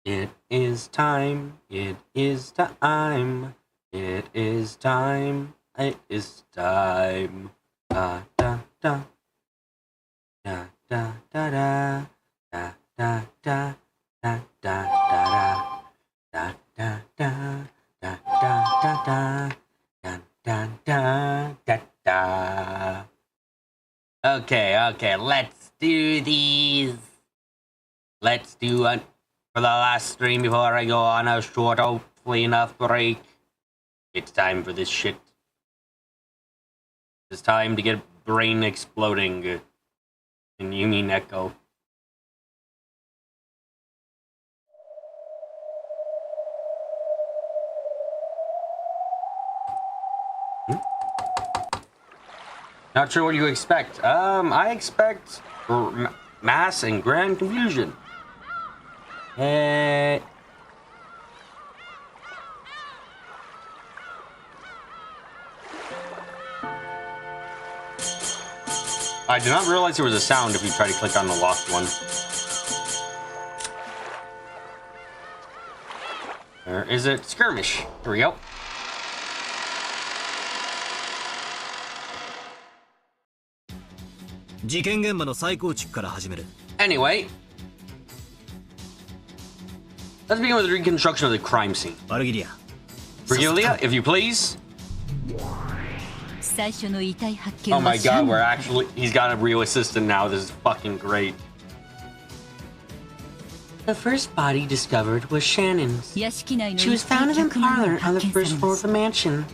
It is time. It is time. It is time. It is time. Da da da. Da da da da. Da da da. Da da da da. Da da da. Da da da da. Da da da da da. Okay, let's do these. Let's do it for the last stream before I go on a short, hopefully enough break. It's time for this shit. It's time to get brain exploding in Umineko. Not sure what you expect. I expect mass and grand confusion. I did not realize there was a sound if you try to click on the locked one. Or is it skirmish? Here we go. Anyway, let's begin with the reconstruction of the crime scene. Virgilia, if you please. Oh my god, he's got a real assistant now. This is fucking great. The first body discovered was Shannon's. She was found in a parlor on the first floor of the mansion.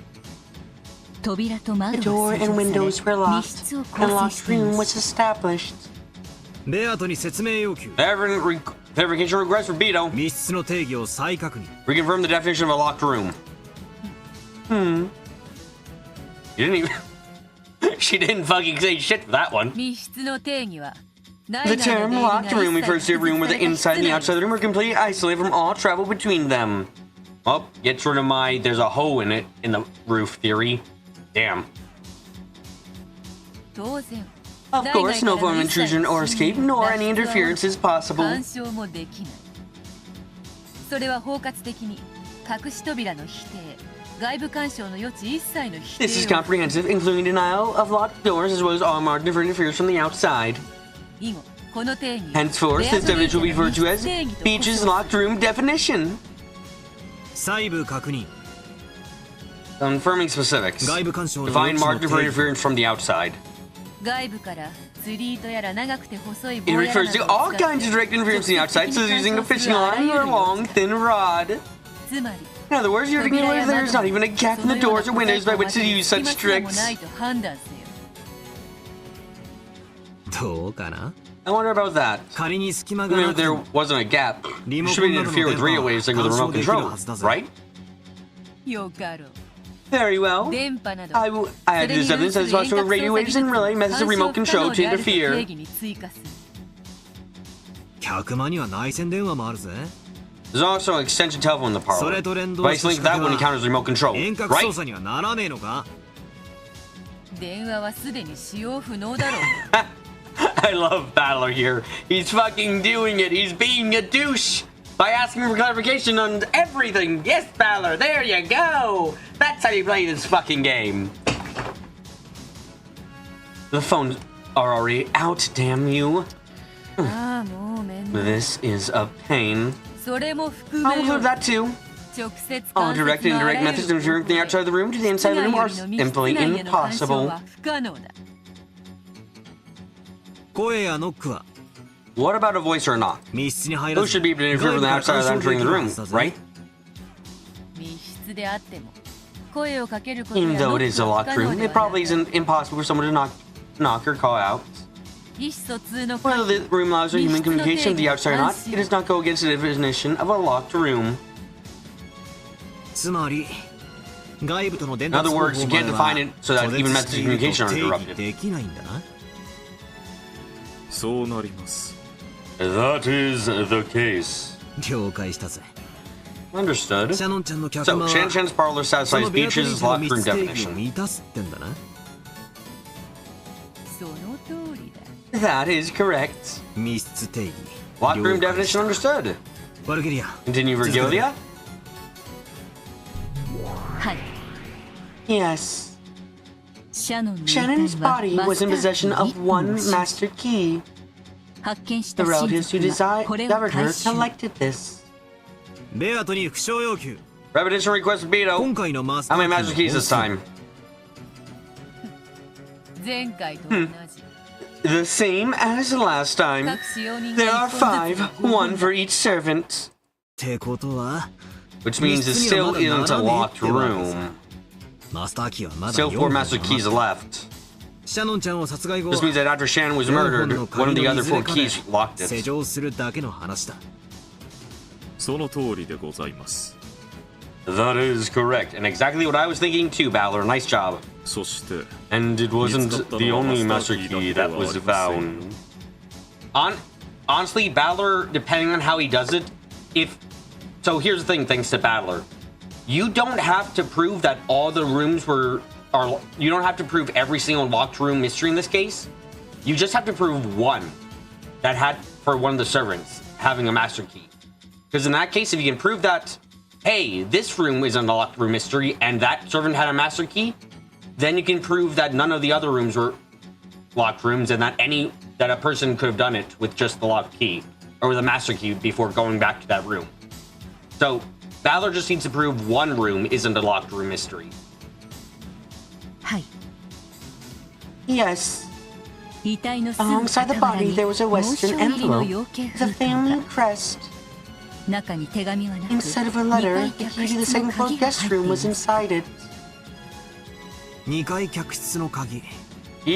The door and windows were locked, and a locked room was established. Verification request for Beto. Reconfirm the definition of a locked room. You didn't even... She didn't fucking say shit for that one. The term locked room refers to a room where the inside and the outside of the room are completely isolated from all travel between them. Well, gets rid of my there's a hole in it in the roof theory. Damn. Of course, no form of intrusion or escape, nor any interference is possible. This is comprehensive, including denial of locked doors as well as all margin for interference from the outside. Henceforth, this definition will be referred to as Beach's locked room definition. Confirming specifics. Define margin for interference from the outside. It refers to all kinds of direct interference from the outside, such as using a fishing line or a long, thin rod. In other words, you're thinking whether there is not even a gap in the doors or windows by which to use such tricks. I wonder about that. If there wasn't a gap, you should be interfere with radio waves like with a remote control, right? Very well. I add this evidence as possible radio waves and relay methods of remote control to interfere. There's also an extension telephone in the parlor. Device link that one encounters remote control, right? I love Battler here. He's fucking doing it. He's being a douche by asking for clarification on everything. Yes, Battler, there you go. That's how you play this fucking game. The phones are already out, damn you. This is a pain. I'll include that too. All direct and indirect methods of interfering from the outside of the room to the inside of the room are simply impossible. What about a voice or a knock? Those should be able to interfere from the outside of entering the room, right? Even though it is a locked room, it probably isn't impossible for someone to knock or call out. Whether the room allows for human communication with the outside or not, it does not go against the definition of a locked room. In other words, you can't define it so that even methods of communication are interrupted. That is the case. Understood. So, Shan-chan's parlor satisfies Beach's locked room definition. That is correct. Locked room definition understood. Continue, Virgilia? Yes. Shannon's body was in possession of one master key. The relatives who discovered her collected this. Repetition request Beto. How many master keys this time? The same as last time. There are 5, 1 for each servant. Which means it still isn't a locked room. Still 4 master keys left. This means that after Shannon was murdered, one of the other 4 keys locked it. That is correct, and exactly what I was thinking too, Balor. Nice job. And it wasn't the only master key that was found. Honestly, Balor, depending on how he does it, so here's the thing, thanks to Balor. You don't have to prove that all the rooms you don't have to prove every single locked room mystery in this case. You just have to prove one that had, for one of the servants, having a master key. Because in that case, if you can prove that, hey, this room is a locked room mystery and that servant had a master key, then you can prove that none of the other rooms were locked rooms and that a person could have done it with just the locked key or with a master key before going back to that room. So Balor just needs to prove one room isn't a locked room mystery. Yes. Alongside the body, there was a Western envelope with a family crest. Instead of a letter, the key to the second floor guest room was inside it. Key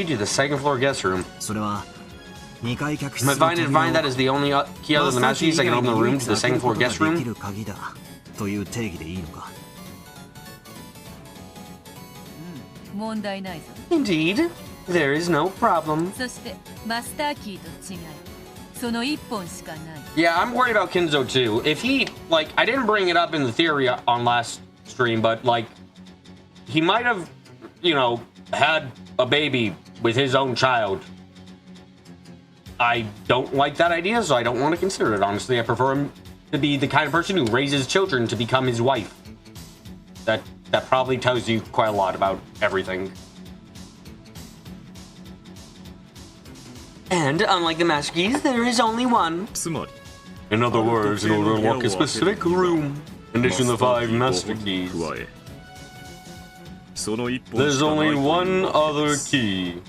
to the second floor guest room. Am I find that is the only key other than the master keys that can open the room to the second floor guest room? Indeed, there is no problem. Yeah, I'm worried about Kinzo too. If he, I didn't bring it up in the theory on last stream, but, he might have, had a baby with his own child. I don't like that idea, so I don't want to consider it, honestly. I prefer him to be the kind of person who raises children to become his wife. That probably tells you quite a lot about everything. And unlike the master keys, there is only one. In other words, in order to unlock a specific room, in addition to the 5 master keys, there's only one other key.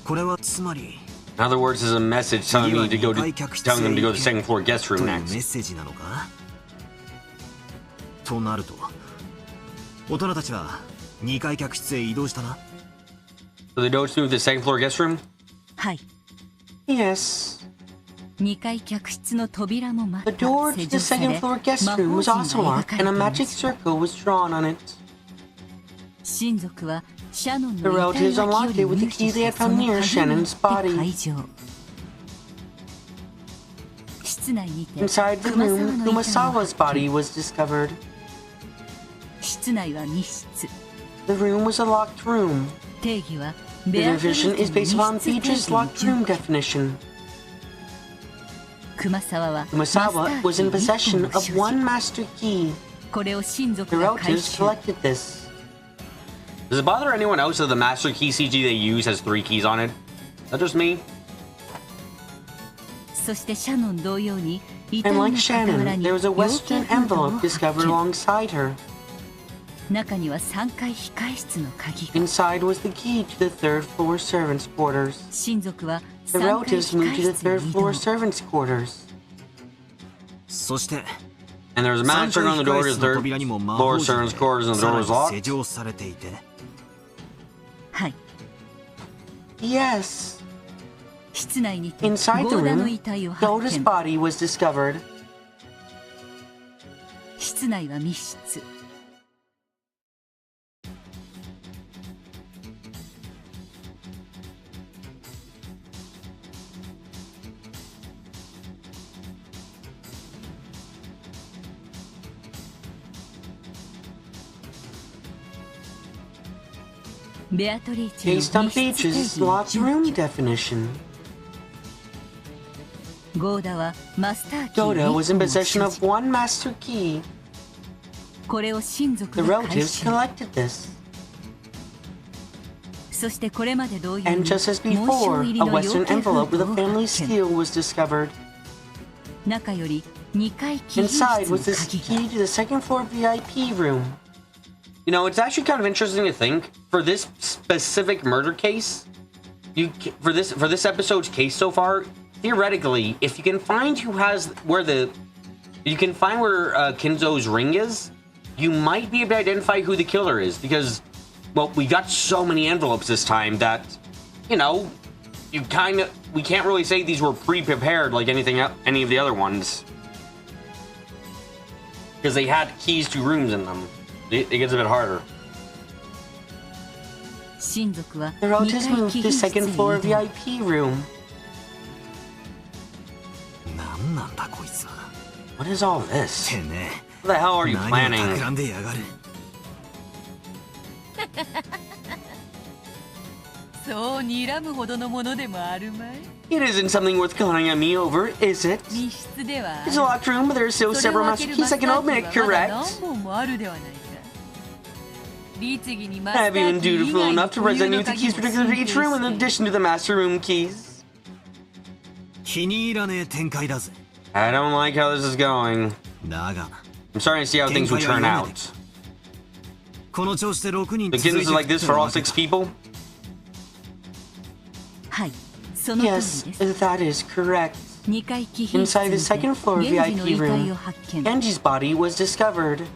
In other words, there's a message telling them to go to the second floor guest room next. So they go to the second floor guest room? Yes. The door to the second floor guest room was also locked and a magic circle was drawn on it. The relatives unlocked it with the key they had found near Shannon's body. Inside the room, Umasawa's body was discovered. The room was a locked room. The definition is based upon Beatrice's locked room definition. Kumasawa was in possession of one master key. The relatives collected this. Does it bother anyone else that the master key CG they use has 3 keys on it? Is that just me? And like Shannon, there was a Western envelope discovered alongside her. Inside was the key to the 3rd floor servants' quarters. The relatives moved to the 3rd floor servants' quarters. And there was a magic on the door to the 3rd floor servants' quarters and the door was locked? Yes. Inside the room, Dota's body was discovered. Based on Beatrice's locked room definition. Goda was in possession of one master key. The relatives collected this. And just as before, a Western envelope with a family seal was discovered. Inside was this key to the second floor VIP room. You know, it's actually kind of interesting to think, for this specific murder case, for this episode's case so far, theoretically, if you can find where Kinzo's ring is, you might be able to identify who the killer is, because, well, we got so many envelopes this time that, you know, we can't really say these were pre-prepared like any of the other ones, because they had keys to rooms in them. It gets a bit harder. The relatives moved to the second floor VIP room. What is all this? What the hell are you planning? It isn't something worth calling on me over, is it? It's a locked room, but there are still several master keys that can open it, correct? I've been dutiful enough to present you with the keys particular to each room in addition to the master room keys. I don't like how this is going. I'm starting to see how things will turn out. The kids is like this for all 6 people? Yes, that is correct. Inside the second floor VIP room, Genji's body was discovered.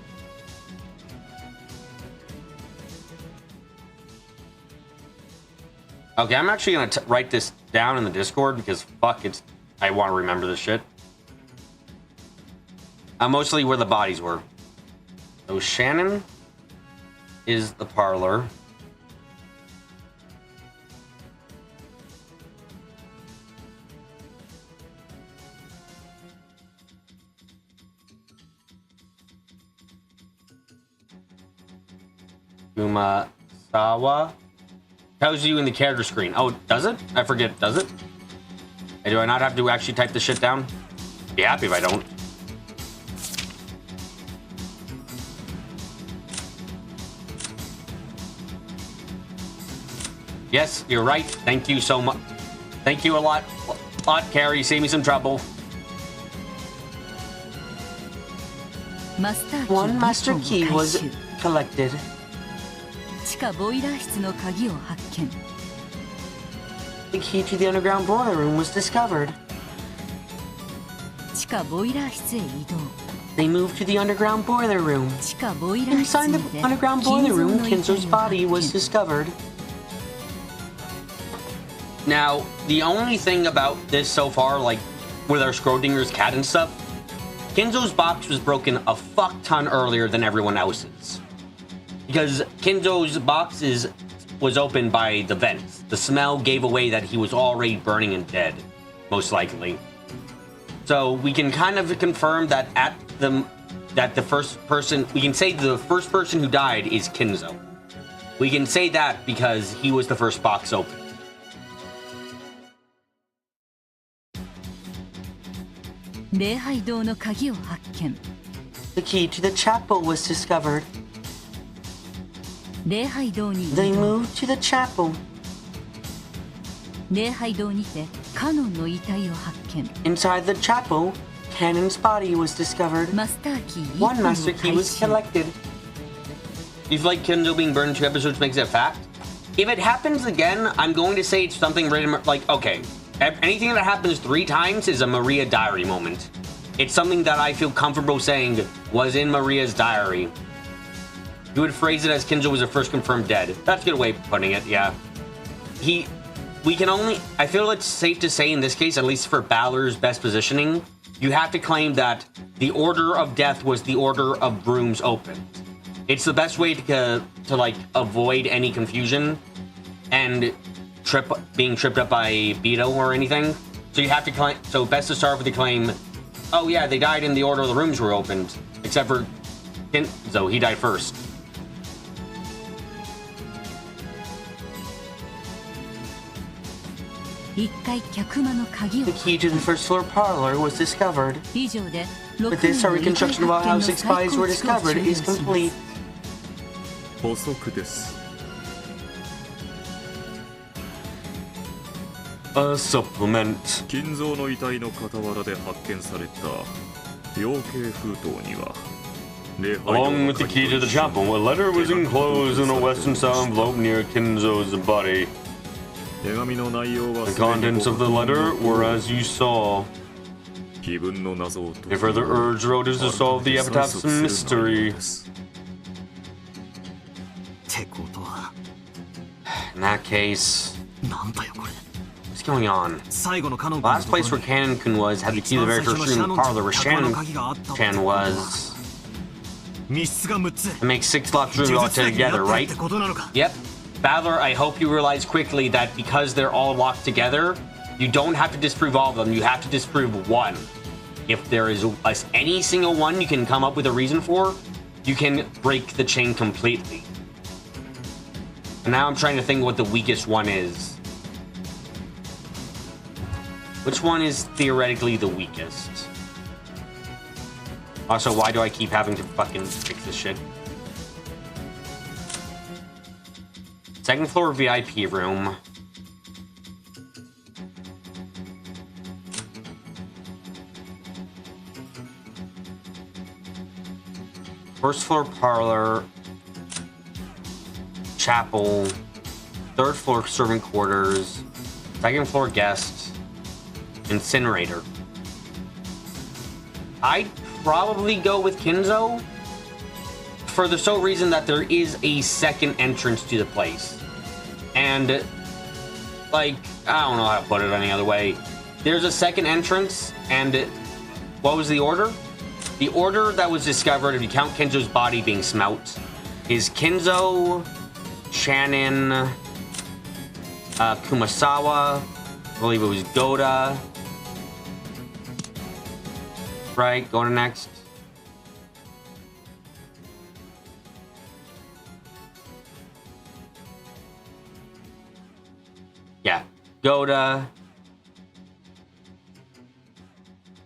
Okay, I'm actually gonna write this down in the Discord because fuck, I want to remember this shit. Mostly where the bodies were. So Shannon is the parlor. Umasawa tells you in the character screen. Oh, does it? I forget. Does it? Hey, do I not have to actually type this shit down? Be happy if I don't. Yes, you're right. Thank you so much. Thank you a lot, Carrie. Save me some trouble. One master key was collected. The key to the underground boiler room was discovered. They moved to the underground boiler room. Inside the underground boiler room, Kinzo's body was discovered. Now, the only thing about this so far, like with our Schrodinger's cat and stuff, Kinzo's box was broken a fuck ton earlier than everyone else's. Because Kinzo's box was opened by the vents. The smell gave away that he was already burning and dead, most likely. So we can kind of confirm that the first person, we can say the first person who died is Kinzo. We can say that because he was the first box open. The key to the chapel was discovered. They moved to the chapel. Inside the chapel, Kanon's body was discovered. One master key was collected. You feel like Kinzo being burned in 2 episodes makes it a fact? If it happens again, I'm going to say it's something written like, okay, anything that happens 3 times is a Maria diary moment. It's something that I feel comfortable saying was in Maria's diary. You would phrase it as Kinzo was the first confirmed dead. That's a good way of putting it, yeah. I feel it's safe to say in this case, at least for Balor's best positioning, you have to claim that the order of death was the order of rooms opened. It's the best way to like avoid any confusion and being tripped up by Beto or anything. So you have to claim, so best to start with the claim, oh yeah, they died in the order the rooms were opened, except for Kinzo, he died first. The key to the first floor parlor was discovered. With this, our reconstruction about how 6 bodies were discovered is complete. A supplement. Along with the key to the chapel, a letter was enclosed in a western-style envelope near Kinzo's body. The contents of the letter were as you saw. A further urge wrote is to solve the epitaph's mystery. In that case, what's going on? The last place where Canon-kun was had the key to the very first room in the parlor where Shannon-chan was. It makes 6 locked rooms all together, right? Yep. Battler, I hope you realize quickly that because they're all locked together, you don't have to disprove all of them, you have to disprove one. If there is any single one you can come up with a reason for, you can break the chain completely. And now I'm trying to think what the weakest one is. Which one is theoretically the weakest? Also, why do I keep having to fucking fix this shit? Second floor VIP room. First floor parlor. Chapel. Third floor servant quarters. Second floor guest. Incinerator. I'd probably go with Kinzo for the sole reason that there is a second entrance to the place. And, like, I don't know how to put it any other way. There's a second entrance, and what was the order? The order that was discovered, if you count Kinzo's body being smelt, is Kinzo, Shannon, Kumasawa, I believe it was Goda. Right, going to next. Yeah, Goda,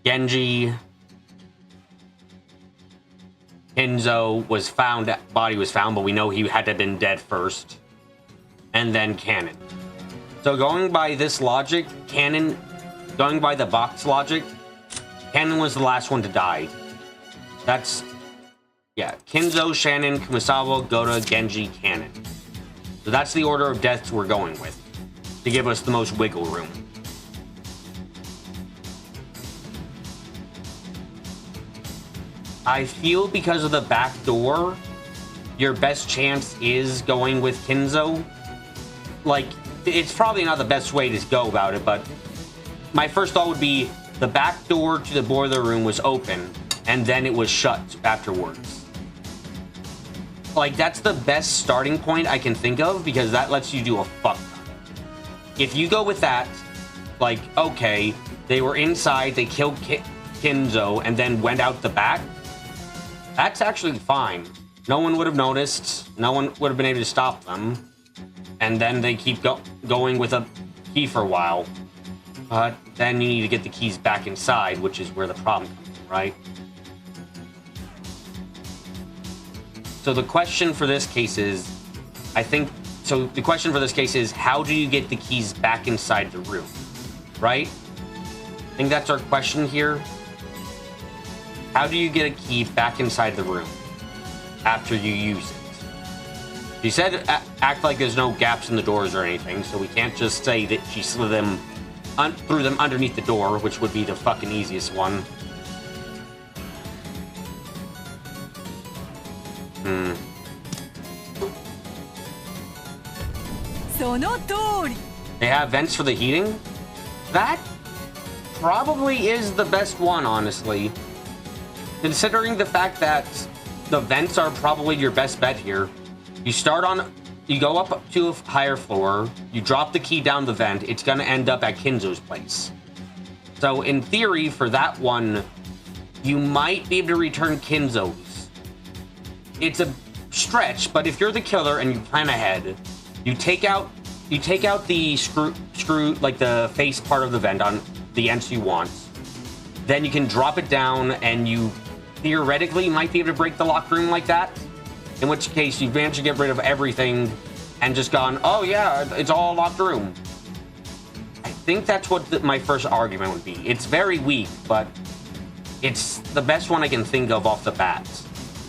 Genji, Kinzo was found, body was found, but we know he had to have been dead first. And then Canon. So going by this logic, going by the box logic, Canon was the last one to die. That's, yeah, Kinzo, Shannon, Kumasawa, Goda, Genji, Canon. So that's the order of deaths we're going with, to give us the most wiggle room. I feel because of the back door, your best chance is going with Kinzo. Like, it's probably not the best way to go about it, but my first thought would be the back door to the boiler room was open, and then it was shut afterwards. Like, that's the best starting point I can think of, because that lets you do a fuck ton. If you go with that, like, okay, they were inside, they killed Kinzo, and then went out the back, that's actually fine. No one would have noticed, no one would have been able to stop them, and then they keep going with a key for a while. But then you need to get the keys back inside, which is where the problem comes in, right? So the question for this case is, the question for this case is, how do you get the keys back inside the room, right? I think that's our question here. How do you get a key back inside the room after you use it? She said act like there's no gaps in the doors or anything, so we can't just say that she slid them threw them underneath the door, which would be the fucking easiest one. They have vents for the heating? That probably is the best one, honestly. Considering the fact that the vents are probably your best bet here. You go up to a higher floor, you drop the key down the vent, it's gonna end up at Kinzo's place. So in theory, for that one, you might be able to return Kinzo's. It's a stretch, but if you're the killer and you plan ahead, you take out you take out the screw, like the face part of the vent on the ends you want. Then you can drop it down, and you theoretically might be able to break the locked room like that. In which case, you've managed to get rid of everything and just gone, oh yeah, it's all a locked room. I think that's what my first argument would be. It's very weak, but it's the best one I can think of off the bat.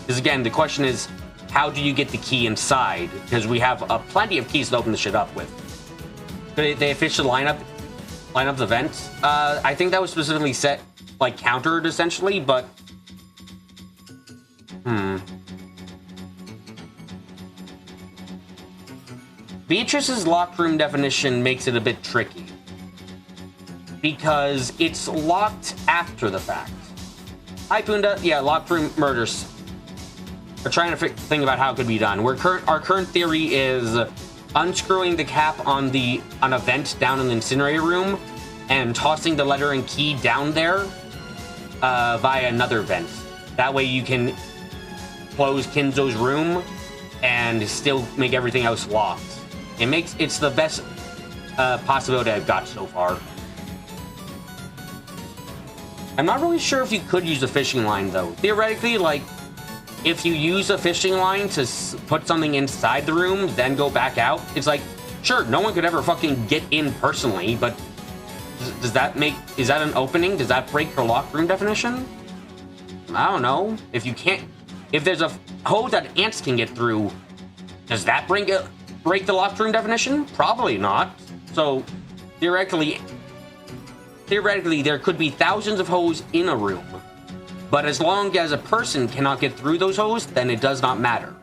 Because again, the question is, how do you get the key inside? Because we have plenty of keys to open the shit up with. Could they officially line up the vents? I think that was specifically set, like, countered, essentially, but... Beatrice's locked room definition makes it a bit tricky. Because it's locked after the fact. Hi, Punda. Yeah, locked room murders. We're trying to think about how it could be done. Our current theory is unscrewing the cap on a vent down in the incinerator room and tossing the letter and key down there via another vent. That way you can close Kinzo's room and still make everything else locked. It's the best possibility I've got so far. I'm not really sure if you could use a fishing line though. Theoretically, like, if you use a fishing line to put something inside the room, then go back out, it's like, sure, no one could ever fucking get in personally, but is that an opening? Does that break her locked room definition? I don't know. If there's a hole that ants can get through, does that break the locked room definition? Probably not. So, theoretically, there could be thousands of holes in a room. But as long as a person cannot get through those holes, then it does not matter.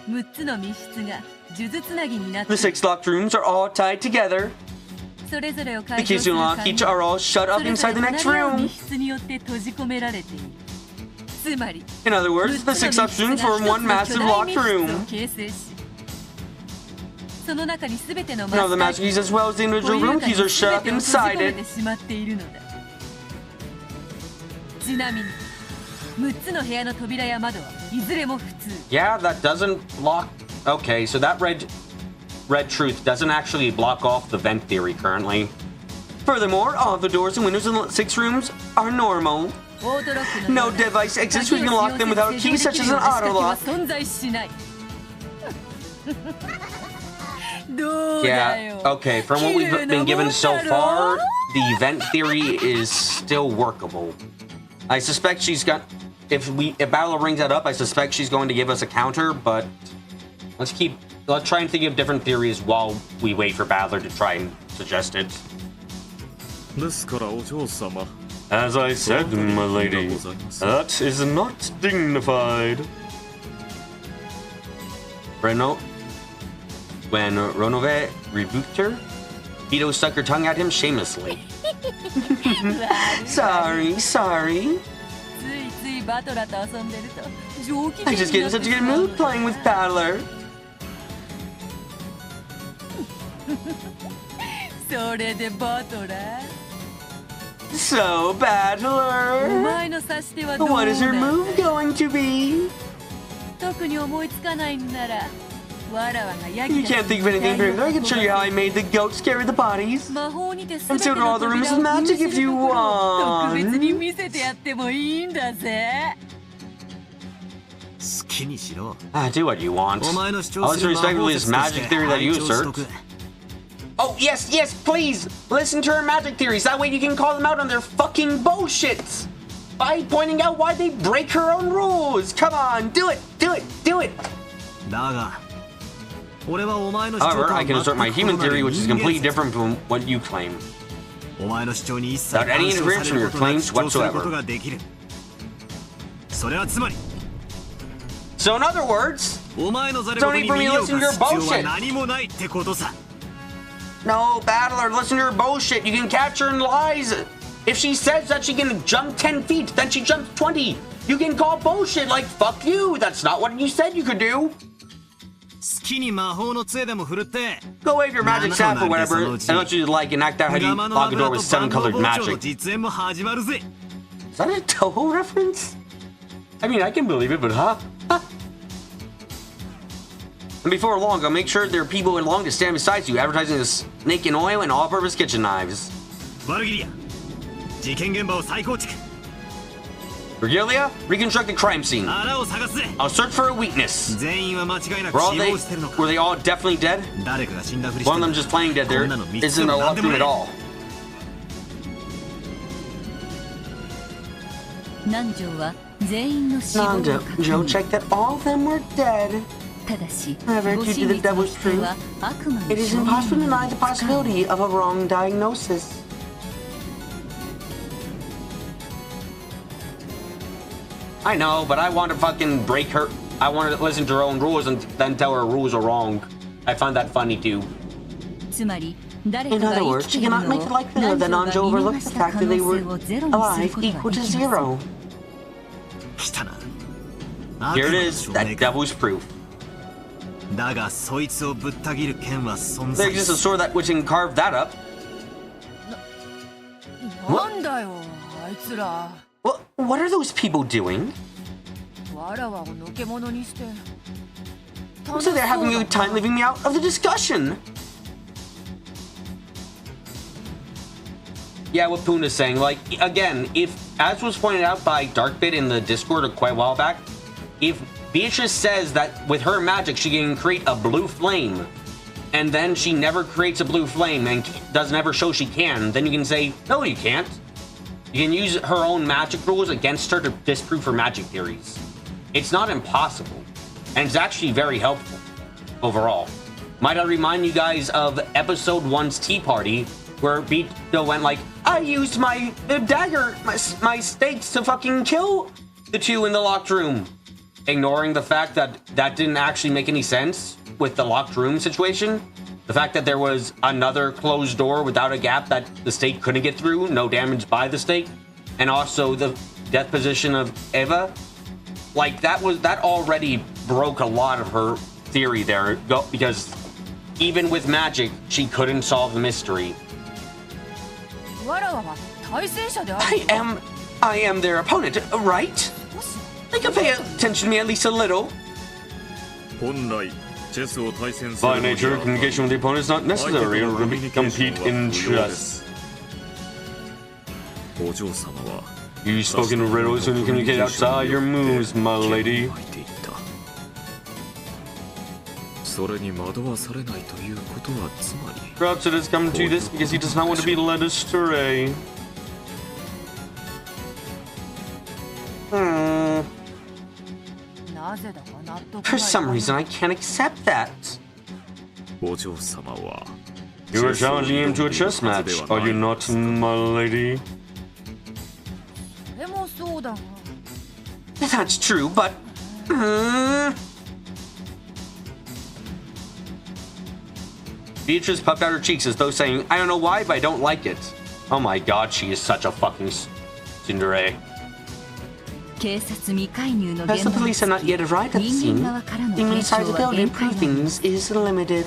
The 6 locked rooms are all tied together. The keys to unlock each are all shut up inside the next room. In other words, the 6 locked rooms form one massive locked room. Now the master keys as well as the individual room keys are shut up inside it. Yeah, that doesn't block... Okay, so that red truth doesn't actually block off the vent theory currently. Furthermore, all of the doors and windows in the 6 rooms are normal. No device exists which can lock them without a key, such as an auto lock. Yeah, okay, from what we've been given so far, the vent theory is still workable. I suspect she's got... If Battle brings that up, I suspect she's going to give us a counter, but let's try and think of different theories while we wait for Battler to try and suggest it. As I said, my lady, that is not dignified. When Ronove rebuked her, Vito stuck her tongue at him shamelessly. Sorry. I just get in such a good mood playing with Battler. So, Battler, what is her move going to be? You can't think of anything better. I can show you how I made the goats carry the bodies. And so do all the rooms of magic if you want. Do what you want. I'll listen respectfully to this magic theory that you assert. Oh, yes, please! Listen to her magic theories. That way you can call them out on their fucking bullshit! By pointing out why they break her own rules! Come on, do it! However, I can assert my human theory, which is completely different from what you claim. Without any interference from your claims whatsoever. So in other words, don't need for me to listen to your bullshit. No, Battler, listen to her bullshit. You can catch her in lies. If she says that she can jump 10 feet, then she jumps 20. You can call bullshit like, fuck you. That's not what you said you could do. Go wave your magic staff or whatever, and let you like and act out how you lock a door with 7-colored magic. Is that a Toho reference? I mean, I can believe it, but huh? And before long, I'll make sure there are people along to stand beside you, advertising the snake in oil and all-purpose kitchen knives. Virgilia, reconstruct the crime scene. I'll search for a weakness. Were they all definitely dead? One of them just playing dead. There isn't a lot to it at all. Nanjo checked that all of them were dead. However, due to the devil's truth, it is impossible to deny the possibility of a wrong diagnosis. I know, but I want to fucking break her. I want to listen to her own rules and then tell her rules are wrong. I find that funny too. In other words, she cannot make the likelihood that Nanjo overlooked the fact that they were alive equal to 0. Here it is, that devil's proof. There exists a sword that which can carve that up. What are those people doing? So they're having a good time leaving me out of the discussion. Yeah, what Puna's saying, like, again, if, as was pointed out by Darkbit in the Discord quite a while back, if Beatrice says that with her magic she can create a blue flame, and then she never creates a blue flame and doesn't ever show she can, then you can say, no, you can't. You can use her own magic rules against her to disprove her magic theories. It's not impossible, and it's actually very helpful overall. Might I remind you guys of episode 1's Tea Party, where Beato went like, I used my dagger, my stakes to fucking kill the two in the locked room. Ignoring the fact that that didn't actually make any sense with the locked room situation. The fact that there was another closed door without a gap that the stake couldn't get through, no damage by the stake. And also the death position of Eva. Like, that already broke a lot of her theory there, because even with magic, she couldn't solve the mystery. I am their opponent, right? They can pay attention to me at least a little. By nature, communication with the opponent is not necessary in order to compete in chess. You spoke in riddles when you communicate outside your moves, my lady. Perhaps it has come to this because he does not want to be led astray. For some reason, I can't accept that. You are challenging him to a chess match, are you not, my lady? That's true, but... Beatrice puffed out her cheeks as though saying, I don't know why, but I don't like it. Oh my god, she is such a fucking tsundere. As the police have not yet arrived at the scene, human side's ability to prove things is limited.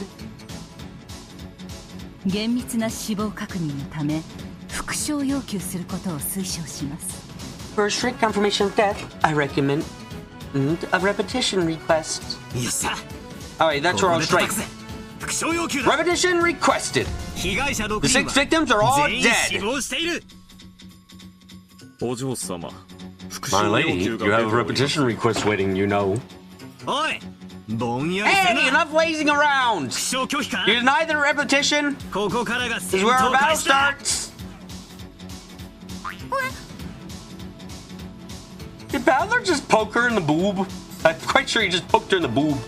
For a strict confirmation of death, I recommend a repetition request. Alright, that's where I'll strike. Repetition requested. The 6 victims are all dead. My lady, you have a repetition request waiting, you know. Hey, enough lazing around! You deny the repetition? This is where our battle starts! Did Battler just poke her in the boob? I'm quite sure he just poked her in the boob.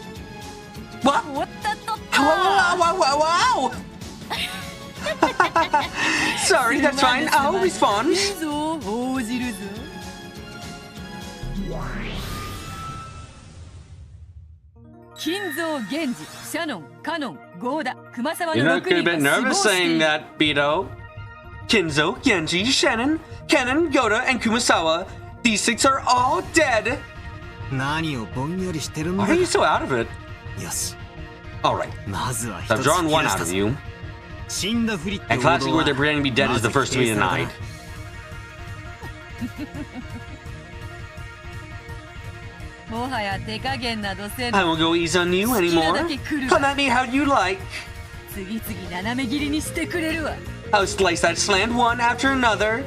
What? Wow! Sorry, that's fine. I'll respond. You're not a bit nervous saying that, Beto. Kinzo, Genji, Shannon, Kennen, Goda, and Kumasawa. These 6 are all dead. Why are you so out of it? Alright, so I've drawn 1 out of you. And classically where they're pretending to be dead is the first to be denied. I won't go easy on you anymore. Come at me how you like. I'll slice that slant one after another.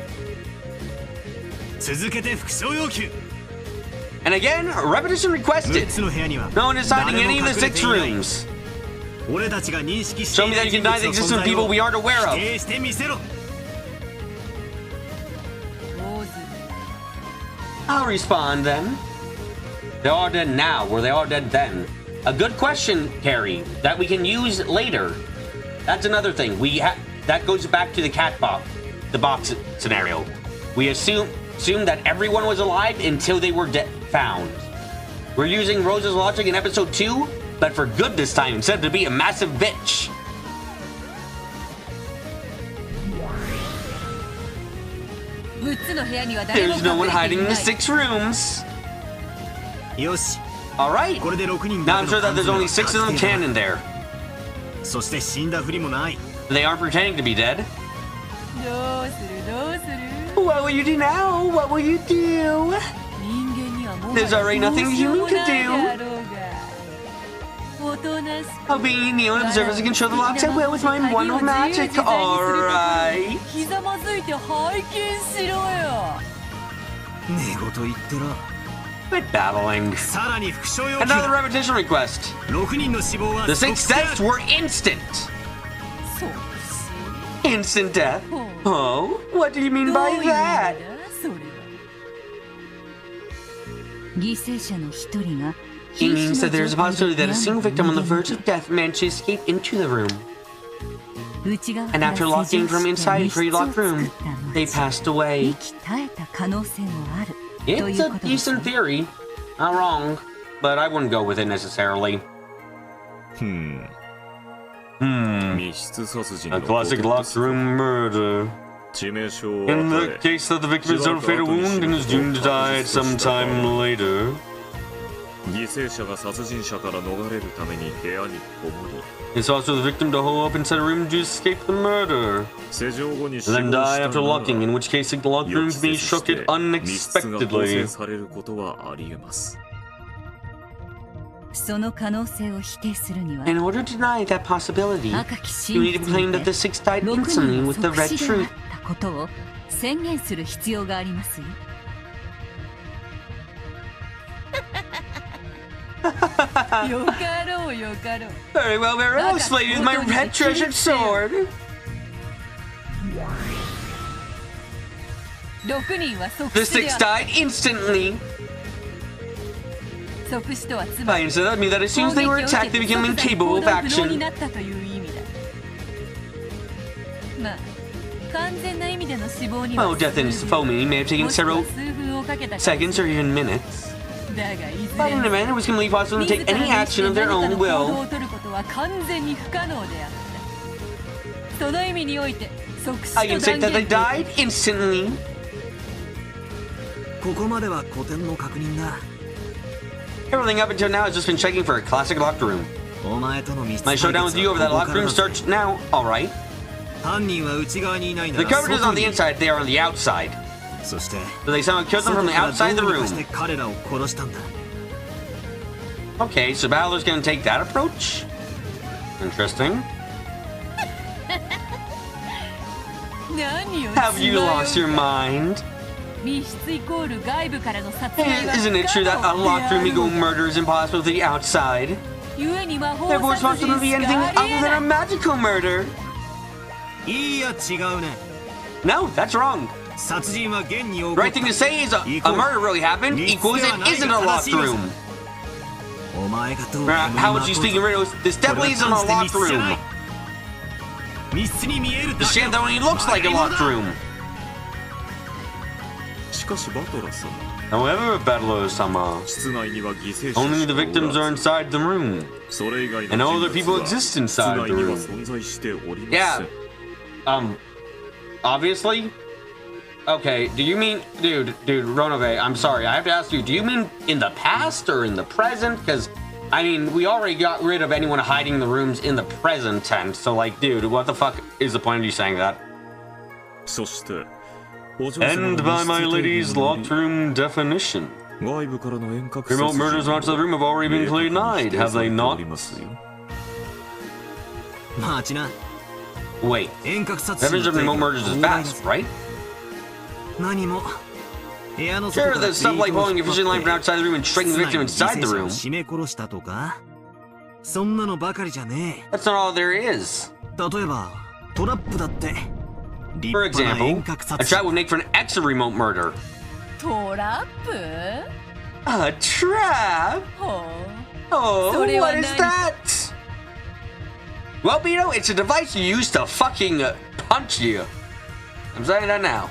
And again, repetition requested. No one is hiding any of the 6 rooms. Show me that you can deny the existence of people we aren't aware of. I'll respond then. They are dead now, or they are dead then. A good question, Carrie, that we can use later. That's another thing. That goes back to the the box scenario. We assume that everyone was alive until they were found. We're using Rose's logic in episode 2, but for good this time, instead of to be a massive bitch. There's no one hiding in the 6 rooms. Alright. Now I'm sure that there's only 6 of them canon there. They aren't pretending to be dead. What will you do now? What will you do? There's already nothing a human can do. I'll be the only observers who can show the locks at will with my wonderful magic. Alright. Quit babbling. Another repetition request. The 6 deaths were instant. Instant death? Oh, what do you mean by that? He means that there's a possibility that a single victim on the verge of death managed to escape into the room. And after locking from inside a pre-locked room, they passed away. It's a decent theory. Not wrong, but I wouldn't go with it necessarily. A classic locked room murder. In the case that the victim is a fatal wound and is doomed to die at some time later. It's also the victim to hole up inside a room to escape the murder. And then die after locking, in which case the locked room can be shocking unexpectedly. In order to deny that possibility, you need to claim that the 6 died instantly with the red truth. Very well, very well, slayed with my red treasured sword. The 6 died instantly. By instant, that means that as soon as they were attacked, they became incapable of action. Well, death in full meaning may have taken several seconds or even minutes. But in an event, it was completely possible to take any action of their own will. I can say that they died instantly. Everything up until now has just been checking for a classic locked room. My showdown with you over that locked room starts now, alright. The culprit is on the inside, they are on the outside. So they somehow killed them from the outside of the room. Okay, so Balor's gonna take that approach? Interesting. Have you lost your mind? Isn't it true that a locked room equal murder is impossible to the outside? Therefore, it's possible to be anything other than a magical murder. No, that's wrong. The right thing to say is a murder really happened equals it isn't a locked room. How would you speak in riddles? This definitely isn't a locked room. The sham that only looks like a locked room. However, Battler-sama, only the victims are inside the room, and no other people exist inside the room. Yeah, obviously? Okay, do you mean, dude, Ronove, I'm sorry, I have to ask you, do you mean in the past or in the present? Because, I mean, we already got rid of anyone hiding in the rooms in the present tense, so like, dude, what the fuck is the point of you saying that? And by my lady's locked room definition. Remote murders in the room have already been denied, have they not? Wait, evidence of remote murders is vast, right? Sure, there's stuff like pulling a fishing line from outside the room and striking the victim inside the room. That's not all there is. For example, a trap would make for an extra remote murder. A trap? Oh, what is that? Well, Beto, it's a device you use to fucking punch you. I'm saying that now.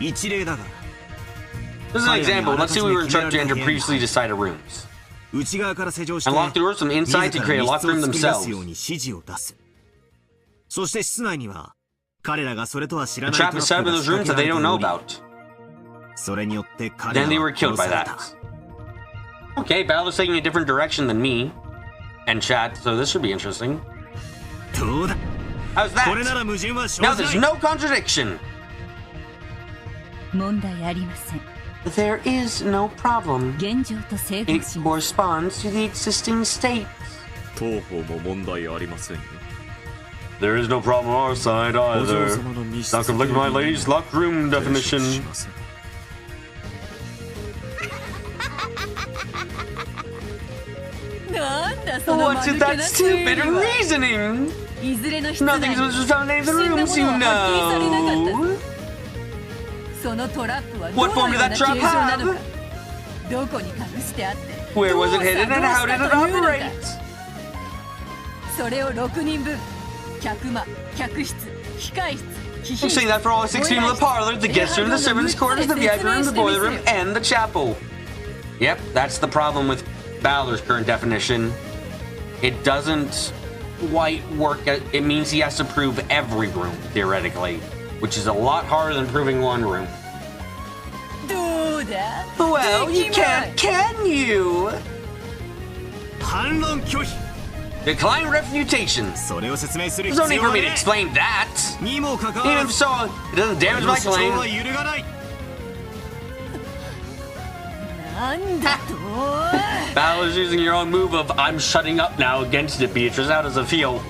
This is an example. Let's say we were instructed to enter previously decided rooms and lock the doors from the inside to create a locked room themselves. A trap is set up in those rooms that they don't know about. Then they were killed by that. Okay, Balor's taking a different direction than me and chat, so this should be interesting. How's that? Now there's no contradiction. There is no problem. It corresponds to the existing state. There is no problem on our side either. Not conflict with my lady's locked room definition. What's with that stupid reasoning? Nothing was found in the rooms, you know. What form did that trap have? Where was it hidden and how did it operate? I'm saying that for all 6 people in the parlor, the guest room, the servants' quarters, the VIP room, the boiler room, and the chapel. Yep, that's the problem with Balor's current definition. It doesn't quite work. It means he has to prove every room, theoretically, which is a lot harder than proving one room. Well, you can't, can you? Decline refutation. There's no need for me to explain that. Even if so, it doesn't damage my claim. Balor's using your own move of I'm shutting up now against it, Beatrice. How does it feel?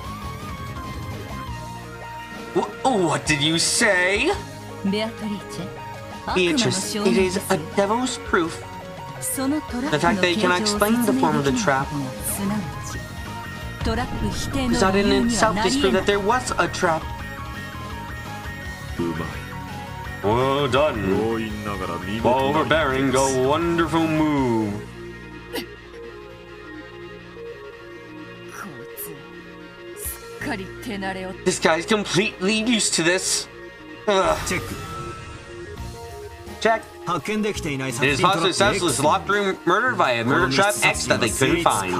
What did you say? Beatrice, it is a devil's proof. The fact that you cannot explain the form of the trap does not in itself disprove that there was a trap. Well done. While overbearing, a wonderful move. This guy's completely used to this. Ugh. Check. It is possibly senseless locked room murdered by a murder trap X that they couldn't find.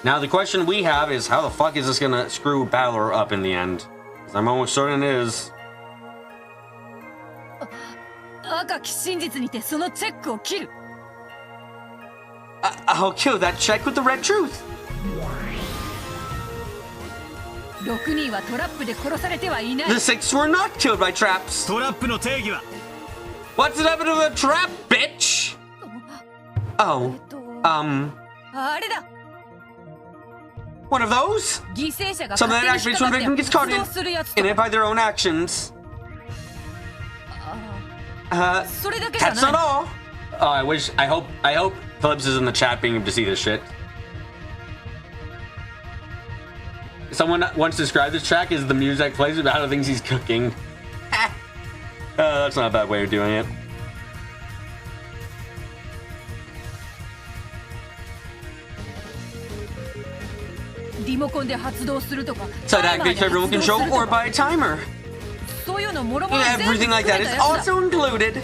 Now the question we have is how the fuck is this gonna screw Balor up in the end? I'm almost certain it is. I'll kill that check with the red truth. The 6 were not killed by traps. What's the definition of a trap, bitch? Oh, one of those? Something that activates when a victim gets caught in it by their own actions. That's not all. Oh, I hope Phillips is in the chat being able to see this shit. Someone once described this track as the music plays about how things he's cooking. That's not a bad way of doing it. So it activates by remote control or by a timer. Everything like that is also included.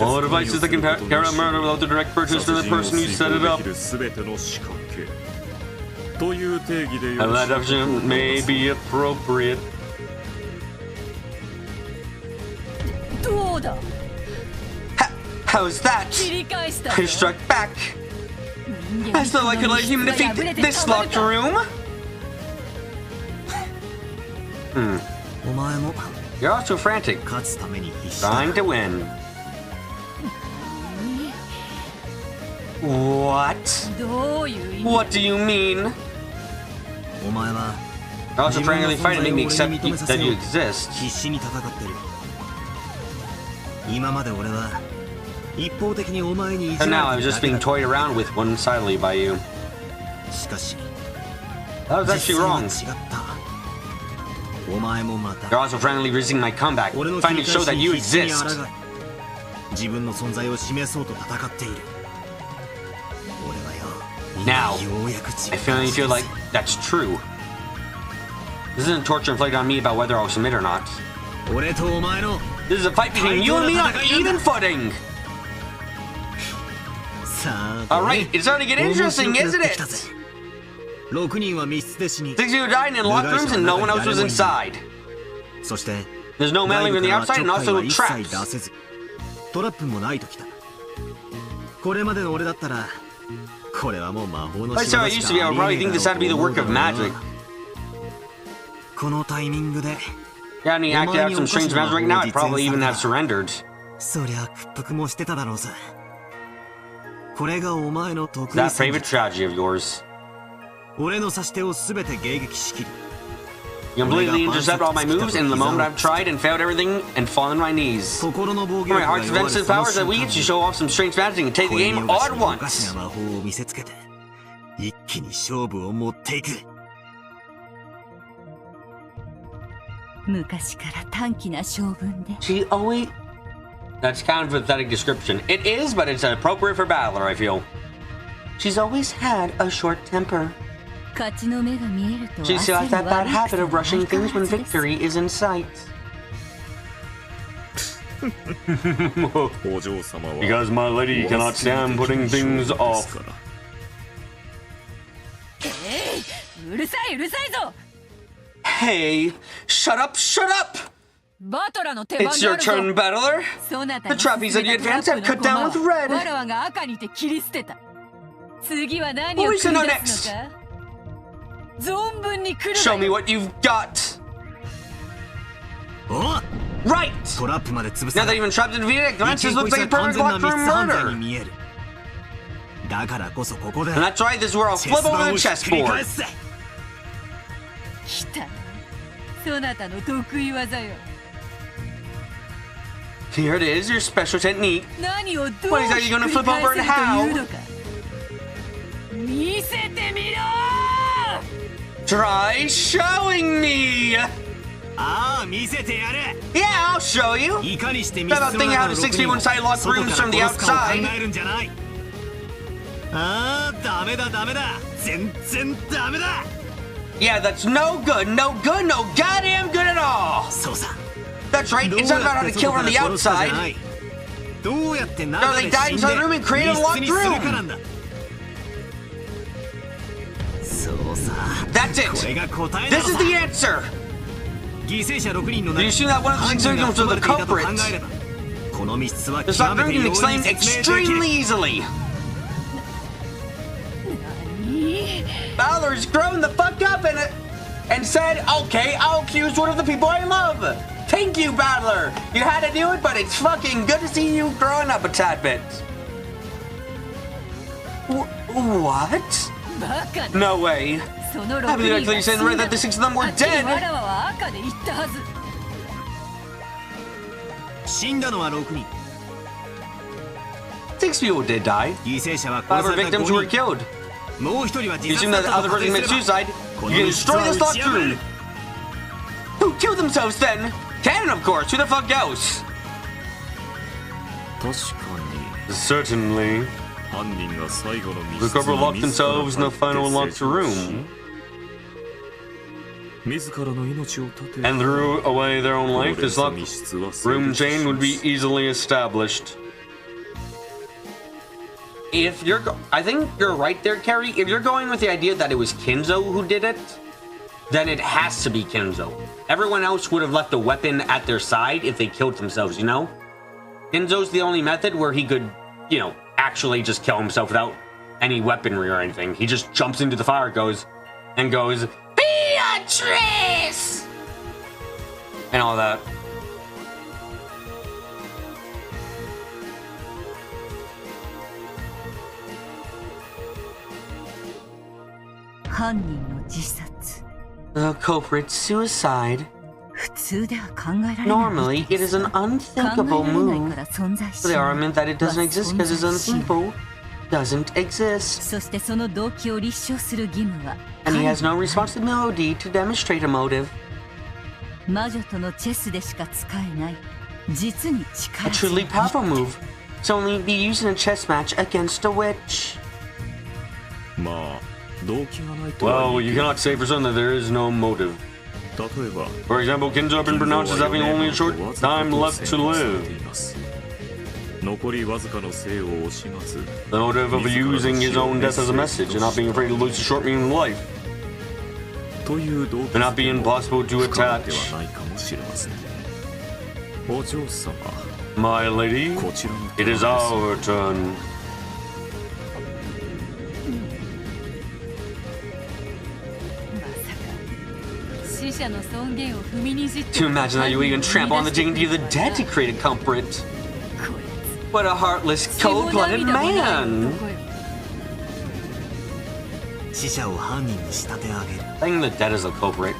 All devices that can carry out murder without the direct purchase from the person who set it up. And that definition may be appropriate. How's that? I struck back. As though I could let him defeat this locked room. You're also frantic, trying to win. What? What do you mean? You're also frantically fighting to make me accept that you exist. And now I was just being toyed around with one-sidedly by you. That was actually wrong. You're also frantically resisting my comeback, trying to show that you exist. Now, I finally feel like that's true. This isn't torture inflicted on me about whether I'll submit or not. This is a fight between you and me on even footing! Alright, it's starting to get interesting, isn't it? 6 people died in locked rooms and no one else was inside. There's no meddling from the outside and also traps. That's how it used to be. I would probably think this had to be the work of magic. Yeah, I mean, acted out some strange magic right now, I'd probably even have surrendered. That favorite tragedy of yours. You completely intercept all my moves, and in the moment I've tried and failed everything and fallen on my knees. My heart's defensive powers that weak, you show off some strange magic and take the game all at once. She always... That's kind of a pathetic description. It is, but it's appropriate for Battler, I feel. She's always had a short temper. She still has that bad habit of rushing things when victory is in sight. Because my lady cannot stand putting things off. Hey, shut up, shut up! It's your turn, Battler. The trophies that you advanced have cut down with red. What are we to know next? Show me what you've got. Right! Now that even trapped in defeated, glances looks like a perfect lock for murder. And that's right, this is where I'll flip over the chessboard. Here it is, your special technique. What exactly are you gonna flip over and how? Try showing me! Yeah, I'll show you! How about thinking how the 6 people inside locked rooms from the outside? Yeah, that's no good, no goddamn good at all! That's right, it's not about how to kill from the outside. No, they died inside the room and created a locked room! That's it! This is the answer! You assume that one of the 6 victims are the culprit. This locked room can be explained extremely easily. Balor's grown the fuck up and said, okay, I'll accuse one of the people I love. Thank you, Battler. You had to do it, but it's fucking good to see you growing up a tad bit. What? No way. I believe I clearly said that the 6 of them were dead. 6 people did die. 5 were victims who were killed. You assume that the other person committed suicide. You can destroy this locked room. Who killed themselves then? Cannon, of course. Who the fuck else? Certainly. The couple locked themselves in the final locked room and threw away their own life. This locked room chain would be easily established. I think you're right there, Carrie. If you're going with the idea that it was Kinzo who did it, then it has to be Kinzo. Everyone else would have left a weapon at their side if they killed themselves, you know? Kinzo's the only method where he could, you know, actually just kill himself without any weaponry or anything. He just jumps into the fire, goes, Beatrice! and all that. The culprit's suicide. Normally, it is an unthinkable move, but the argument that it doesn't exist because it's unthinkable doesn't exist. And he has no responsibility to demonstrate a motive. A truly powerful move. It's only be used in a chess match against a witch. Well, you cannot say for certain that there is no motive. For example, Kinzo have been pronounced as having only a short time left to live. The motive of using his own death as a message and not being afraid to lose a short meaning life. And not being impossible to attach. My lady, it is our turn. To imagine that you even trample on the dignity of the dead to create a culprit. What a heartless, cold-blooded man! Thinking the dead is a culprit.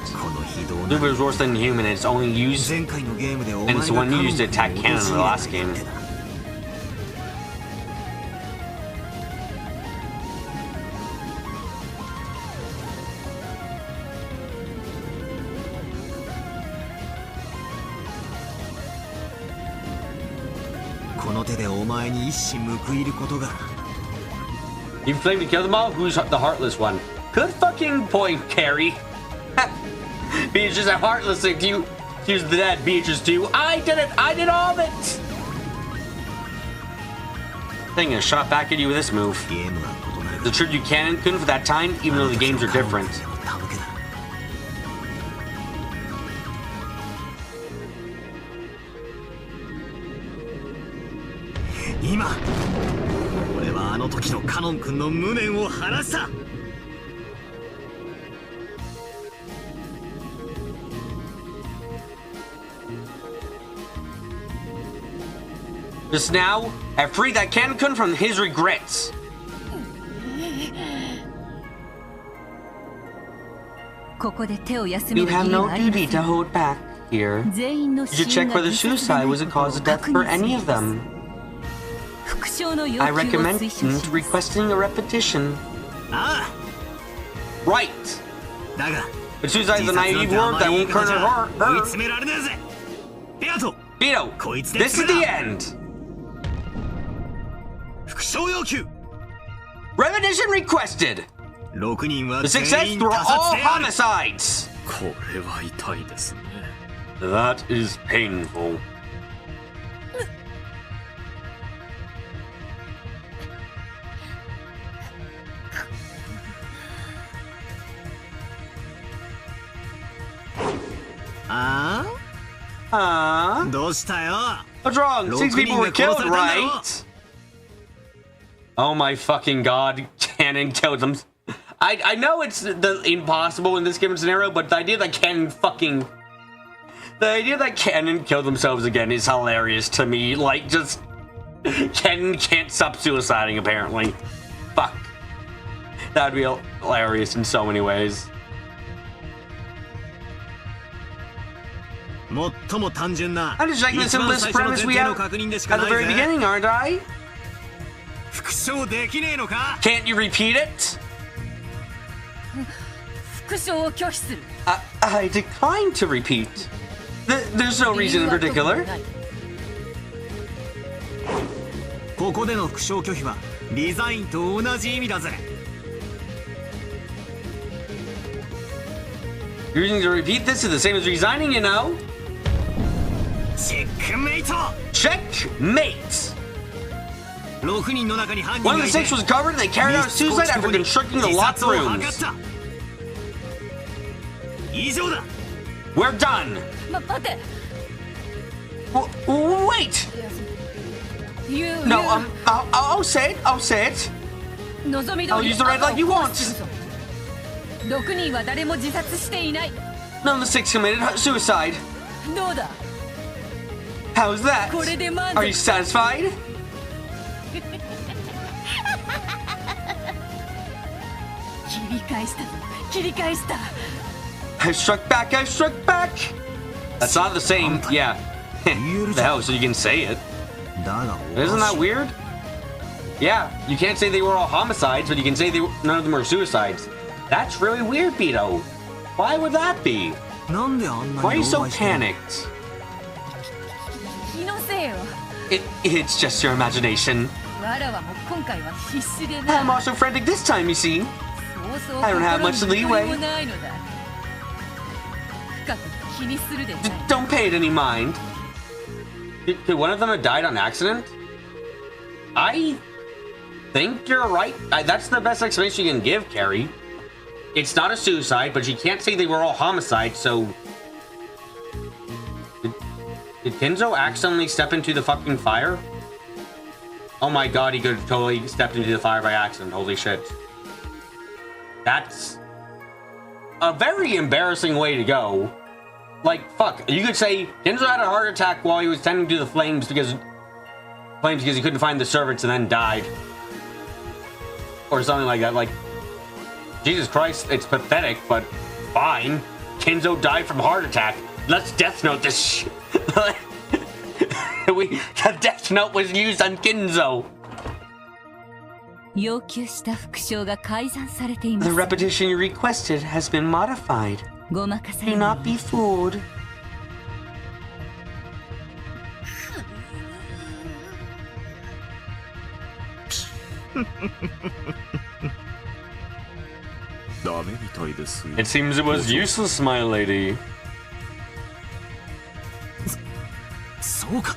Super is worse than human, and it's only used, and it's the one used to attack Cannon in the last game. You claim to kill them all? Who's the heartless one? Good fucking point, Carrie. Beatrice is heartless if you use the dead. Beatrice too. I did it. I did all of it. Taking a shot back at you with this move. The tribute you couldn't for that time, even though the games are different. Just now, I freed that Canon from his regrets. You have no duty to hold back here. You should check whether suicide was a cause of death for any of them. I recommend requesting a repetition. Right! But suicide is a naive word that won't turn her heart. Vito, this is the end! Repetition requested! The success through all homicides! That is painful. What's wrong? 6 people were killed, right? Oh my fucking god, Cannon killed them. I know it's impossible in this given scenario, but the idea that Cannon killed themselves again is hilarious to me. Like, just... Cannon can't stop suiciding, apparently. Fuck. That would be hilarious in so many ways. I'm just checking the simplest premise we have at the very beginning, aren't I? Can't you repeat it? I decline to repeat. There's no reason in particular. Refusing to repeat this is the same as resigning, you know. Checkmate! One of the 6 was covered and they carried out suicide after constructing the locked rooms. We're done! Wait! No, I'll say it, I'll say it. I'll use the red light you want. None of the 6 committed suicide. どうだ How's that? これで満 Are you 足 satisfied? 切り返したぞ切り返した I struck back, I struck back! That's not the same, yeah. The hell, so you can say it. Isn't that weird? Yeah, you can't say they were all homicides, but you can say none of them were suicides. That's really weird, Beto. Why would that be? Why are you so panicked? 気のせいよ It's just your imagination. わらはもう今回は必死でな I'm also frantic this time, you see. そうそう I don't have much 心に leeway. もないのだ深く気にするでない Don't pay it any mind. Could one of them have died on accident? I think you're right. That's the best explanation you can give, Carrie. It's not a suicide, but you can't say they were all homicides, so... Did Kenzo accidentally step into the fucking fire? Oh my god, he could have totally stepped into the fire by accident. Holy shit. That's a very embarrassing way to go. Like, fuck, you could say Kenzo had a heart attack while he was tending to the flames because he couldn't find the servants and then died. Or something like that. Like, Jesus Christ, it's pathetic, but fine. Kenzo died from a heart attack. Let's Death Note this shit. The Death Note was used on Kenzo. 要求した副賞が改ざんされています The repetition you requested has been modified. ごまかさ Do れ not be fooled. It seems it was useless, my lady. そうか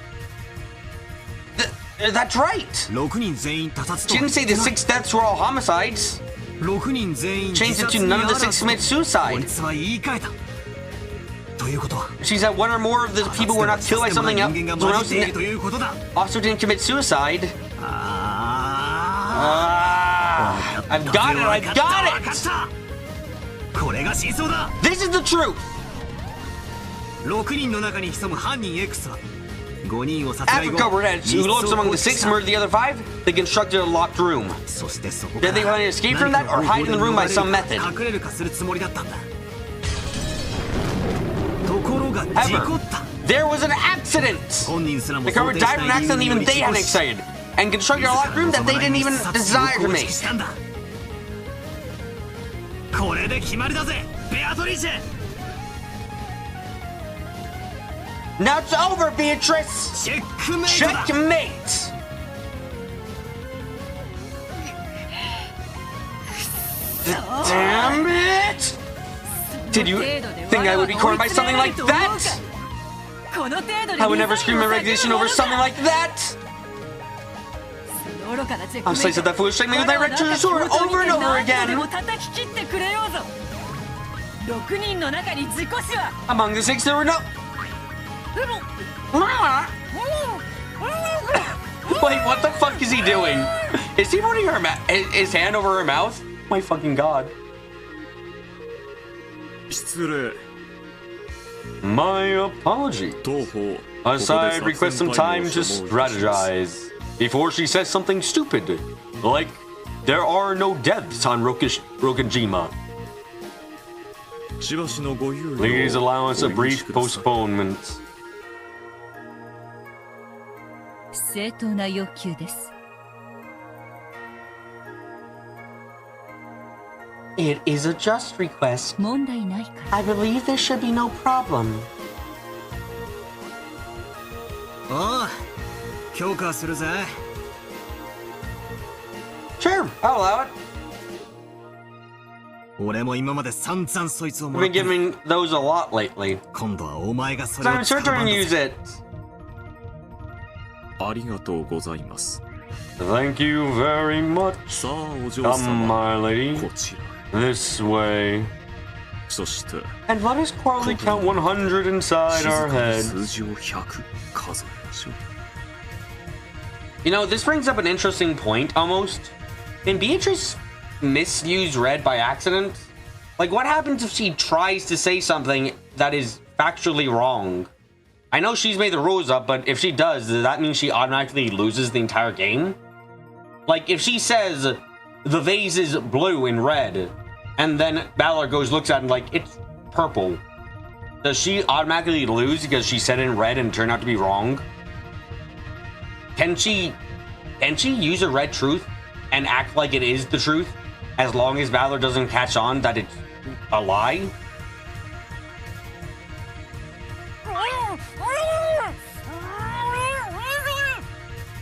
That's right. 6人全員他殺と She didn't say the 6 deaths were all homicides. 6人全員 Changed it to none of the 6 commit こ suicide. いつは言い換えたということは She said one or more of the people were not killed by something else. 人間が Someone 混じ else っているということだ also didn't commit suicide. あ I've got it. I've got 分か it. ったこれが真相だ This is the truth. 6人の中に潜む犯人 X は5人を殺害 After 後 Cobra Red, who looks among the 6 murdered the other 5, they constructed a locked room. そしてそこ Did they plan to escape from that or hide in the room by some method? 隠れるかするつもりだったんだところが事故った There was an accident. 本人すらも The Cobra 想定し died な from い an 理由 accident に even they 事 hadn't 故し excited and constructed a locked room that they didn't even desire to make. これで決まりだぜベアトリーチェ Now it's over, Beatrice. チェックメイトだ Checkmate. Damn it! Did you think I would be cornered by something like that? この程度で I would never scream my recognition over something like that. 愚かなチェック I'll slice up that foolish segment with my red treasure sword over and over で again. も叩き切ってくれようぞ6人の中に事故死は Among the 6, there were no. Wait, what the fuck is he doing? Is he putting his hand over her mouth? My fucking god. 失礼 My apology. 東方 Aside, request some time to strategize before she says something stupid, like there are no deaths on Rokonjima. しばしのご猶予を Please allow us a お許 brief しください postponement. 正当な要求です It is a just request. 問題ないから I believe there should be no problem. おう強化するぜ Sure, I'll allow it. 俺も今まで散々そいつをも I've らっ been てる giving those a lot lately. 今度はお前がそれ So を it's your 使う turn 番 to だ use ぜ it. ありがとうございます Thank you very much. さあお嬢 Come, 様 my lady. こちら This way. そして And let us quietly count 100 inside 静 our かに heads. 数字を100数えましょう You know, this brings up an interesting point, almost. Can Beatrice misuse red by accident? Like, what happens if she tries to say something that is factually wrong? I know she's made the rules up, but if she does that mean she automatically loses the entire game? Like, if she says the vase is blue and red, and then Balor looks at it and like, it's purple, does she automatically lose because she said it in red and turned out to be wrong? Can she use a red truth and act like it is the truth as long as Balor doesn't catch on that it's a lie?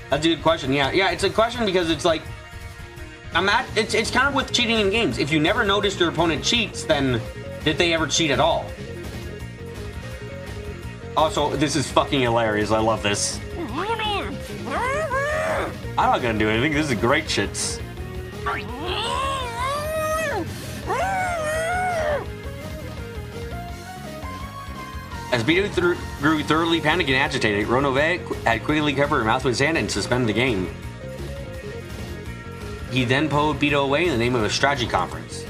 That's a good question. Yeah, it's a question because it's like, it's kind of with cheating in games. If you never noticed your opponent cheats, then did they ever cheat at all? Also, this is fucking hilarious. I love this. I'm not gonna do anything. This is great shits. As Bito grew thoroughly panicked and agitated, Ronove had quickly covered her mouth with his hand and suspended the game. He then pulled Bito away in the name of a strategy conference.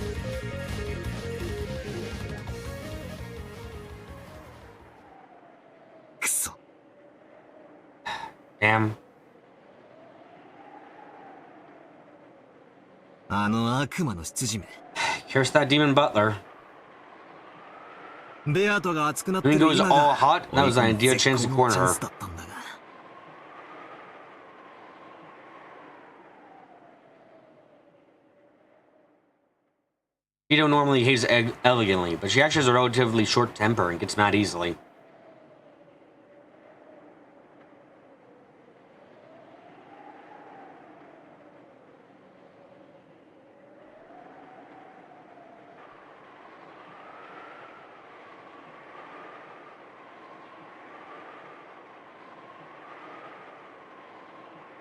Damn. Curse that demon butler. Umineko was all hot. That was an ideal chance to corner her. Bito normally behaves elegantly, but she actually has a relatively short temper and gets mad easily.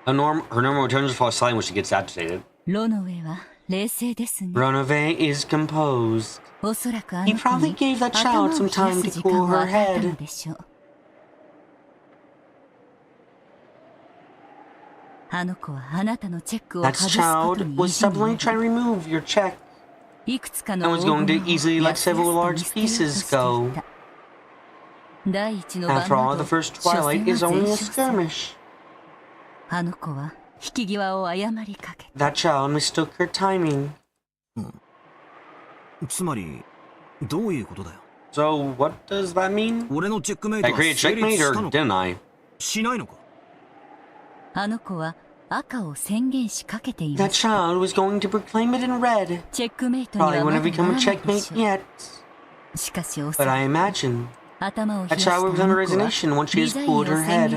Her normal tones fall silent when she gets agitated. Ronove is composed. He probably gave that child some time to cool her head. That child was subtly trying to remove your check and was going to easily let several large pieces go. After all, the first twilight is only a skirmish. That child mistook her timing. So, what does that mean? I created checkmate, or didn't I? That child was going to proclaim it in red. Probably wouldn't become a checkmate yet. But I imagine that child will become a resignation once she has cooled her head.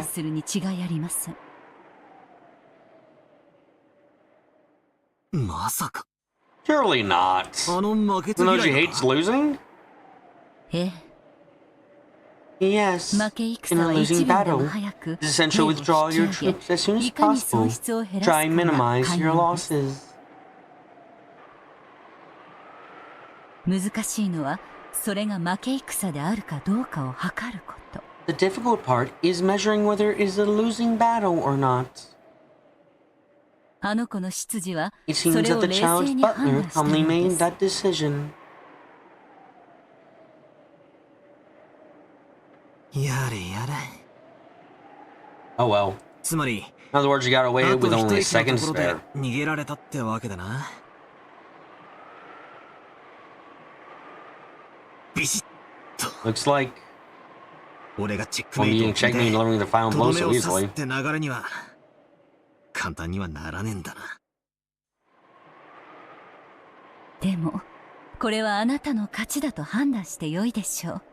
Surely not. Even though she hates losing? Yes, in a losing battle, it's essential to withdraw your troops as soon as possible. Try and minimize your losses. The difficult part is measuring whether it is a losing battle or not. It seems that the child's butler calmly made that decision. Oh well. In other words, you got away with only a second spare. Looks like we'll be checkmate and delivering the final blow so easily.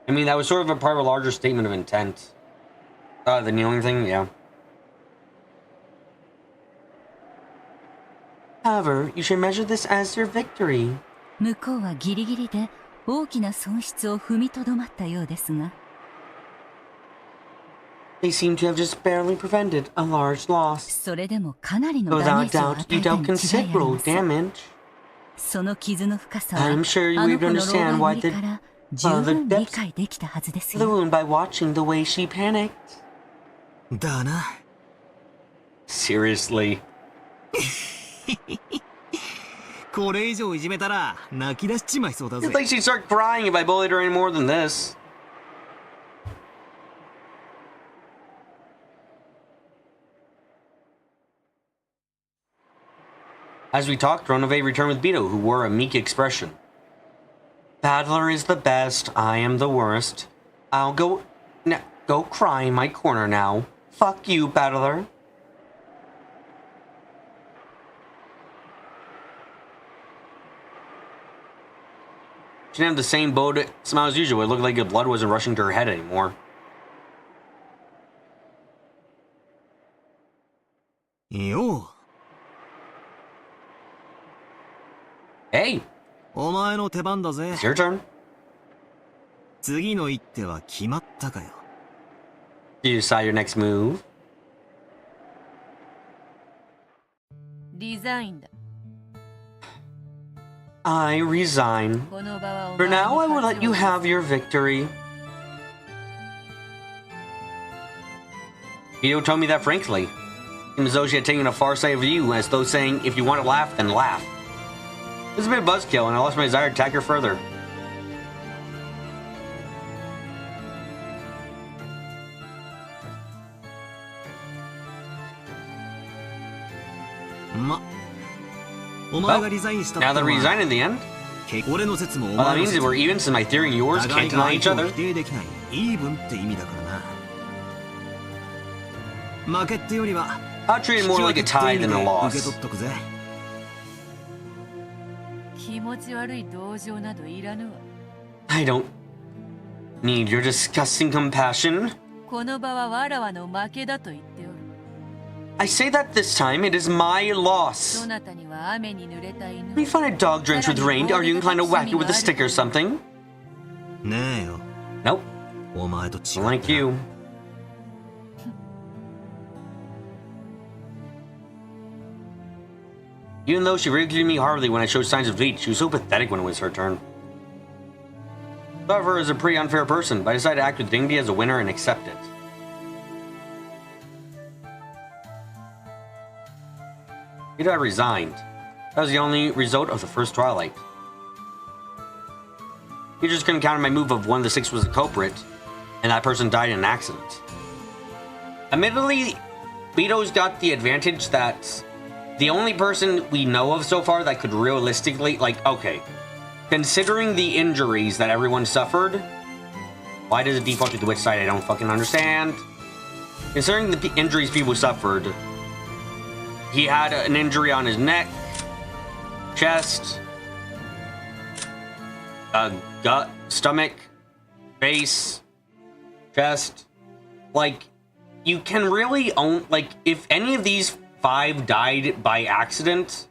I mean, that was sort of a part of a larger statement of intent. The kneeling thing, yeah. However, you should measure this as your victory. They seem to have just barely prevented a large loss. Without doubt, you dealt considerable damage. I'm sure you would understand why the depths of the wound by watching the way she panicked. Seriously. It's like she'd start crying if I bullied her any more than this. As we talked, Ronove returned with Beto, who wore a meek expression. Battler is the best, I am the worst. I'll go cry in my corner now. Fuck you, Battler. She didn't have the same smile as usual. It looked like the blood wasn't rushing to her head anymore. Yo. Hey, お前の手番だぜ。 it's your turn. 次の一手は決まったかよ。 Do you decide your next move? リザインだ。 I resign. この場はお For 前に now, I will 勝 let つ you よ have your victory. Ito told me that frankly. It seemed as though she had taken a far-sighted view, as though saying, if you want to laugh, then laugh. It was a bit of buzzkill, and I lost my desire to attack her further. Well, now that we resign in the end, well, that means that we're even, since my theory and yours can't deny each other. I'll treat it more like a tie than a loss. 気持ち悪い同情などいらぬわ。 I don't need your disgusting compassion. この場はわらわの負けだと言っておる。 I say that this time it is my ど loss. なたには雨に濡れた犬。 When you find a dog drenched with rain, are you inclined to whack it with a stick or something? ねえよ。 Nope, お前と違 don't like you. Even though she ridiculed me hardly when I showed signs of defeat, she was so pathetic when it was her turn. However, is a pretty unfair person, but I decided to act with dignity as a winner and accept it. I resigned. That was the only result of the first Twilight. You just couldn't counter my move of one of the six was the culprit, and that person died in an accident. Admittedly, Beto's got the advantage that the only person we know of so far that could realistically, like, okay, considering the injuries that everyone suffered, why does it default to the witch side? I don't fucking understand. Considering the injuries people suffered, he had an injury on his neck, chest, gut, stomach, face, chest. Like, you can really own, like, if any of these 5 died by accident,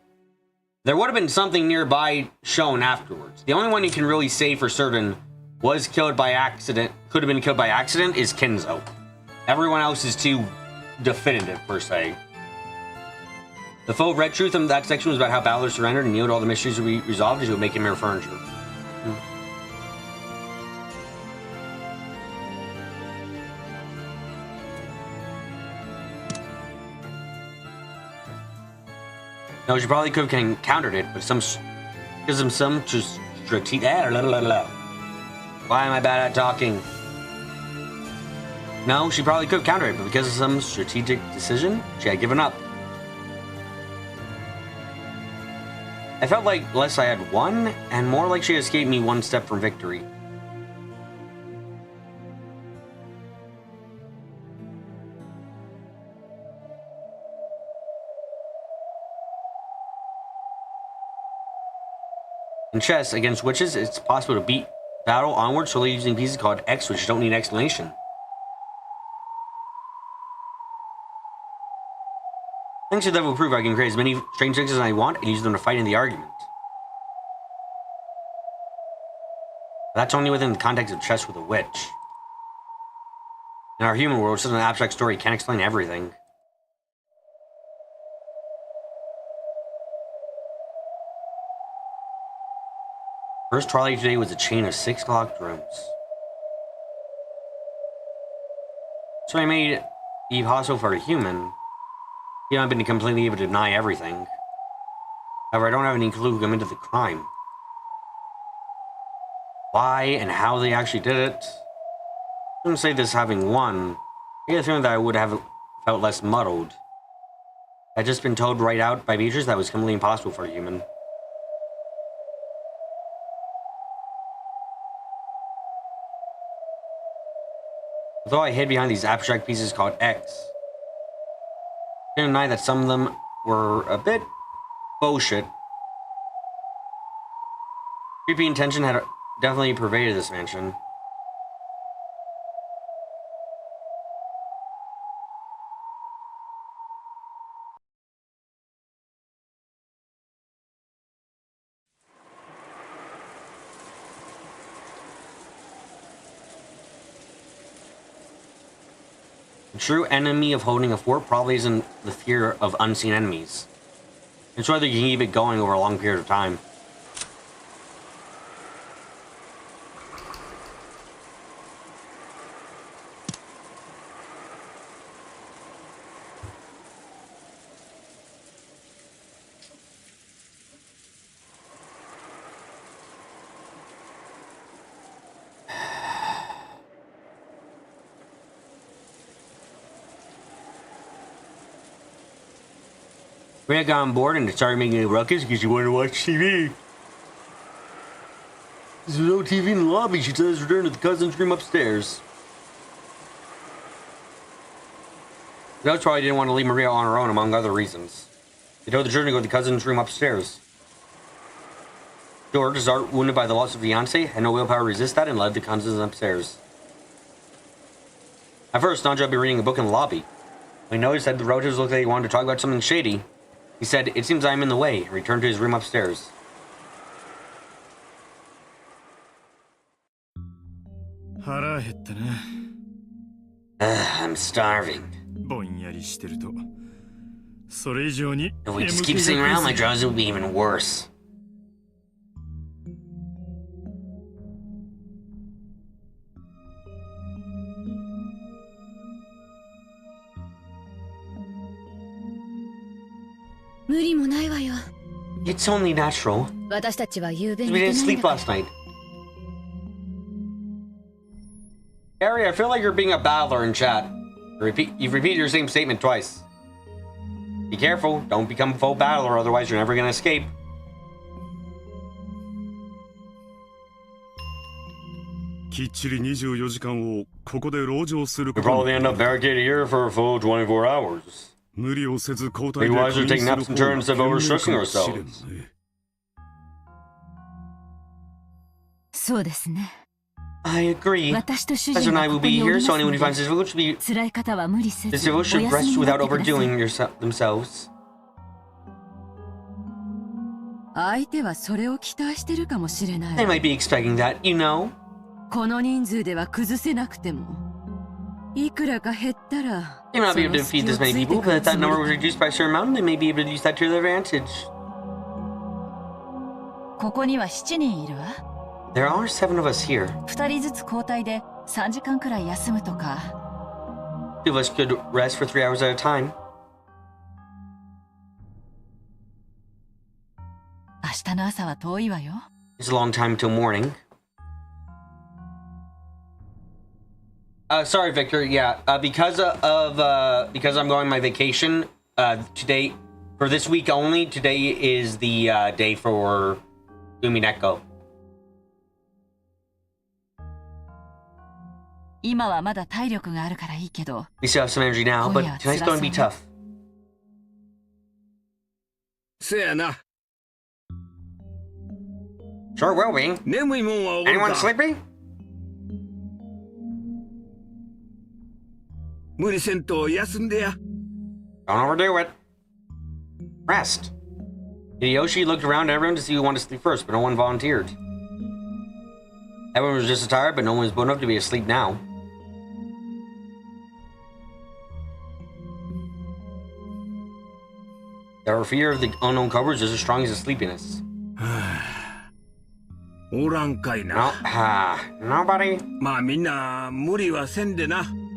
there would have been something nearby shown afterwards. The only one you can really say for certain was killed by accident, could have been killed by accident, is Kinzo. Everyone else is too definitive, per se. The full red truth in that section was about how Battler surrendered and kneeled all the mysteries would be resolved as he would make him mere furniture. No, she probably could have countered it, but gives him some just strategic. Why am I bad at talking? No, she probably could have countered it, but because of some strategic decision, she had given up. I felt like less I had won, and more like she had escaped me one step from victory. In chess, against witches, it's possible to beat battle onward solely using pieces called X, which don't need explanation. Thanks to that will prove I can create as many strange tricks as I want and use them to fight in the argument. That's only within the context of chess with a witch. In our human world, such an abstract story can't explain everything. First Twilight today was a chain of 6 locked rooms. So I made Eve hostile for a human. You haven't been completely able to deny everything. However, I don't have any clue who committed the crime. Why and how they actually did it. I wouldn't say this having won. I get the feeling that I would have felt less muddled. had just been towed right out by Beatrice, that was completely impossible for a human. Although I hid behind these abstract pieces called X, I can't deny that some of them were a bit bullshit. Creepy intention had definitely pervaded this mansion. The true enemy of holding a fort probably isn't the fear of unseen enemies. It's whether you can keep it going over a long period of time. Rhea got on board and started making a ruckus because she wanted to watch TV. There's no TV in the lobby. She says return to the cousin's room upstairs. That's why I didn't want to leave Maria on her own, among other reasons. They told the children to go to the cousin's room upstairs. George, his heart wounded by the loss of fiance, had no willpower to resist that and led the cousins upstairs. At first, Sanjo had been reading a book in the lobby. When he noticed that the relatives looked like they wanted to talk about something shady, he said, "It seems I am in the way," and returned to his room upstairs. I'm starving. If we just keep sitting around, my drowsiness will be even worse. It's only natural. We didn't sleep last night. Harry, I feel like you're being a battler in chat. You've repeated your same statement twice. Be careful, don't become a full battler, otherwise you're never gonna escape. You'll probably end up barricaded here for a full 24 hours. Maybe why should we take naps in turns of overstressing ourselves? I agree. Esther and I will be here, so anyone who finds this village should rest without overdoing themselves. They might be expecting that, you know. They may not be able to feed this many people, but if that number was reduced by a certain amount, they may be able to use that to their advantage. There are 7 of us here. 2 of us could rest for 3 hours at a time. It's a long time till morning. Sorry, Victor. Yeah, because I'm going on my vacation today, for this week only. Today is the day for Umineko. We still have some energy now, but tonight's going to be tough. Sure will be. Anyone sleepy? Don't overdo it. Rest. Hideyoshi looked around at everyone to see who wanted to sleep first, but no one volunteered. Everyone was just as tired, but no one was bold enough to be asleep now. Their fear of the unknown covers is as strong as the sleepiness. Nobody.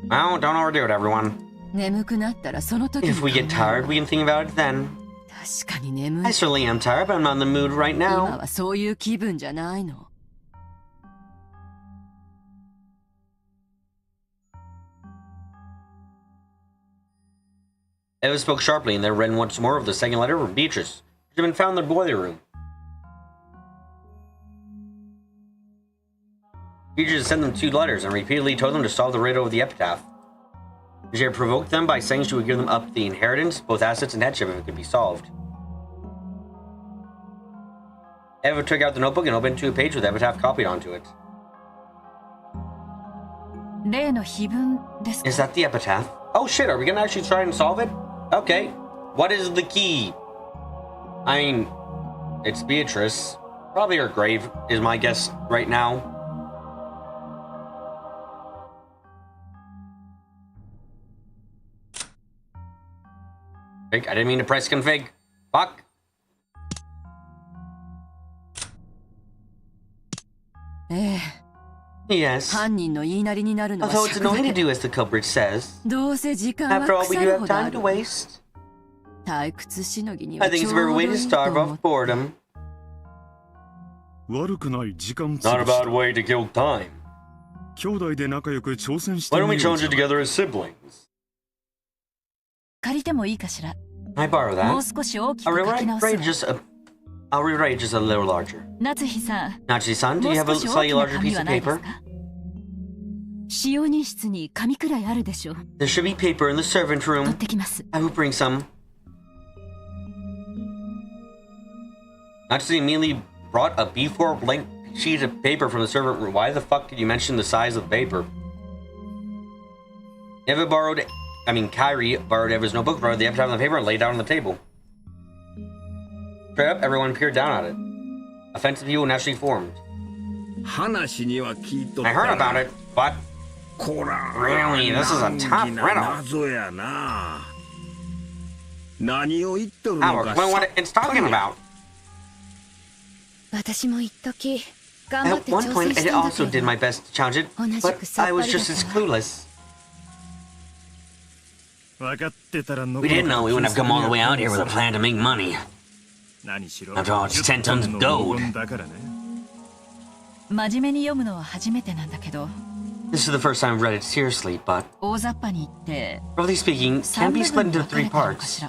Well, don't overdo it, everyone. If we get tired, we can think about it then. I certainly am tired, but I'm not in the mood right now. Eva spoke sharply and then read once more of the second letter from Beatrice, which had been found in the boiler room. Beatrice sent them 2 letters and repeatedly told them to solve the riddle of the epitaph. She had provoked them by saying she would give them up the inheritance, both assets and headship, if it could be solved. Eva took out the notebook and opened to a page with epitaph copied onto it. Is that the epitaph? Oh shit, are we gonna actually try and solve it? Okay. What is the key? I mean, it's Beatrice. Probably her grave is my guess right now. I didn't mean to press config. Fuck. Yes. Although it's annoying to do as the culprit says. After all, we do have time to waste. I think it's a very way to starve off boredom. Not a bad way to kill time. Why don't we challenge it together as siblings? I borrow that. I'll rewrite just a little larger. Natsuhi-san, do you have a slightly larger piece of paper? There should be paper in the servant room. I will bring some. Natsuhi immediately brought a B4 blank sheet of paper from the servant room. Why the fuck did you mention the size of the paper? Kairi borrowed Eva's notebook, borrowed the epitaph on the paper, and laid it out on the table. Straight up, everyone peered down at it. Offensive people naturally formed. I heard about it, but... Really, this is a tough riddle. I'll explain what it's talking about. At one point, I also did my best to challenge it, but I was just as clueless. We didn't know we wouldn't have come all the way out here with a plan to make money. After all, it's 10 tons of gold. This is the first time I've read it seriously, but... roughly speaking, it can be split into 3 parts.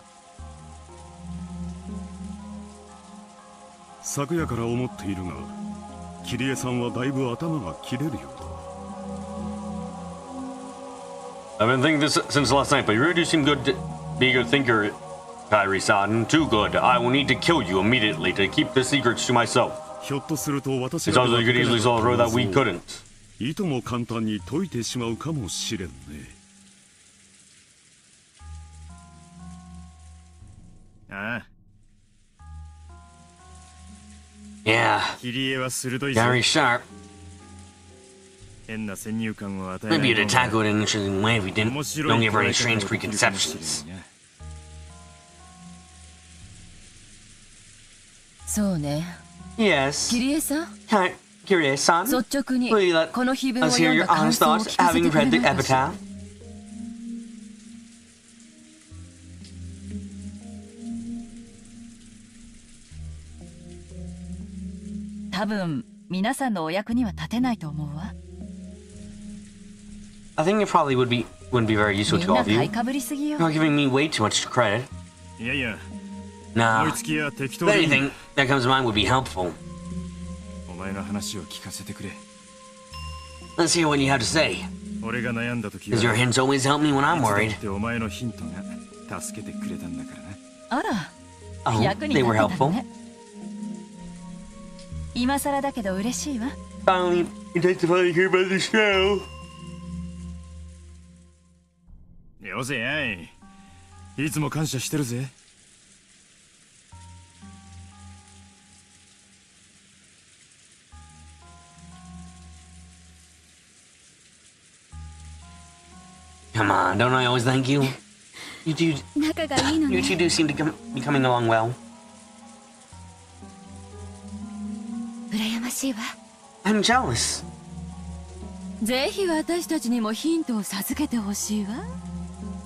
I've been thinking this since last night, but you really do seem good to be a good thinker, Kairi-san. Too good. I will need to kill you immediately to keep the secrets to myself. It's also you could easily solve a road that we couldn't. Yeah. Very sharp. Maybe you'd tackle it in an interesting way if we don't give her any strange preconceptions. Yes. Kirie-san, will you let us hear your honest thoughts having read the epitaph? I think it probably wouldn't be very useful to all of you. You're giving me way too much credit. Nah, but anything that comes to mind would be helpful. Let's hear what you have to say. Because your hints always help me when I'm worried. Oh, they were helpful. Finally, it's nice to finally hear about the show. Come on, don't I always thank you? You two do seem to be coming along well. I'm jealous.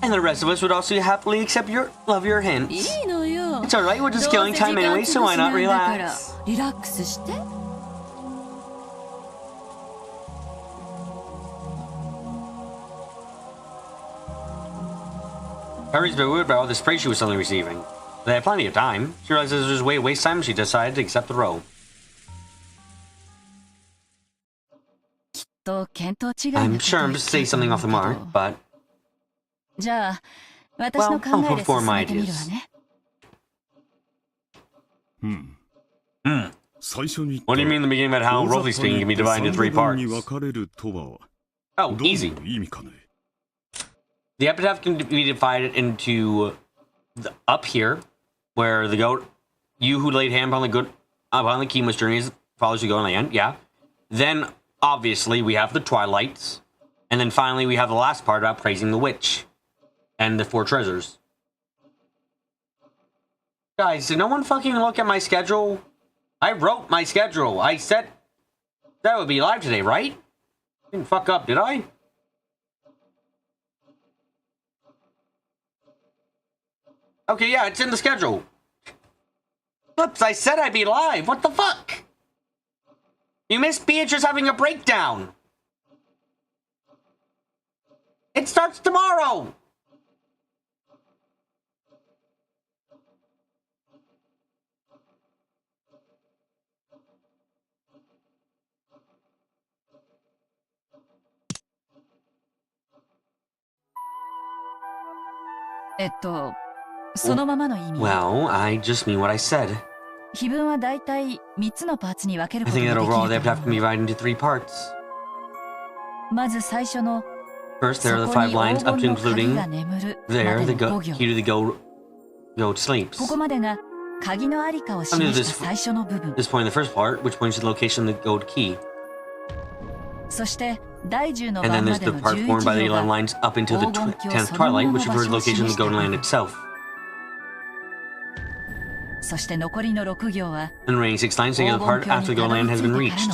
And the rest of us would also happily accept your hints. It's alright, we're just killing time anyway, so why not relax? Harry's a bit worried about all this praise she was suddenly receiving. They had plenty of time. She realizes it was way to waste time, she decided to accept the role. I'm sure I'm just saying something off the mark, but... Well, I'll put forward my ideas. What do you mean in the beginning about how, roughly speaking, can be divided into 3 parts? Oh, easy. The epitaph can be divided into up here, where the goat, you who laid hand upon the key must journey follows you go on land, yeah. Then, obviously, we have the twilights, and then finally we have the last part about praising the witch, and the 4 treasures. Guys, did no one fucking look at my schedule? I wrote my schedule. I said that would be live today, right? Didn't fuck up, did I? Okay, yeah, it's in the schedule. Whoops, I said I'd be live. What the fuck? You missed Beatrice having a breakdown. It starts tomorrow. Well, I just mean what I said. I think that overall the epitaph can be divided into 3 parts. First, there are the 5 lines up to including there, the key to the goat sleeps. Up to this point in the first part, which points to the location of the gold key. And then there's the part formed by the 11 lines up into the 10th twilight, which refers to the location of the golden land itself. And the remaining 6 lines take the part after the golden land has been reached.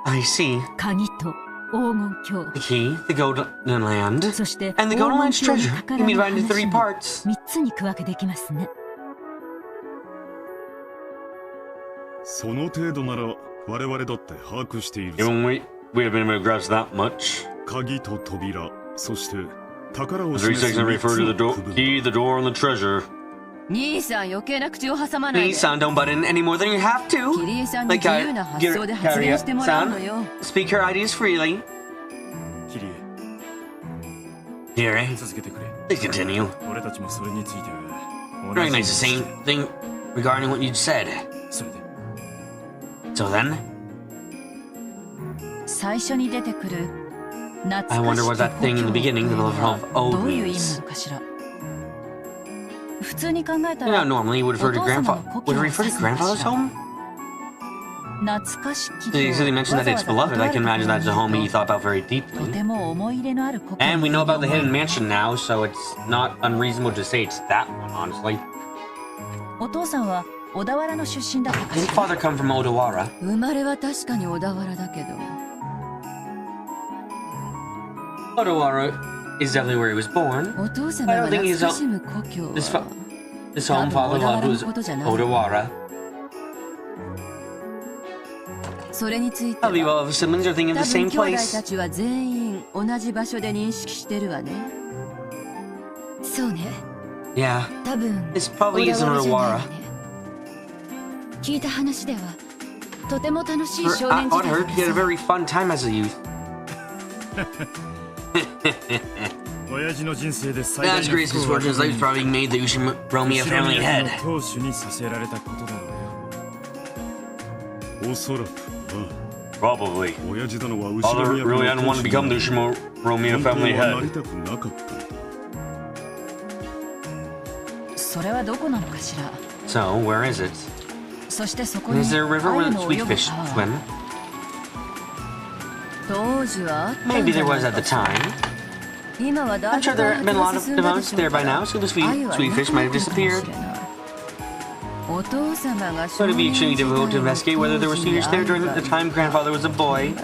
I see. The key, the golden land, and the golden land's treasure can be divided into 3 parts. Even we have been able to grasp that much. The 3 sections refer to the key, the door, and the treasure. Please, son, don't butt in any more than you have to. Like Karia-san, speak her ideas freely. Kirie, please continue. Recognize the same thing regarding what you said. So then? I wonder what that thing in the beginning, the love of old means. Normally you would refer to grandfather's home? Since he mentioned that it's beloved, I can imagine that's a home he thought about very deeply. And we know about the hidden mansion now, so it's not unreasonable to say it's that one, honestly. Didn't father come from Odawara? Odawara is definitely where he was born. I don't think his home father loved was Odawara. Probably all of his siblings are thinking of the same place. Yeah, this probably isn't Odawara. I'd heard he had a very fun time as a youth. Dad's greatest misfortune in his life was probably made the Ushiromia family head. Probably. Father really hadn't wanted to become the Ushiromia family head. So, where is it? Is there a river where the sweet fish swim? Maybe there was at the time. I'm sure there have been a lot of devotees there by now, so the sweet fish might have disappeared. But it'd be extremely difficult to investigate whether there were sweet fish there during the time grandfather was a boy.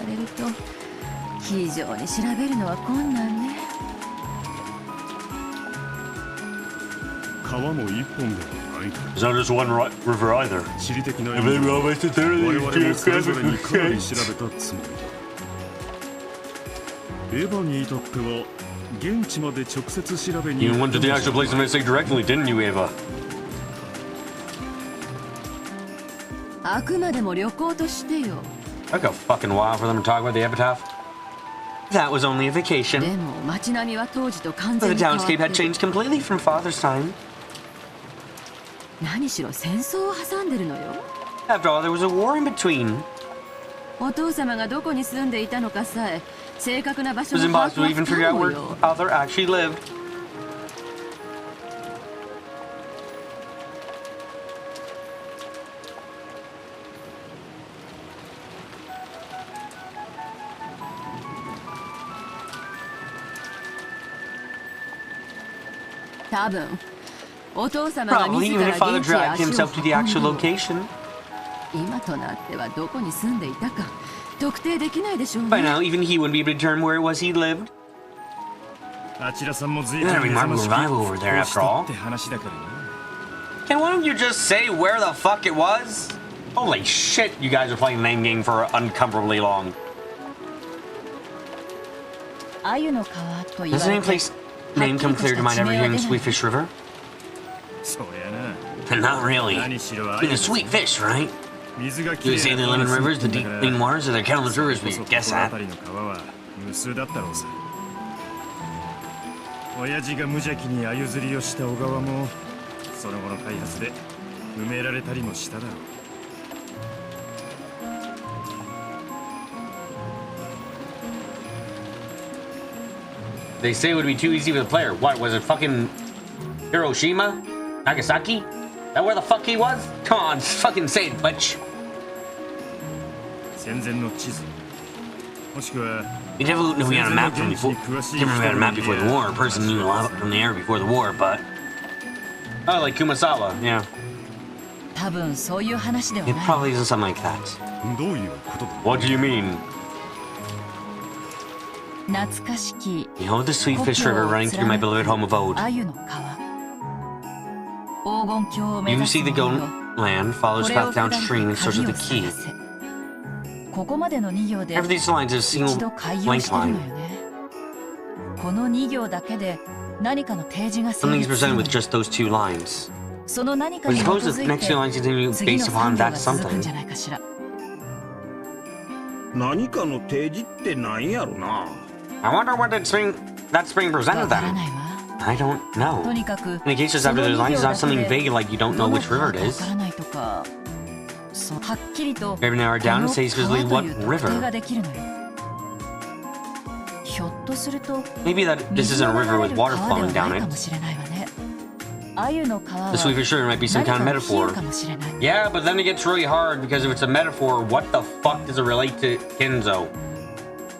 から。 There's not just one river either. 地理的な意 If 味 they では were always 我々もそれぞれに geographical かなり shapes. 調べたつもりだ。エヴァに至っては現地まで直接調べに You 行っ went た to the のじ actual ゃ place of ない mistake directly, didn't you, Ava? あくまでも旅行としてよ。 Took a fucking while for them to talk about the epitaph. That was only a で vacation. も街並みは当時と完 The 全に変わって townscape had る。 changed completely from father's time. 何しろ戦争を挟んでるのよ。 After all, there was a war in between. お父様がどこに住んでいたのかさえ正確な場 It 所 was の把 impossible 握 to は even 不可 figure out 能 where よ。 father actually lived. 多分お父様が Probably 自 even ら if father 現地へ dragged 足を himself to the actual 運んだの。 location. 今となってはどこに住んでいたか特定できないでしょう By ね。 now, even he wouldn't be able to determine where it was he lived. あちらさんも随分 There's a 目覚まし remarkable rival over there こう after した all. って話だからな。 Can one of you just say where the fuck it was? Holy shit, you guys are playing the name game for uncomfortably long. 鮎の川と言 Does わ any れて place name come clear to mind ever hearing はっきりとした地名は出ない Sweetfish River? そりゃな。 Not really. 何しろ I mean, it's sweet fish, right? 水がき You れい say they な live in 川に rivers, 住 the ん deep だから clean waters are the countless rivers こ we そこ guess この at. 辺りの川は無数だったろうさ。親父が無邪気に鮎釣りをした小川もその後の開発で埋められたりもしただろう。 They say it would be too easy for the player. What, was it fucking Hiroshima? Nagasaki? That where the fuck he was? Come on, fucking say it, butch. 戦前の地図もしくは We never knew we had a map from before. Never had a map before the war. A person knew a lot from the air before the war, but... Oh, like Kumasawa, yeah. 多分そういう話では It ない。 probably isn't something like that. どういうことだ。 What do you mean? 懐かしき Behold the Sweetfish River running through my beloved home of old. 鮎の川。黄金鏡を目 You 指 see す the 者よ。 goat land, follows これを path 下り downstream in て search 鍵 of を the 探 key. せ。ここまでの2行で Every these lines is a 一 single 度開業 blank してるの line. よね。この2行だけで何かの提示が成 Something's 立する presented の with よ。 just those two lines. その何か But に基 suppose づ the い next て two lines continue 次の based 産 upon 業 that が続くん something. じゃないかしら。何かの提示って何やろな。 I wonder what that spring わ presented から then. ないわ。 I don't と know. にかく In the case just そ after の those 2 lines, 行 it's だ not something けで vague like you don't ど know の which 川 river か it わ is. からないとか、そうはっきりと Maybe narrow it down and say この specifically 川 what という特定 river. ができるのよ。ひょっとすると Maybe that this 水 isn't a の river 流れ with る water 川で flowing はな down いか it. もしれないわね。鮎の川は The Sweetfish River might be some 何 kind か of の比喩 metaphor. かもしれない。 Yeah, but then it gets really hard because if it's a metaphor, what the fuck does it relate to Kenzo?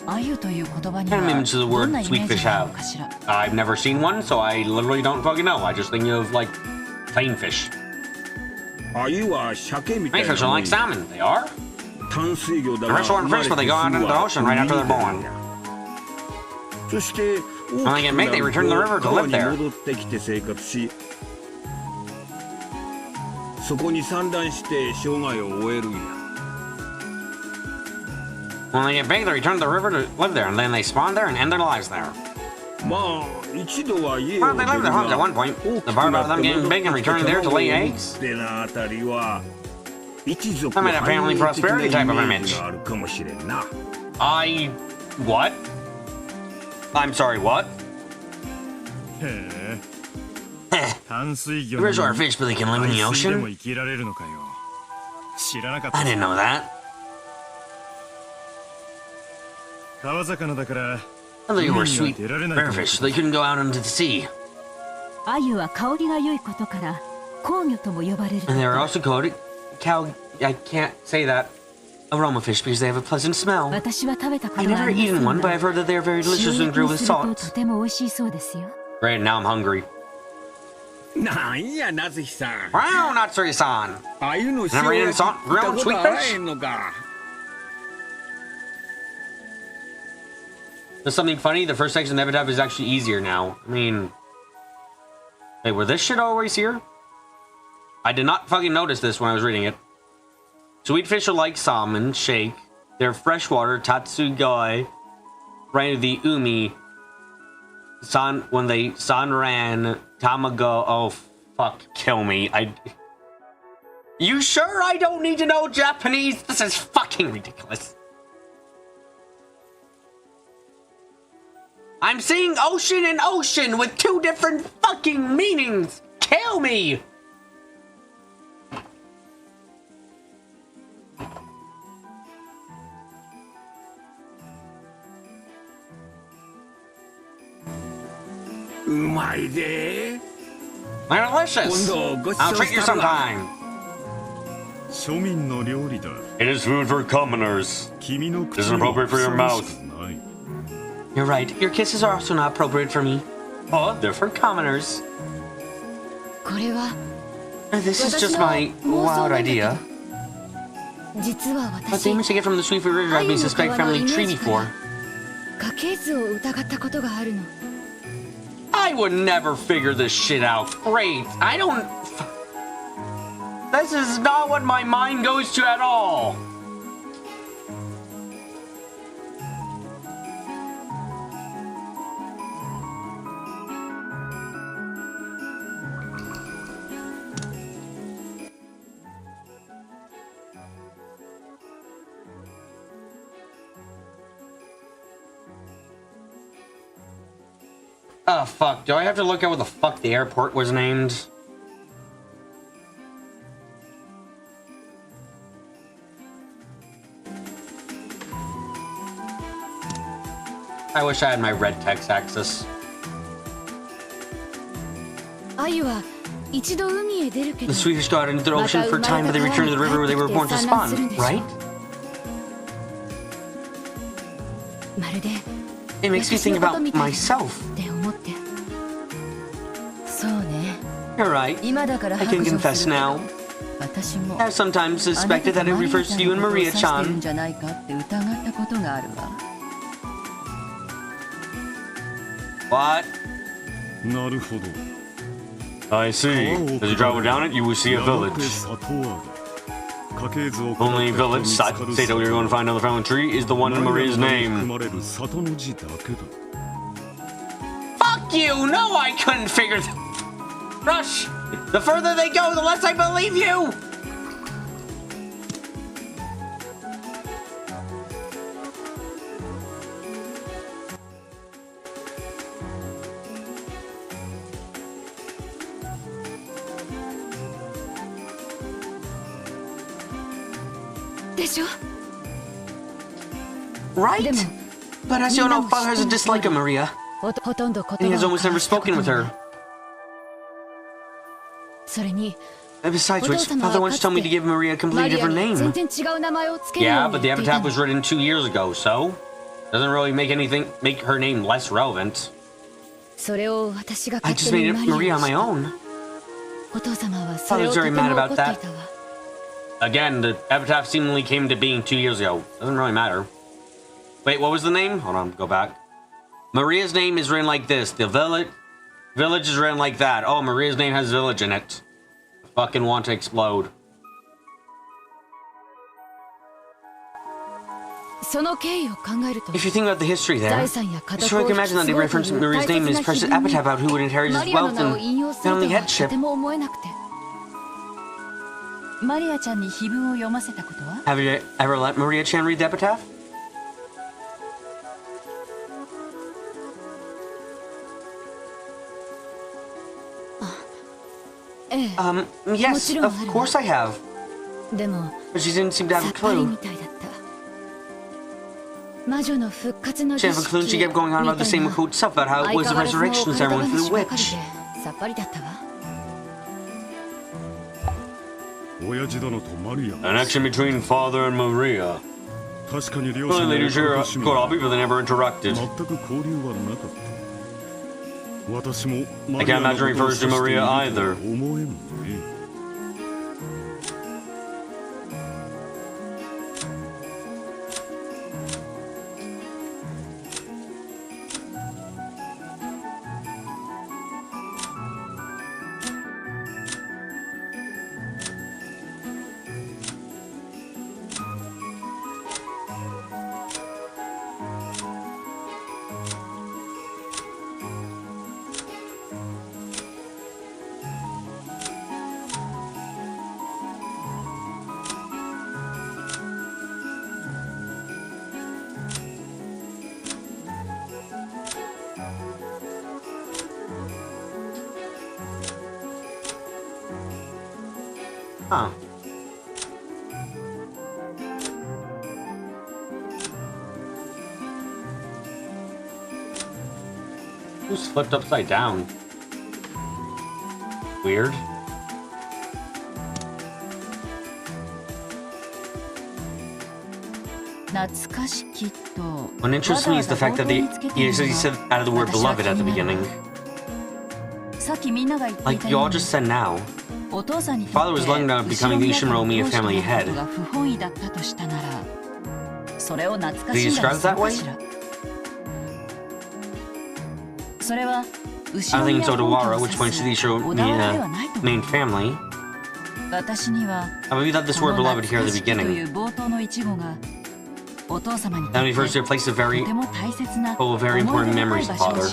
鮎という言葉に What は kind of image does the ど word んなイメージ sweetfish がある have? のかしら。 I've never seen one, so I literally don't fucking know. I just think of like plain fish. 鮎は鮭みた Plain いな fish are もん like salmon. They are. 淡水魚だ The が rest are 生まれ fish, て but they す go out ぐ into the は ocean right after they're 海に born. 出るんや。そして大 When they き get く big, な they る return to the river と to 川 live に there. 戻ってきて生活し、そこに産卵して生涯を終えるんや。 When they get big, they return to the river to live there, and then they spawn there and end their lives there. まあ一度は家 Well, を they 出 lived る their が homes at one point. 大 The きく part な about っ them て getting 戻っ big て and きて returning there to 卵を lay 産む eggs. ってなあたりは一族 Some had a family 繁栄的な prosperity type of イメージ image. があるかもしれんな。 What? I'm sorry, what? へえ。淡水魚 Rivers are fish, but they can live in the 海水でも ocean? 生きられるのかよ。知らなかった I ぞ。 didn't know that. 川魚だから I thought you were 海には sweet 出られない river と思っ fish, て so they couldn't go out into the sea. 鮎は香りが良いことから香魚とも呼ばれる And they are also called I can't say that, aroma fish because they have a pleasant smell. 私は食べたこと I've はあ never りませ eaten ん one, but が I've heard that they are very 塩 delicious 焼 and き grilled に with すると salt. とても美味しいそうですよ。 Great, now I'm hungry. なんやなずきさん。 Wow, Natsuri-san! 鮎の Never 塩 eaten 焼き salt 食った grilled こと sweet あら fish? へんのか。 There's something funny, the first section of Epitaph is actually easier now. I mean... Wait, were this shit always here? I did not fucking notice this when I was reading it. Sweet fish are like salmon, shake. They're freshwater, tatsugoi, right into the umi. When they sanran, tamago. Oh, fuck, kill me. You sure I don't need to know Japanese? This is fucking ridiculous. I'm seeing ocean and ocean with two different fucking meanings. Kill me. They're delicious. I'll treat you sometime. 庶民の料理だ。 It is food for commoners. 君の This isn't appropriate for your mouth. You're right. Your kisses are also not appropriate for me. Oh, they're for commoners. これは This is just my wild idea. 実は But the 私 image I get from the Sweet River I've been suspect family tree before. 家系図を疑ったことがあるの。 I would never figure this shit out. Great. I don't... This is not what my mind goes to at all. Oh, fuck. Do I have to look at what the fuck the airport was named? I wish I had my red text access. 鮎は一度海へ出るけど The Swedish go out into the ocean for a time, but they return to the river where they were born to spawn, right? まるで It makes me think about myself. って思って。そうね。 You're right. 今だから I 白 can 状 confess するけど now. 私も I've sometimes suspected that it refers to you and あなたがマリアちゃんのことを指してる Maria-chan. んじゃないかって疑ったことがあるわ。 What? なるほど。 I see. As you travel down it, you will see a 山手 village. 里あり。家系図を Only village Sato you're going to find on the family tree is the one in Maria's 含 name. まれる里の字だけだ。 Fuck you! No, I couldn't figure that. Rush! The further they go, the less I believe you! Right? But as you know, father has a dislike of Maria, ほとんど言葉を and he has almost never 交わしたこと spoken with がない her. それに And besides お父 which, 様 father は once かつ told me to て give Maria a マ completely リア different に name. 全然違う名前をつけるよう Yeah, に but the 言っていた epitaph の was written 2 years ago, so doesn't really make her name less relevant. それを私が I 勝 just 手 made に it マリア Maria に on し my た own. お父様はそれを Father's と very て mad も about 怒ってい that. たわ Again, the epitaph seemingly came to being 2 years ago. Doesn't really matter. Wait, what was the name? Hold on, go back. Maria's name is written like this. The village is written like that. Oh, Maria's name has village in it. I fucking want to explode. その経緯を考えると If you think about the history there, 財産や家 I'm sure 督 I を can 引き imagine that 継 they ごうと reference いう Maria's 大 name 切 as な precious 日分 epitaph に about who would inherit マ his リアの wealth 名を and 引用すると family は headship. とても思えなくてマリアちゃんに碑文を読ませたことは Have you ever let Maria-chan read the epitaph? ええ Yes, of course I have. でも But she didn't seem to さ have a っぱり clue. みたいだった魔女の復活の She 儀 didn't have a 式 clue. She kept going on about the same みたいな quote stuff about how it was the 相変わらずの resurrection ceremony for the 話ばかり witch. でさっぱりだったわ親父殿とマリア An action between father and Maria. 確かに両 Well, 親 they の do share a 趣味 copy, but they never interacted. 全く交流はなかった私も I can't imagine it refers to Maria either. 思えんね What Huh. Who's flipped upside down? Weird. What interests me is the fact that he said out of the word beloved at the beginning. Like you all just said now. Father was looking at becoming the Ishimuro family head. Did he describe it that way? I think it's Odawara, which points to the Ishimuro main family. I believe that this word beloved here at the beginning. That refers to a place of very important memories of Father.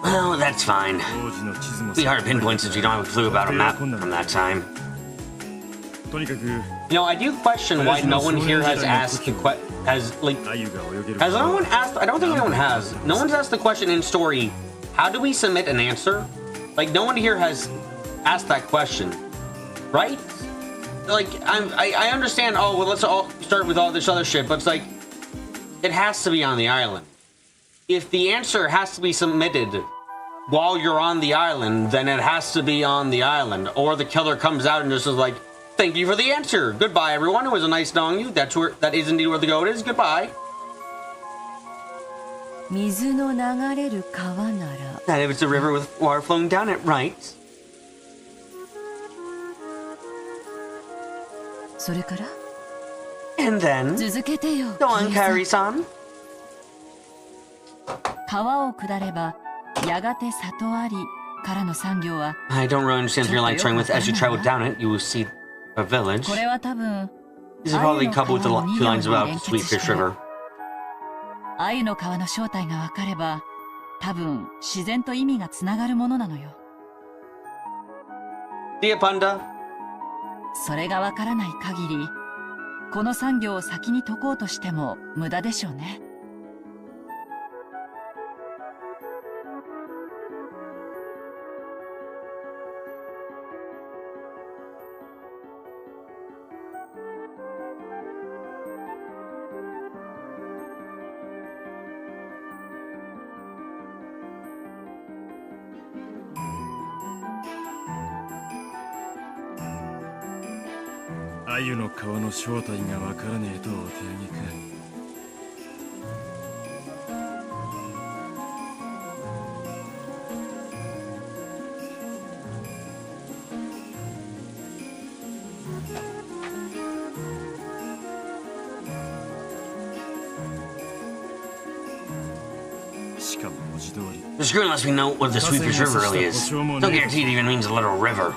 Well, that's fine. It'd be hard to pinpoint since we don't have a clue about a map from that time. You know, I do question why no one here has asked the has no one asked? I don't think anyone has. No one's asked the question in story. How do we submit an answer? Like, no one here has asked that question, right? Like, I understand. Oh, well, let's all start with all this other shit, but it's like, it has to be on the island. If the answer has to be submitted while you're on the island, then it has to be on the island. Or the killer comes out and just is like, thank you for the answer. Goodbye, everyone. It was a nice knowing you. That is indeed where the goat is. Goodbye. That if it's a river with water flowing down it, right? And then, go on, Kairi-san. I don't really understand the line starting with as you travel down it, you will see a village. This is probably coupled with the two lines about Sweetfish River. See ya, Panda. それがわからない限り、この産業を先に解こうとしても無駄でしょうね。鮎の皮の正体がわからねえとお手上げか。しかも文字通り。The screw lets me know what the Sweetfish River really is. Don't guarantee it even means a little river.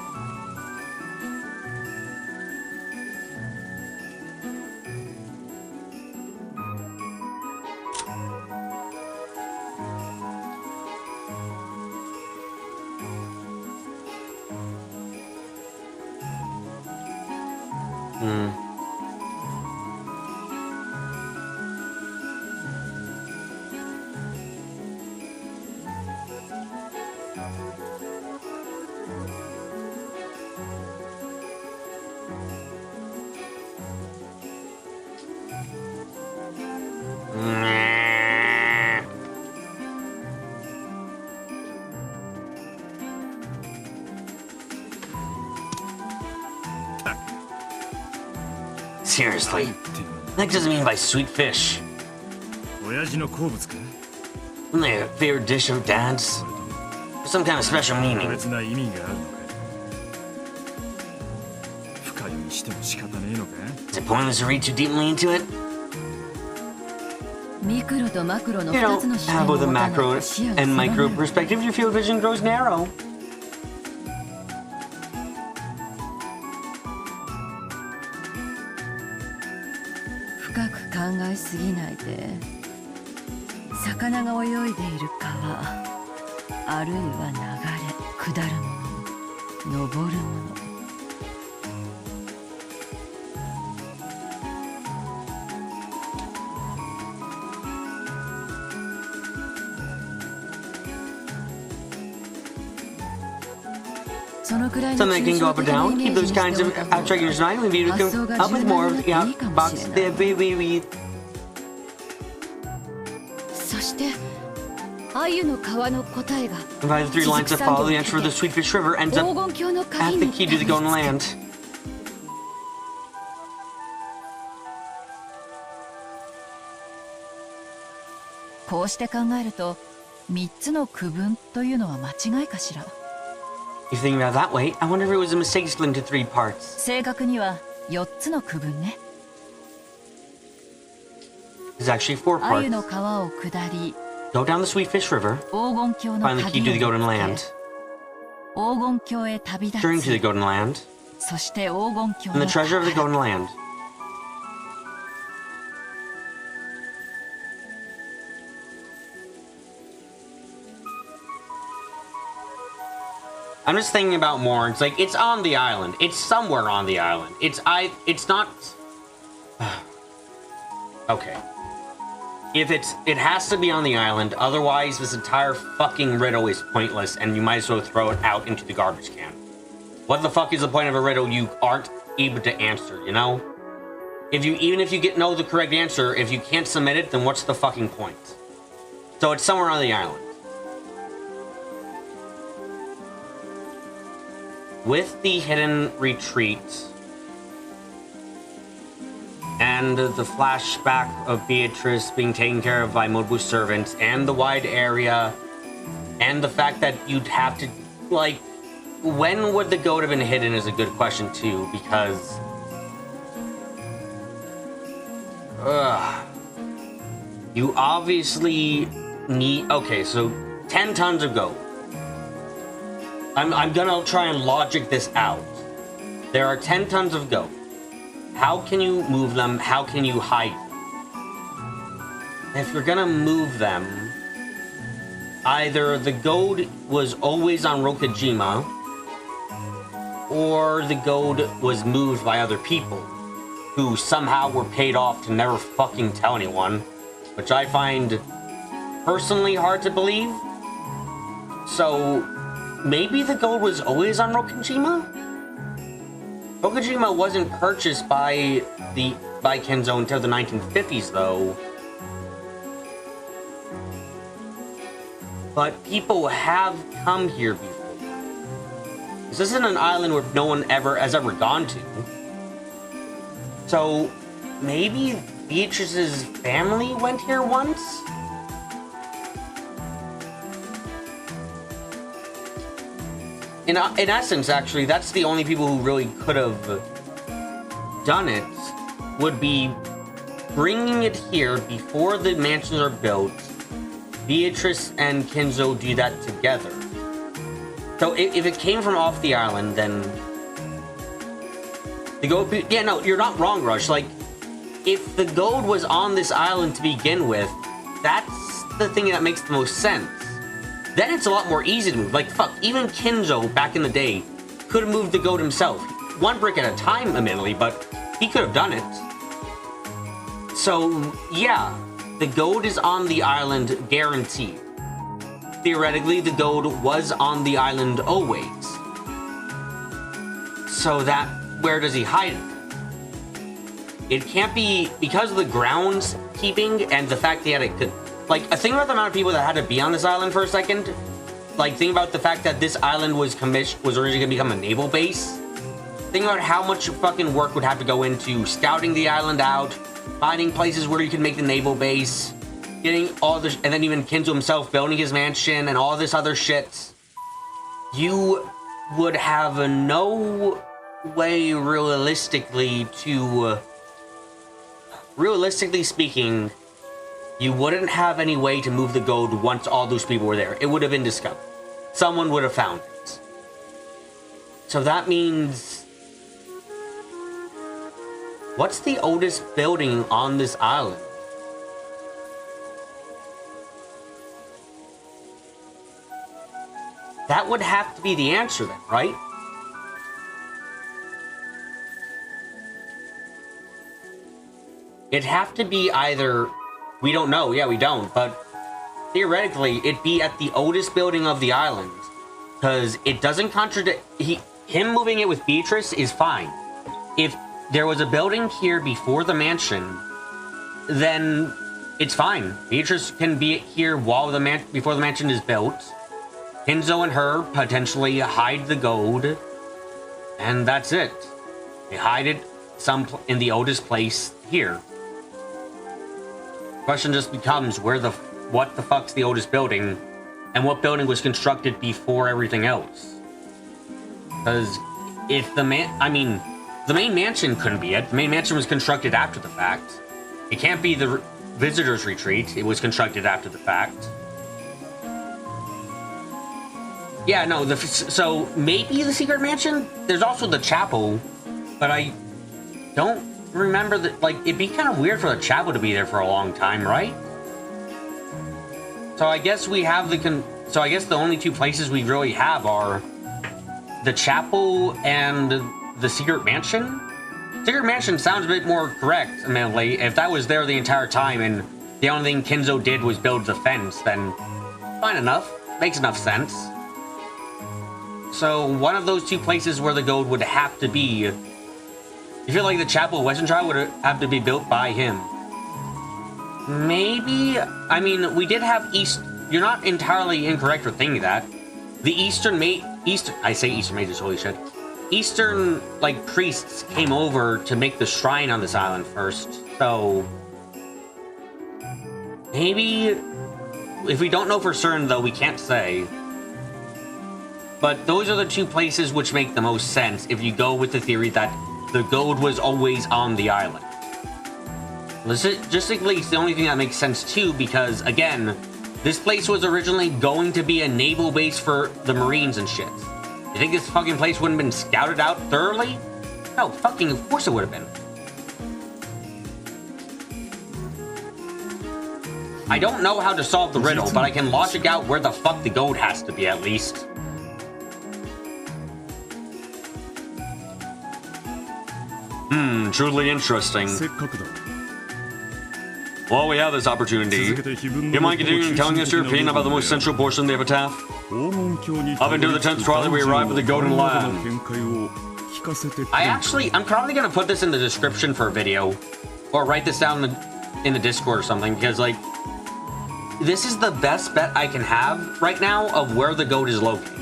Seriously, that doesn't mean by sweet fish. 親父の好物か? Isn't they a favorite dish of Dad's? Some kind of special meaning. 別な意味があるのか? 深読みしても仕方ねえのか? Is it pointless to read too deeply into it? ミクロとマクロの You 2つの know, 視 how 点を about the 持たない macro と視野を and 狭め micro る perspective, your field of vision grows narrow. 深く考えすぎないで。魚が泳いでいる川、あるいは流れ、下るもの、登るもの。Something that can go up or down. Keep those kinds of abstract in your mind. Maybe you can come up with more of the box. そして鮎の川の答えが And by the three lines that follow, the answer for the Sweetfish River ends up 黄金鏡の at 鍵 the に key to the Golden Land. こうして考えると3つの区分というのは間違いかしら。 If you think about it that way, I wonder if it was a mistake to split into 3 parts. 正確には4つの区分ね。 It's actually 4鮎の parts. 川を下り Go down the Sweetfish River, 黄金鏡の find the 鍵 key to the を Golden 持って Land, 黄金鏡へ旅立 journey to the つ。 Golden Land, そして黄金 and 鏡 the の treasure of the 宝 Golden Land. I'm just thinking about more. It's like it's on the island. It's somewhere on the island. It's not. Okay. If it has to be on the island. Otherwise, this entire fucking riddle is pointless, and you might as well throw it out into the garbage can. What the fuck is the point of a riddle you aren't able to answer? You know? Even if you know the correct answer, if you can't submit it, then what's the fucking point? So it's somewhere on the island. With the hidden retreat and the flashback of Beatrice being taken care of by Mobu's servants and the wide area and the fact that you'd have to, like, when would the goat have been hidden is a good question too, because you obviously need, okay, so 10 tons of goat. I'm gonna try and logic this out. There are 10 tons of goat. How can you move them? How can you hide them? If you're gonna move them, either the goat was always on Rokujima, or the goat was moved by other people, who somehow were paid off to never fucking tell anyone, which I find personally hard to believe. So, maybe the gold was always on Rokujima? Rokujima wasn't purchased by Kenzo until the 1950s, though. But people have come here before. This isn't an island where no one has ever gone to. So, maybe Beatrice's family went here once? In essence, actually, that's the only people who really could have done it, would be bringing it here before the mansions are built. Beatrice and Kenzo do that together. So if it came from off the island, then the gold. Yeah, no, you're not wrong, Rush. Like, if the gold was on this island to begin with, that's the thing that makes the most sense. Then it's a lot more easy to move. Like, fuck, even Kenzo back in the day could have moved the goat himself. One brick at a time, admittedly, but he could have done it. So, yeah, the goat is on the island, guaranteed. Theoretically, the goat was on the island always. So where does he hide it? It can't be, because of the groundskeeping and the fact they had a, like, think about the amount of people that had to be on this island for a second. Like, think about the fact that this island was originally gonna become a naval base. Think about how much fucking work would have to go into scouting the island out, finding places where you can make the naval base, getting all this, and then even Kenzo himself building his mansion and all this other shit. You would have no way realistically speaking, you wouldn't have any way to move the gold once all those people were there. It would have been discovered. Someone would have found it. So that means, what's the oldest building on this island? That would have to be the answer then, right? It'd have to be either, we don't know, yeah, we don't, but theoretically, it'd be at the oldest building of the island. because it doesn't contradict. Him moving it with Beatrice is fine. If there was a building here before the mansion, then it's fine. Beatrice can be here while before the mansion is built. Hinzo and her potentially hide the gold, and that's it. They hide it in the oldest place here. Question just becomes what the fuck's the oldest building, and what building was constructed before everything else? Because if the main mansion couldn't be it. The main mansion was constructed after the fact. It can't be the visitor's retreat. It was constructed after the fact. Yeah, no, so maybe the secret mansion? There's also the chapel, but I don't remember that, like, it'd be kind of weird for the chapel to be there for a long time, right? So I guess we have so I guess the only two places we really have are the chapel and the secret mansion? Secret mansion sounds a bit more correct, admittedly. If that was there the entire time and the only thing Kinzo did was build the fence, then fine enough. Makes enough sense. So one of those two places where the gold would have to be, you feel like the chapel of Western Trial would have to be built by him. Maybe? I mean, we did have you're not entirely incorrect for thinking that. The I say Eastern mages, holy shit. Eastern, like, priests came over to make the shrine on this island first, so maybe, if we don't know for certain, though, we can't say. But those are the two places which make the most sense if you go with the theory that the gold was always on the island. Logistically, it's the only thing that makes sense too, because, again, this place was originally going to be a naval base for the Marines and shit. You think this fucking place wouldn't have been scouted out thoroughly? No, fucking of course it would have been. I don't know how to solve the riddle, but I can logic out where the fuck the gold has to be, at least. Truly interesting. While we have this opportunity, you mind continuing telling us your opinion about the most central portion of the epitaph? Up until the 10th twilight, we arrive at the Golden Land. I'm probably gonna put this in the description for a video, or write this down in the Discord or something, because, like, this is the best bet I can have right now of where the gold is located.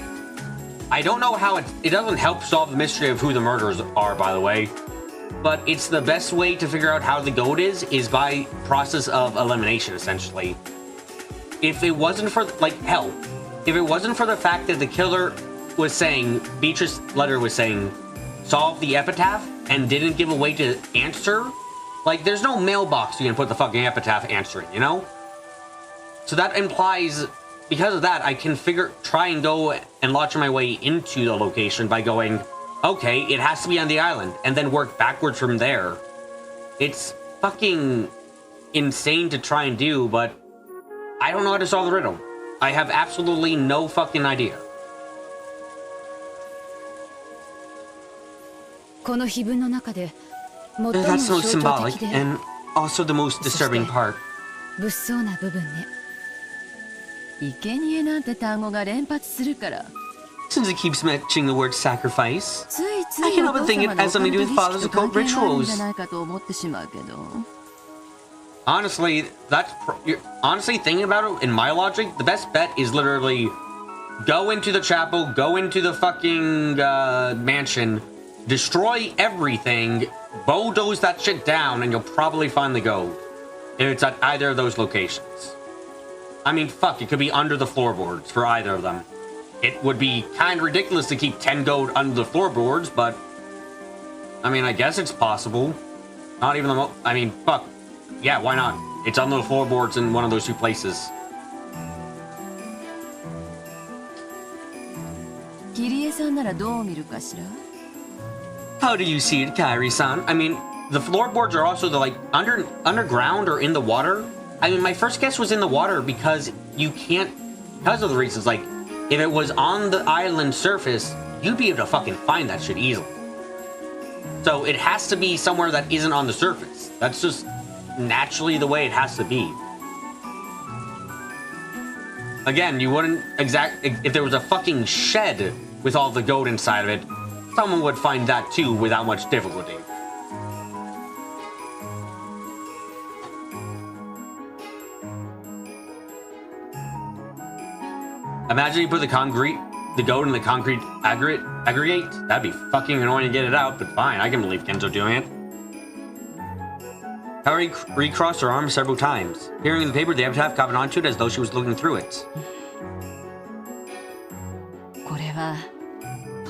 I don't know how it doesn't help solve the mystery of who the murderers are, by the way, but it's the best way to figure out how the gold is by process of elimination, essentially. If it wasn't for, like, hell, if it wasn't for the fact that the killer was saying, Beatrice's letter was saying, solve the epitaph, and didn't give a way to answer, like, there's no mailbox you can put the fucking epitaph answer in, you know? So that implies, because of that, I can try and go and launch my way into the location by going, okay, it has to be on the island, and then work backwards from there. It's fucking insane to try and do, but I don't know how to solve the riddle. I have absolutely no fucking idea. That's the most symbolic, and also the most disturbing part. 物騒な部分ね。生贄なんて単語が連発するから。 Since it keeps mentioning the word sacrifice, ついつ I い can't お help but 父 think 様 it の has something to do with お father's 関係 occult があるんじゃ rituals. ないかと思ってしまうけど。 Honestly, honestly thinking about it, in my logic, the best bet is literally go into the chapel, go into the fucking mansion, destroy everything, bulldoze that shit down, and you'll probably find the gold. If it's at either of those locations. I mean, fuck, it could be under the floorboards for either of them. It would be kind of ridiculous to keep 10 gold under the floorboards, but I mean, I guess it's possible. Not even I mean, fuck. Yeah, why not? It's under the floorboards in one of those two places. キリエさんならどう見るかしら? How do you see it, Kairi-san? I mean, the floorboards are also like underground or in the water. I mean, my first guess was in the water because because of the reasons, like, if it was on the island surface, you'd be able to fucking find that shit easily. So it has to be somewhere that isn't on the surface. That's just naturally the way it has to be. Again, you wouldn't if there was a fucking shed with all the gold inside of it, someone would find that too without much difficulty. Imagine you put the gold in the concrete aggregate. That'd be fucking annoying to get it out, but fine, I can believe Kenzo doing it. Harry recrossed her arms several times. Peering in the paper, the epitaph caught onto it as though she was looking through it.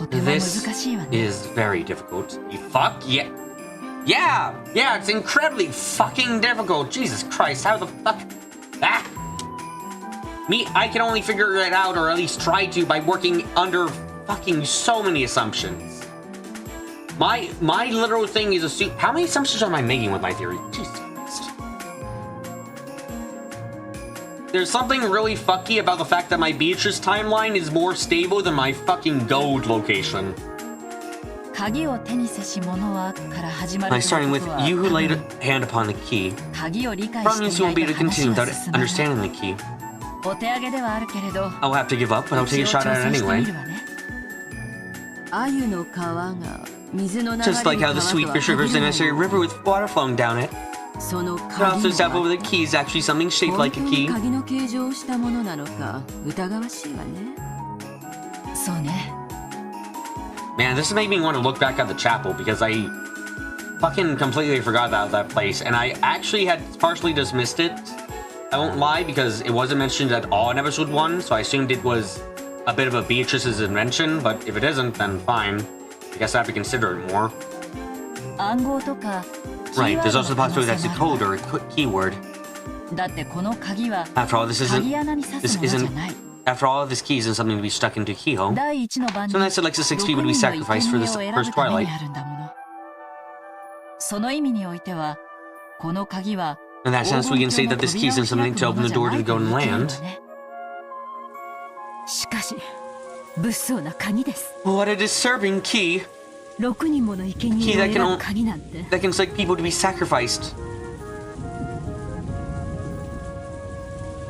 This is very difficult. You fuck? Yeah. Yeah, it's incredibly fucking difficult. Jesus Christ, how the fuck? Ah! I can only figure it out, or at least try to, by working under fucking so many assumptions. My literal thing is assume. How many assumptions am I making with my theory? Jesus Christ. There's something really fucky about the fact that my Beatrice timeline is more stable than my fucking gold location. By starting with you who laid a hand upon the key, promise you won't be able to continue without understanding the key. I'll have to give up, but I'll take a shot at it anyway. Just like how the Sweet Fish River is a necessary river with water flowing down it. But also example where the key is actually something shaped like a key. Man, this is making me want to look back at the chapel because I fucking completely forgot about that place, and I actually had partially dismissed it. I won't lie, because it wasn't mentioned at all in episode 1, so I assumed it was a bit of a Beatrice's invention, but if it isn't, then fine. I guess I have to consider it more. Right, there's also the possibility that's a code or a keyword. After all, this key isn't something to be stuck into a keyhole. So that selects the 6 people to be sacrificed for this first twilight. In that sense, we can say that this key isn't something to open the door to the Golden Land. What a disturbing key! Key that can select people to be sacrificed.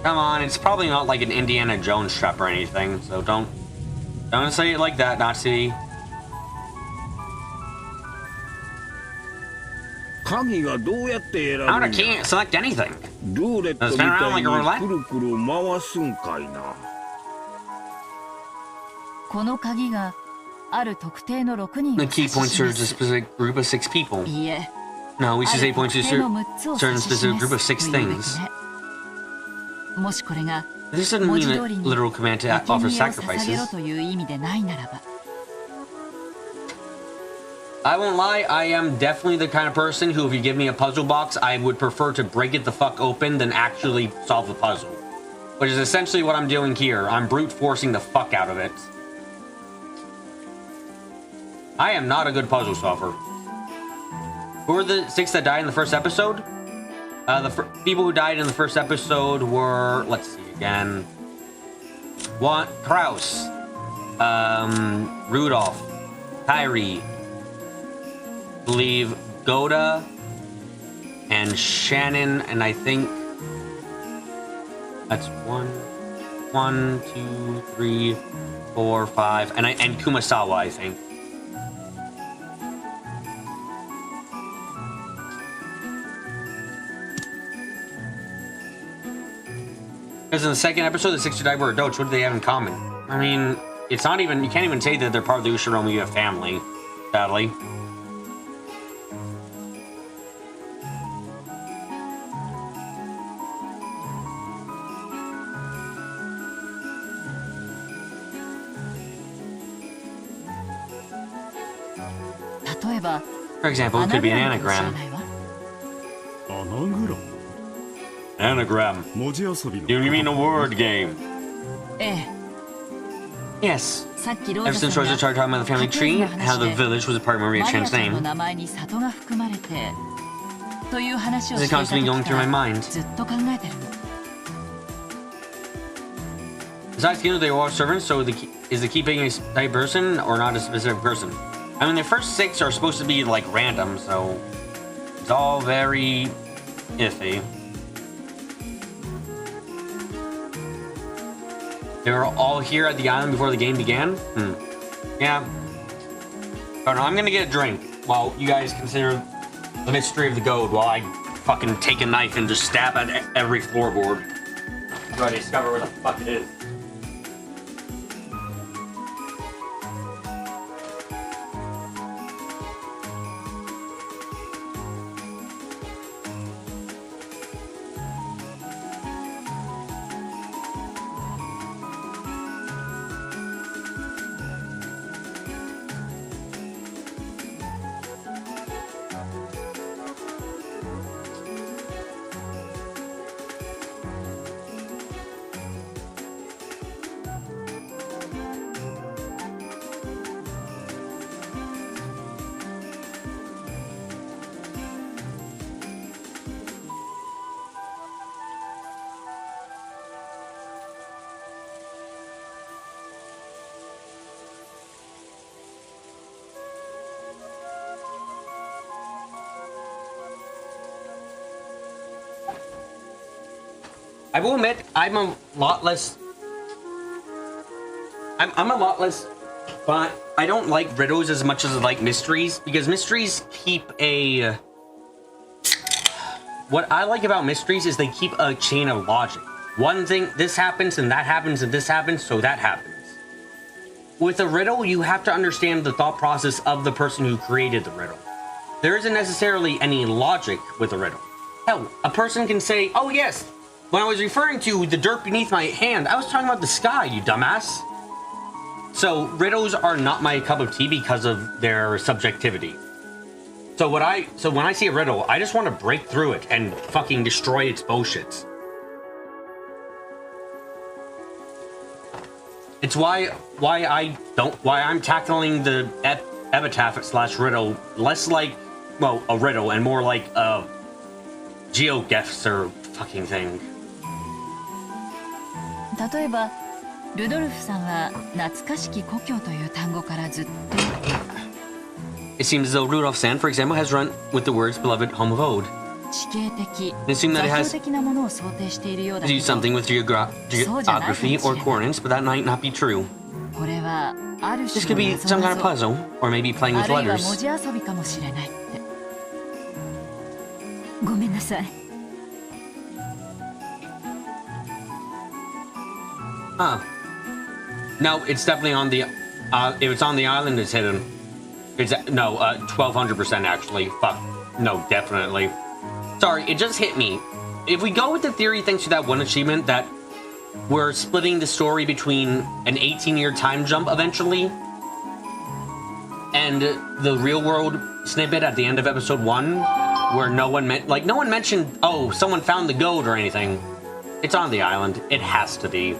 Come on, it's probably not like an Indiana Jones trap or anything, so don't say it like that, Nazi. How I can't select anything. Does it spin around like a roulette? The key points to a specific group of 6 people. No, we should say points to a certain specific group of 6 things. This doesn't mean a literal command to offer sacrifices. I won't lie, I am definitely the kind of person who, if you give me a puzzle box, I would prefer to break it the fuck open than actually solve the puzzle. Which is essentially what I'm doing here. I'm brute forcing the fuck out of it. I am not a good puzzle solver. Who were the 6 that died in the first episode? The people who died in the first episode were, let's see again. Kraus, Rudolph, Kyrie, I believe Goda, and Shannon, and I think that's 1, 2, 3, 4, 5, and Kumasawa, I think. Because in the second episode, the 6 who died were adults. What do they have in common? I mean, it's not even, you can't even say that they're part of the Ushiromi family, sadly. For example, it could be an anagram. Anagram. Do you mean a word game? Yes. Ever since Rosa started talking about the family tree, and how the village was a part of Maria-chan's name, this is constantly going through my mind. Besides, you know, they were all servants, so is the key picking a type person or not a specific person? I mean, the first 6 are supposed to be, like, random, so it's all very iffy. They were all here at the island before the game began? Yeah. Oh no, I'm gonna get a drink while you guys consider the mystery of the goad while I fucking take a knife and just stab at every floorboard. Try to discover where the fuck it is. I will admit, I'm a lot less. I'm a lot less, but I don't like riddles as much as I like mysteries because mysteries keep a. What I like about mysteries is they keep a chain of logic. One thing, this happens, and that happens, and this happens, so that happens. With a riddle, you have to understand the thought process of the person who created the riddle. There isn't necessarily any logic with a riddle. Hell, a person can say, "Oh yes, when I was referring to the dirt beneath my hand, I was talking about the sky, you dumbass." So riddles are not my cup of tea because of their subjectivity. So when I see a riddle, I just want to break through it and fucking destroy its bullshit. It's why I'm tackling the epitaph slash riddle less like, well, a riddle and more like a geoguessr fucking thing. 例えばルドルフさんは懐かしき故郷という単語からずっと It seems as though Rudolph Sand, for example, has run with the words beloved home of ode. 地形的 Assume that it 座 has 標的なものを想定しているようだ to け do ど something with geography or coordinates, but that might not be true. これはある This 種 could be の some 謎 kind of 々 puzzle, or maybe playing あ with るいは文 letters. 字遊びかもしれないってごめんなさい Huh. No, it's definitely on the. If it's on the island, it's hidden. It's no, 1200% actually. Fuck. No, definitely. Sorry, it just hit me. If we go with the theory, thanks to that one achievement, that we're splitting the story between an 18-year time jump eventually, and the real world snippet at the end of episode 1, where no one mentioned, oh, someone found the gold or anything. It's on the island. It has to be.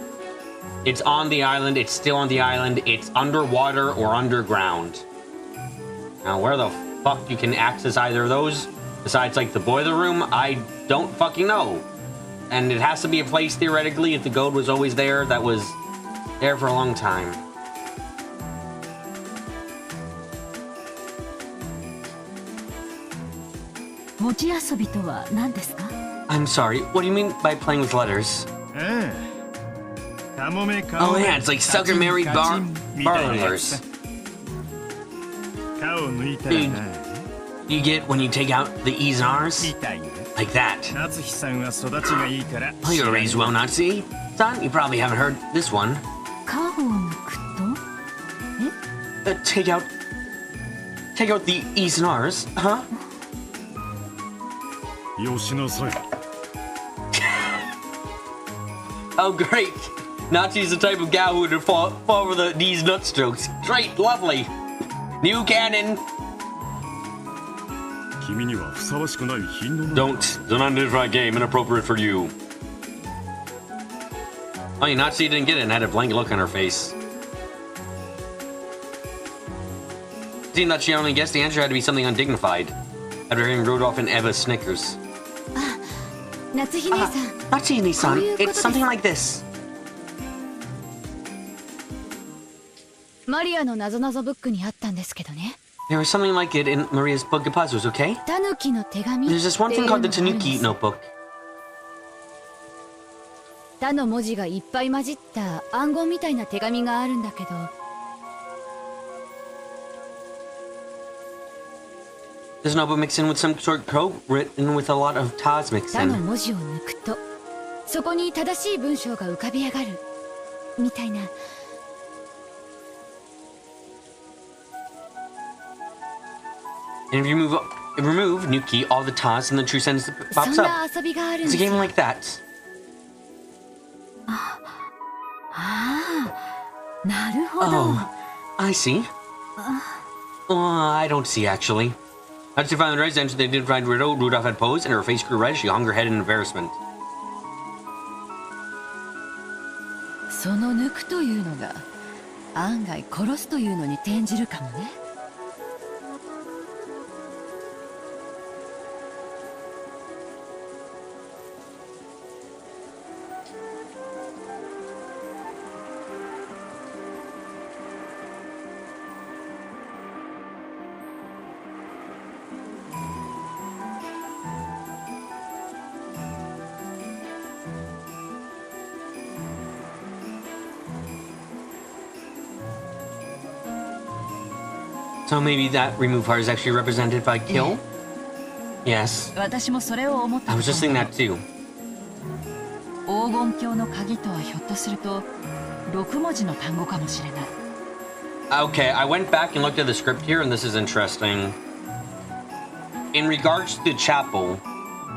It's on the island, it's still on the island, it's underwater or underground. Now, where the fuck you can access either of those, besides, like, the boiler room, I don't fucking know. And it has to be a place, theoretically, if the gold was always there, that was there for a long time. I'm sorry, what do you mean by playing with letters? Oh yeah, it's like sucker Mary barlers. You get when you take out the E's and R's? Like that. Oh, you were raised well, Nazi? Son, you probably haven't heard this one. Take out the E's and R's, huh? Oh great! Nazi's the type of gal who would fall for these nut strokes. Great, lovely. New canon. Don't identify game inappropriate for you. Oh, yeah, Nazi didn't get it and had a blank look on her face. Seemed that she only guessed the answer had to be something undignified. After hearing Rudolph and Eva Snickers. Natsuhime-san, it's something like this. There was something like it in Maria's book of puzzles, okay? There's this one thing called the Tanuki notebook. 他の文字がいっぱい混じった暗号みたいな手紙があるんだけど。There's no but mixed in with some sort of code written with a lot of tas mixed 他の in. 文字を抜くとそこに正しい文章が浮かび上がるみたいな。And if you remove new key, all the tas, and the true sentence そ pops ん up. な遊びがあるん It's で a す game よ。 like that. ああ、なるほど。 Oh, I see. I don't see, actually. Once they found the residence, they didn't find Riddle. Rudolph had posed, and her face grew red. She hung her head in embarrassment. その抜くというのが案外殺すというのに転じるかもね。So maybe that remove part is actually represented by kill? Yes. 私もそれを思った I was just thinking that too. 黄金鏡の鍵とはひょっとすると6文字の単語かもしれない。 Okay, I went back and looked at the script here, and this is interesting. In regards to the chapel,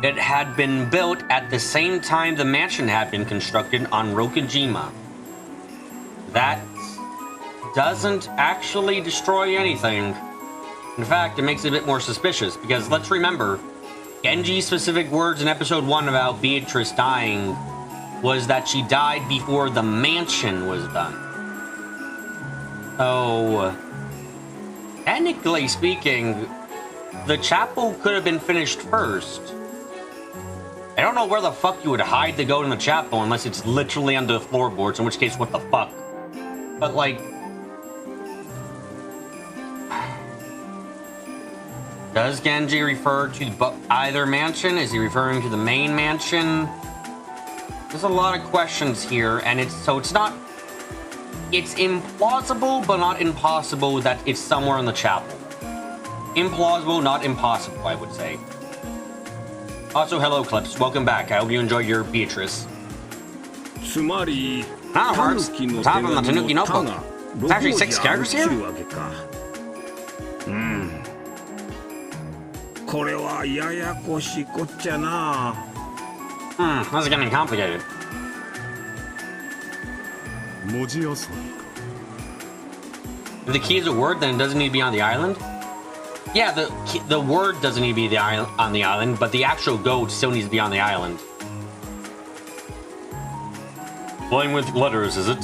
it had been built at the same time the mansion had been constructed on Rokujima. That doesn't actually destroy anything. In fact, it makes it a bit more suspicious, because let's remember, Genji's specific words in episode 1 about Beatrice dying was that she died before the mansion was done. So, technically speaking, the chapel could have been finished first. I don't know where the fuck you would hide the goat in the chapel unless it's literally under the floorboards, in which case, what the fuck? But, like, does Genji refer to either mansion? Is he referring to the main mansion? There's a lot of questions here, and it's implausible, but not impossible that it's somewhere in the chapel. Implausible, not impossible, I would say. Also, hello, Clips. Welcome back. I hope you enjoyed your Beatrice. つまり Ah, タ Marks. ヌキの手 Top 紙 of the の Tanuki タ notebook. が It's actually 6 characters 切 here? るわけか。これはややこしいこっちゃな。This is getting complicated. 文字遊びか。 If the key is a word, then it doesn't need to be on the island? Yeah, the word doesn't need to be on the island, but the actual goat still needs to be on the island. Playing with letters, is it?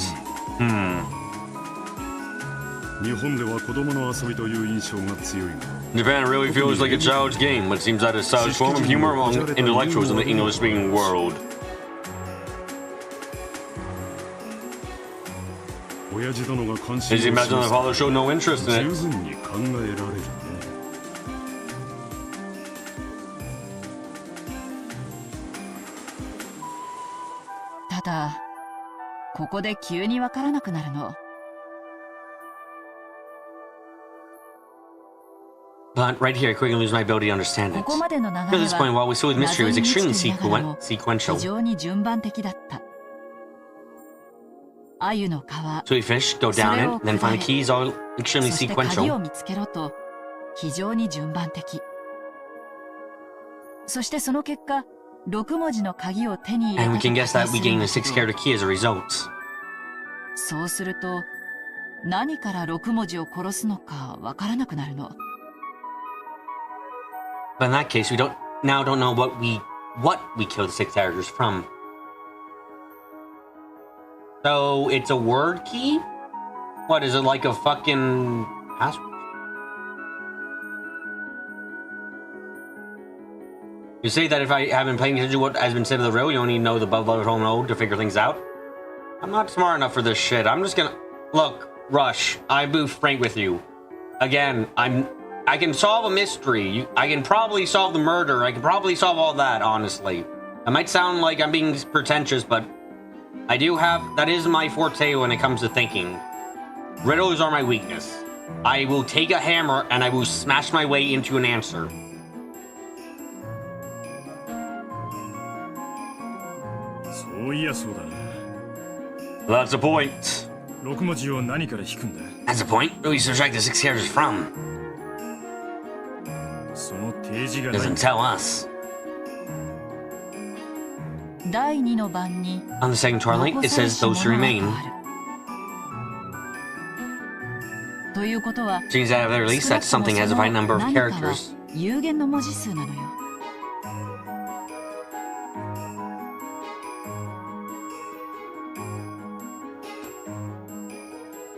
日本では子供の遊びという印象が強いが。 Japan really feels like a child's game, but it seems that it's a form of humor among intellectuals in the English-speaking world. 親父殿が関心を As you imagine, the father showed no interest in 十 it. 分に考えられるね。 ただここで急にわからなくなるの。 But right here, I quickly lose my ability to understand こ it. こまでの流 To れ this point, は while we saw the mystery, was 謎に満 extremely ちていながらも sequential. 非常に順番的だった。鮎の皮、 So we fish, go down it, then find the keys, all そ extremely して鍵を sequential. 見つけろと非常に順番的。そしてその結果6文字の鍵を手に入れ And we たと can 仮 guess that 定 we する gain ん the だけど、 6 character key as a result. そうすると何から6文字を殺すのかわからなくなるの。 But in that case, we don't know what we kill the 6 characters from. So it's a word key? What is it, like a fucking password? You say that if I have been paying attention to what has been said to the riddle, you only know the above level mode to figure things out? I'm not smart enough for this shit. I'm just gonna... Look, Rush, I'm being frank with you. Again, I can solve a mystery. I can probably solve the murder. I can probably solve all that, honestly. It might sound like I'm being pretentious, but I do have... That is my forte when it comes to thinking. Riddles are my weakness. I will take a hammer and I will smash my way into an answer. That's the point. 6文字を何から引くんだ That's the point. Who you subtract the 6 characters from? その提示がない Doesn't tell us. 第2の番に On the second twilight, it says those who remain. ということは Seems that at the very least, that's something has a fine number of 何かは characters. 有限の文字数なのよ。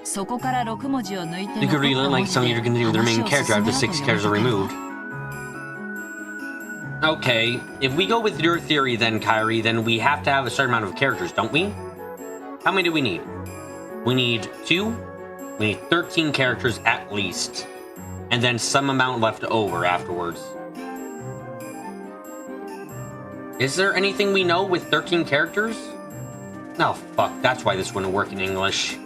そこから6文字を抜いて You could really like something you're gonna do with the remaining character after 6 characters are removed. Okay, if we go with your theory then, Kyrie, then we have to have a certain amount of characters, don't we? How many do we need? We need 2. We need 13 characters at least. And then some amount left over afterwards. Is there anything we know with 13 characters? No, fuck, that's why this wouldn't work in English.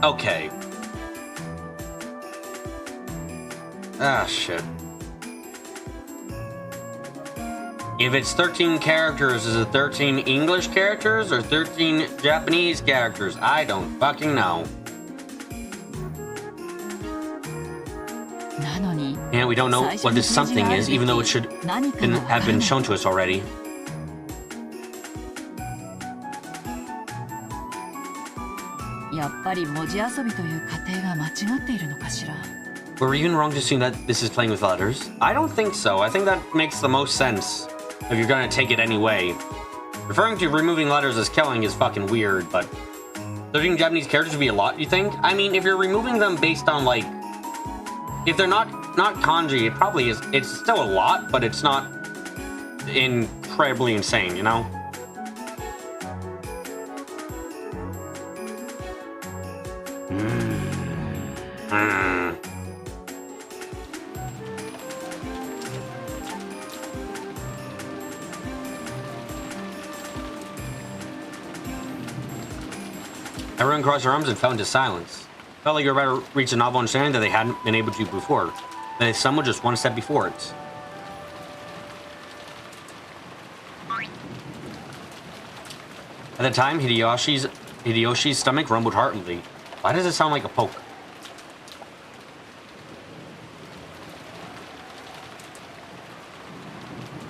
Okay. Ah, shit. If it's 13 characters, is it 13 English characters or 13 Japanese characters? I don't fucking know. なのに And we don't know what this something is, even though it should have been shown to us already. やっぱり文字遊びという過程が間違っているのかしら。 Were we even wrong to assume that this is playing with letters? I don't think so. I think that makes the most sense if you're gonna take it anyway. Referring to removing letters as killing is fucking weird, but 13 Japanese characters would be a lot, you think? I mean, if you're removing them based on, like... If they're not kanji, it probably is... It's still a lot, but it's not incredibly insane, you know? Everyone crossed their arms and fell into silence. Felt like you were about to reach a novel understanding that they hadn't been able to before. That some were just one step before it. At the time, Hideyoshi's stomach rumbled heartily. Why does it sound like a poke?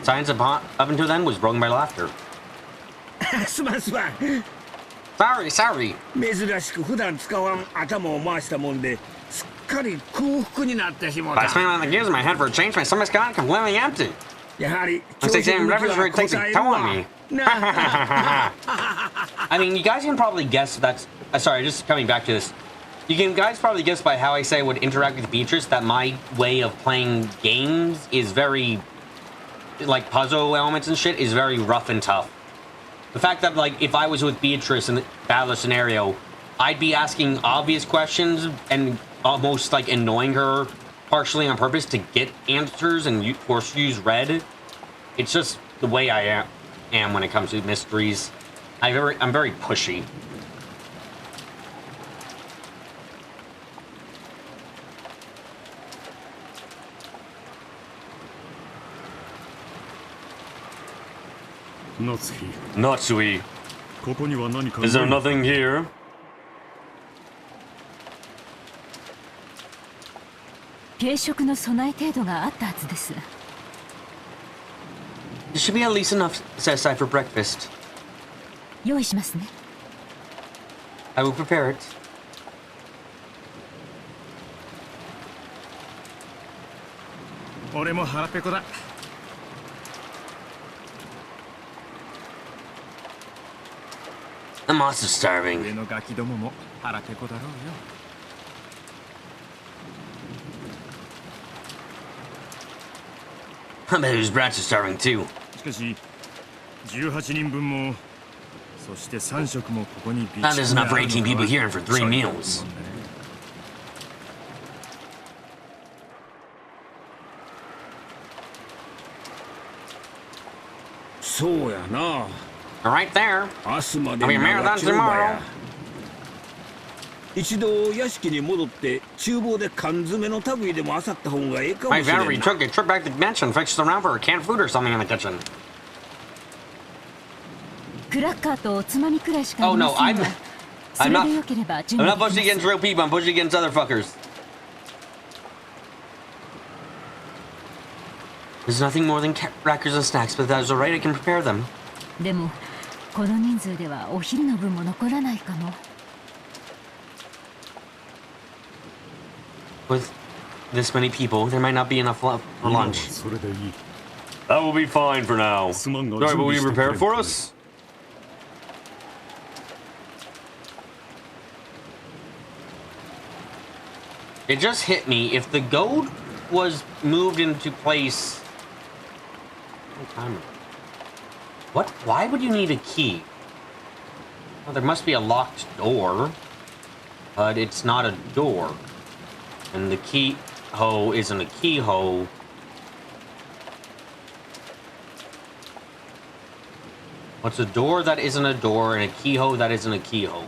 Silence up until then was broken by laughter. すまんすまん Sorry. 珍しく普段使わん頭を回したもんですっかり空腹になってしもう By た spinning on the gears in my head for a change, my stomach's gone completely empty. やはり Let's examine refrigerator takes a toll on me. な I mean, you guys can probably guess that's... sorry, just coming back to this. You can guys probably guess by how I say I would interact with Beatrice that my way of playing games is very... Like, puzzle elements and shit is very rough and tough. The fact that, like, if I was with Beatrice in the battle scenario, I'd be asking obvious questions and almost, like, annoying her partially on purpose to get answers and force use red. It's just the way I am when it comes to mysteries. I'm very pushy. Natsui. ここには何か Is there nothing here? 軽食の備え程度があったはずです。 There should be at least enough set aside for breakfast. 用意しますね。 I will prepare it. 俺も腹ペコだ The monster's starving. 上のガキどもも腹ペコだろうよ I bet his brats are starving too. しかし18人分もそして3食もここに Now there's enough for 18 people here and for 3 meals. そそうやな。 Right there. 明日まで I mean, 長 marathon 丁場や tomorrow. 一度屋敷に戻って厨房で缶詰の類でも漁った方がええかも My しれ Valerie んな。 took a trip back to the mansion, fixed around for canned food or something in the kitchen. クラッカーとおつまみくらいしかあ Oh りま no, せん I'm が、そ I'm れ not でよければ準 I'm 備 not でき pushing ます against real people, I'm pushing against other fuckers. There's nothing more than crackers and snacks, but that is alright, I can prepare them. でもこの人数ではお昼の分も残らないかも。 With this many people, there might not be enough for 今は lunch. それでいい。 That will be fine for now. すまんが Sorry, 準 will 備 you してくれ prepare for us? It just hit me. If the gold was moved into place... What? Why would you need a key? Well, there must be a locked door. But it's not a door. And the keyhole isn't a keyhole. What's a door that isn't a door and a keyhole that isn't a keyhole?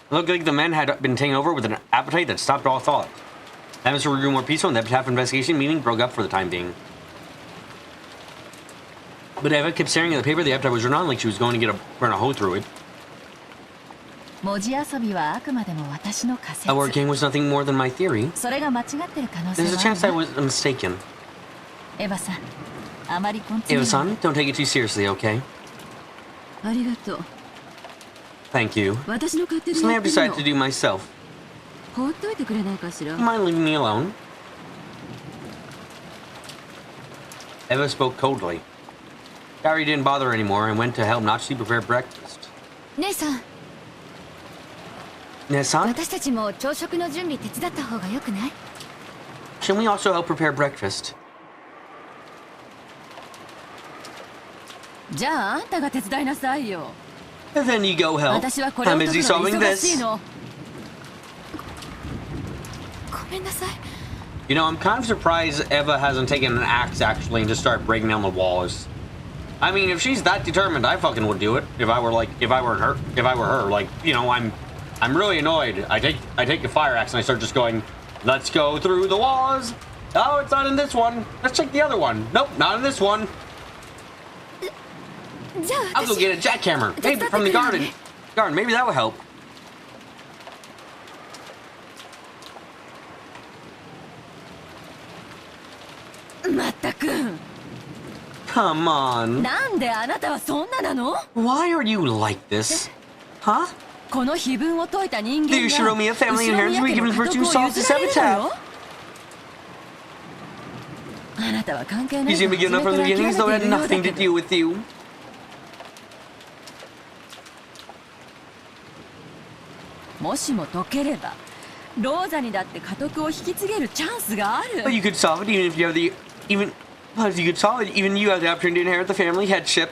It looked like the men had been taken over with an appetite that stopped all thought. The atmosphere grew more peaceful and the epitaph investigation meeting broke up for the time being. But Eva kept staring at the paper the epitaph was written on like she was going to run a hoe through it. 文字遊びはあくまでも私の仮説。 Our game was nothing more than my theory. それが間違ってる可能性 There's a は chance あ I るわ。 was mistaken. エヴァさん、あまり根詰めない。 Eva-san, don't take it too seriously, okay? ありがとう。 Thank you. 私の勝手で Something や I've ってる decided の to do myself. 放っといてくれないかしら。 Do you mind leaving me alone? Eva spoke coldly. Gary didn't bother anymore and went to help Nachi prepare breakfast. 姉さん、 Nessan, 私たちも朝食の準備手伝った方がよくない？ shouldn't we also help prepare breakfast? じゃああんたが手伝いなさいよ。 And then you go help. 私はこれを I'm 解く busy のに solving 忙しい this. の。ごめんなさい。 You know, I'm kind of surprised Eva hasn't taken an axe actually and just started breaking down the walls. I mean, if she's that determined, I fucking would do it. If I were her, like, you know, I'm really annoyed. I take the fire axe and I start just going, let's go through the walls. Oh, it's not in this one. Let's check the other one. Nope, not in this one. じゃあ I'll go 私 get a jackhammer. Maybe from the garden. Garden, maybe that will help. まったく。 Come on. なんであなたはそんななの？ Why are you like this? Huh? この碑文を解いた人間 The が Shiromiya family 後ろ inheritance 宮 were 家 given の the 家 first 督 two を solves 譲 this られるの epitaph. よ。あなたは関係ない He's の gonna be good enough 初 from め the から beginning, so 諦 it め had ているようだ nothing け to ど do with you. もしも解ければローザにだって家督を引き継げるチャンスがある。 But you could solve it even if you have the but you could solve it even you have the opportunity to inherit the family headship.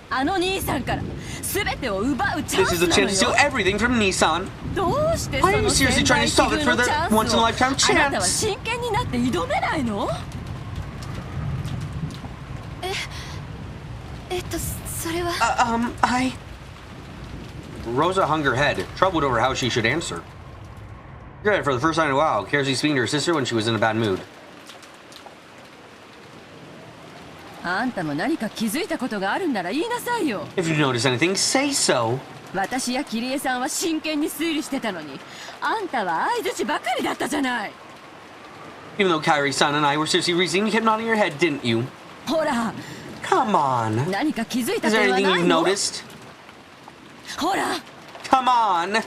あの兄さんから全てを奪うチャン This is ス the な chance の to steal よ。 everything from Nissan. どうしてそ Why are you の seriously 仙 trying 台 to 気 solve 分 it の for チ the ャンスを once in a lifetime あなたは chance? 真剣になって挑めないの？それは I... Rosa hung her head, troubled over how she should answer. Good, for the first time in a while, Kersey speaking to her sister when she was in a bad mood. あんたも何か気づいたことがあるんなら言いなさいよ。 If you notice anything, say so. 私やキリエさんは真剣に推理してたのに、あんたは相槌ばかりだったじゃない。 Even though Kairi-san and I were seriously reasoning, you kept nodding your head, didn't you? ほら、 Come on. 何か気づいた Is 点 there は anything ない you've の？ noticed? ほら、 Come on.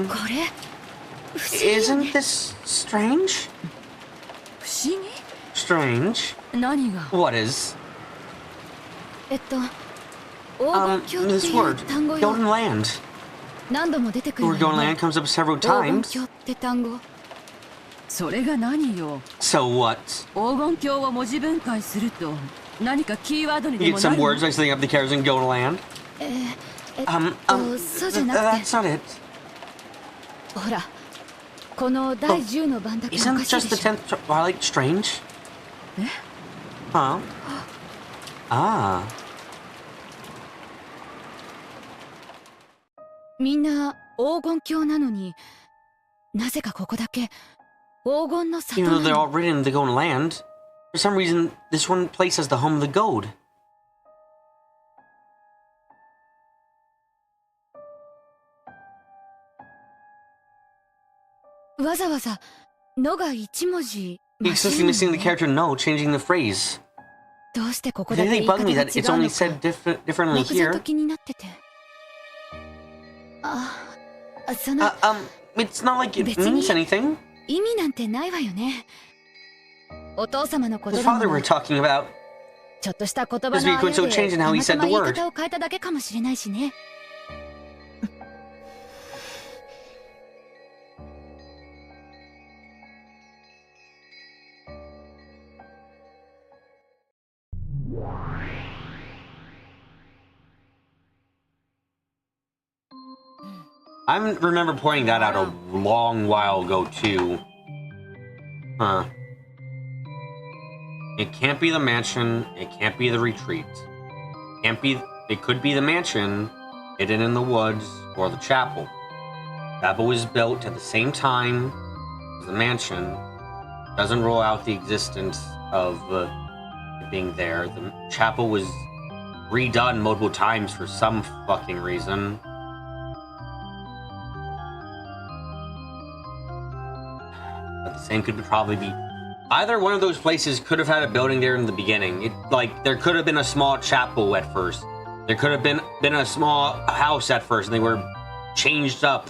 これ不思議よね。 Isn't this strange? 不思議？ Strange? 何が？ What is? 黄金鏡って This いう word, 単語よ。 Golden Land. 何度も出てく The る word わよ Golden ね Land comes up several 黄金 times. 鏡って単語。それが何よ。 So what? 黄金鏡を文字分解すると何かキーワードにで You も get な some るの？ words by setting up the characters and go to land? そうじゃなくて That's not it. ほらこの第10の番だけお Isn't かしいで just the しょ 10th Twilight strange? Huh? Ah. みんな黄金鏡なのになぜかここだけ黄金の里 Even な though they're の all written in the Golden Land, for some reason, this one place has the home of the gold. わざわざ「の」が1文字 He 間違 exists うの missing the ね character no, changing the phrase. どうしてここ It だけ really 言い方 bugged が me 違 that う it's only の said か differently 漠然 here. と気になっててその It's not like it 別に means anything. 意味なんてないわよねお父様の言 The 葉 father も we're talking about. ちょっとした言葉の Just be あやで so changing た how he また said ま the 言い word. 方を変えただけかもしれないしね I remember pointing that out a long while ago too. Huh. It can't be the mansion. It can't be the retreat. Can't be. It could be the mansion, hidden in the woods, or the chapel. Chapel was built at the same time as the mansion. Doesn't rule out the existence of it being there. The chapel was redone multiple times for some fucking reason. But the same could probably be. Either one of those places could have had a building there in the beginning. There could have been a small chapel at first. There could have been a small house at first, and they were changed up.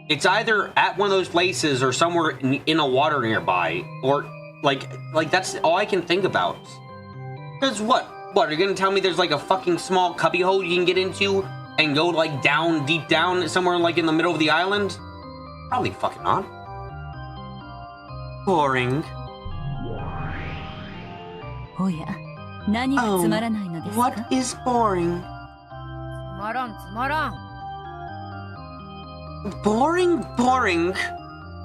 It's either at one of those places or somewhere in a water nearby, or like that's all I can think about. Because what? What, are you gonna tell me there's like a fucking small cubbyhole you can get into and go like down, deep down, somewhere like in the middle of the island? Probably fucking not. Boring. おや、何がつまらないのですか？ What is boring? つまらんつまらん Boring, boring.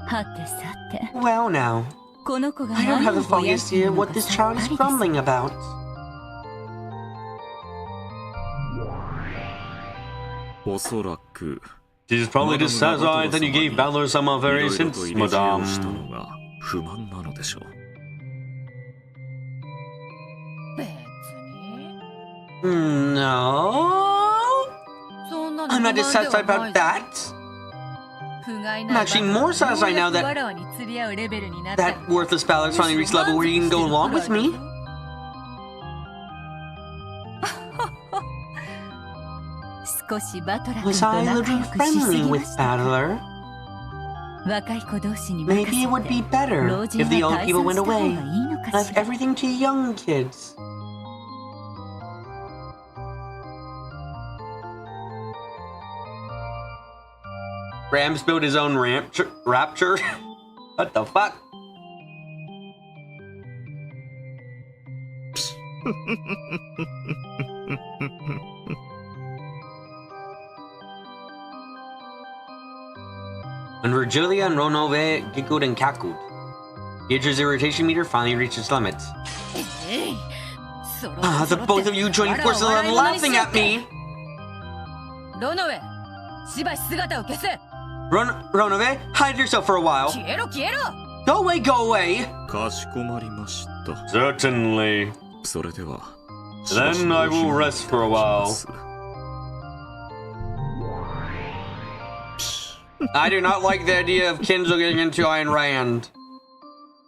はてさて、 Well now, この子が I don't 何 have を the ぼやい foggiest ている idea の what か this さっ child ぱ is りです。 grumbling about. She's probably dissatisfied that you gave Balor some of her hints, madame. 不満なのでしょう。別に No, そんなの I'm not 不満で dissatisfied はない about that. 不甲斐 I'm ない actually more satisfied now ようや that くわらわに釣り合うレベルになった that worthless Balor's finally reached a level where you can go along with me. 少しバトラ君 Was と I a 仲 little 良くしす friendly ぎま with した。 Battler? 若い子同士に任 Maybe it would せ be て、 better 老 if 人 the は old 退 people 散 went した方がい away. いのか Left しら。 everything to young kids. Rams built his own rapture? What the fuck? When Virgilia and Ronove giggled and cackled, Pietro's irritation meter finally reached its limits. えいそろ Ah, そ the ろ both って of you joined わらわ forces 笑い and 物に laughing しよ at って me! ロノウェしばし姿を消せ Ronove, hide yourself for a while. 消えろ消えろ Go away, go away! かしこまりました。 Certainly. それでは。 Then I will rest for a while. I do not like the idea of Kinzo getting into Ayn Rand.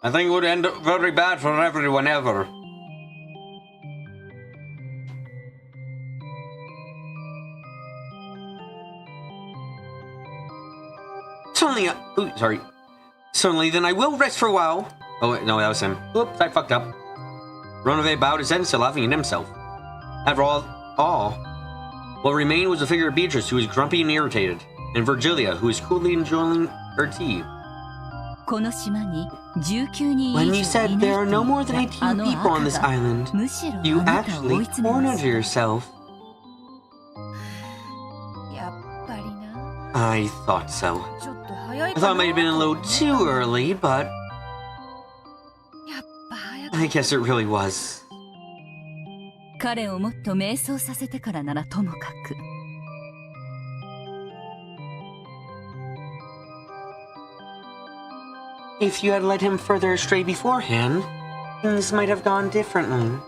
I think it would end up very bad for everyone ever. Certainly, then I will rest for a while. Oh, wait, no, that was him. Oops, I fucked up. Ronove bowed his head and still laughing at himself. After all, what remained was the figure of Beatrice, who was grumpy and irritated, and Virgilia, who was coolly enjoying or tea. この島に19人 When 以 you 上い said ない there are と no 言 more っ than たあ 18 の people on 赤 this が island, むしろ you あなたを追い actually 詰めま cornered した。 yourself. やっぱりな。 I thought so. ちょっと早い I か thought な it might have been a little too early, but やっぱ早く I guess it really was. 彼をもっと迷走させてからならともかく。If you had led him further astray beforehand, things might have gone differently.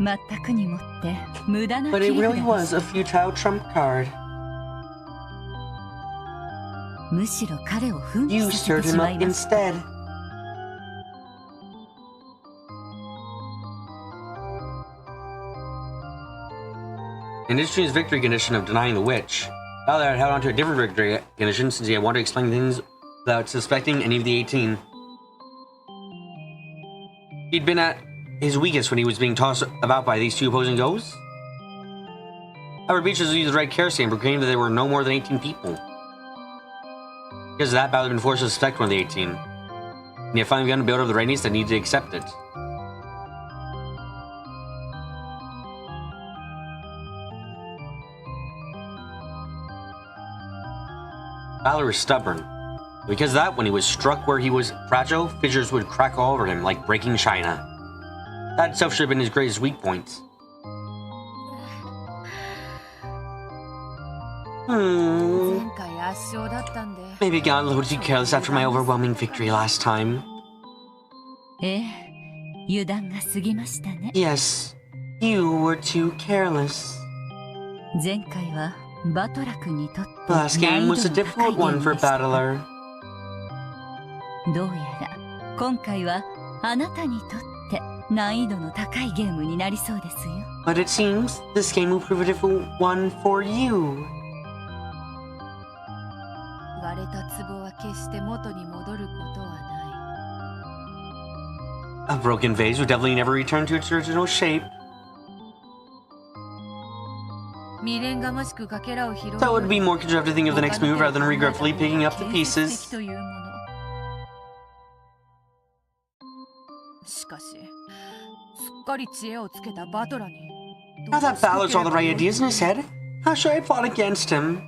全くにもって無駄な But 切 it り札 really で was し a た。 futile trump card. むしろ彼を奮起 You させ stirred てし him ま up いました。 instead. In addition to his victory condition of denying the witch, Balor had held on to a different victory condition since he had wanted to explain things without suspecting any of the 18. He'd been at his weakest when he was being tossed about by these two opposing ghosts. However, Beatrice used the right care stamp proclaiming that there were no more than 18 people. Because of that, Balor had been forced to suspect one of the 18. And he had finally begun to build up the readiness that needed to accept it. Balor was stubborn. Because of that, when he was struck where he was fragile, fissures would crack all over him like breaking china. That itself should have been his greatest weak point. Hmm. 前回圧勝だったんで Maybe I got a little too careless after my overwhelming victory last time. ええ、油断が過ぎましたね。 Yes, you were too careless. 前回はバトラ君にとって The last 難 game 易 was 度 a の高い difficult ゲー one ム for でした。 Battler. どうやら今回はあなたにとって難易度の高いゲームになりそうですよ。 But it seems this game will prove a difficult one for you. 割れた壺は決して元に戻ることはな A broken vase would definitely never return to its original shape. い未練がましくかけらを拾う So it would be more constructive to think of the next move rather than regretfully picking up the 建設的 pieces. というものしかしすっかり知恵をつけたバトラに Now that Ballard's all the right ideas in his head, how should I plot against him?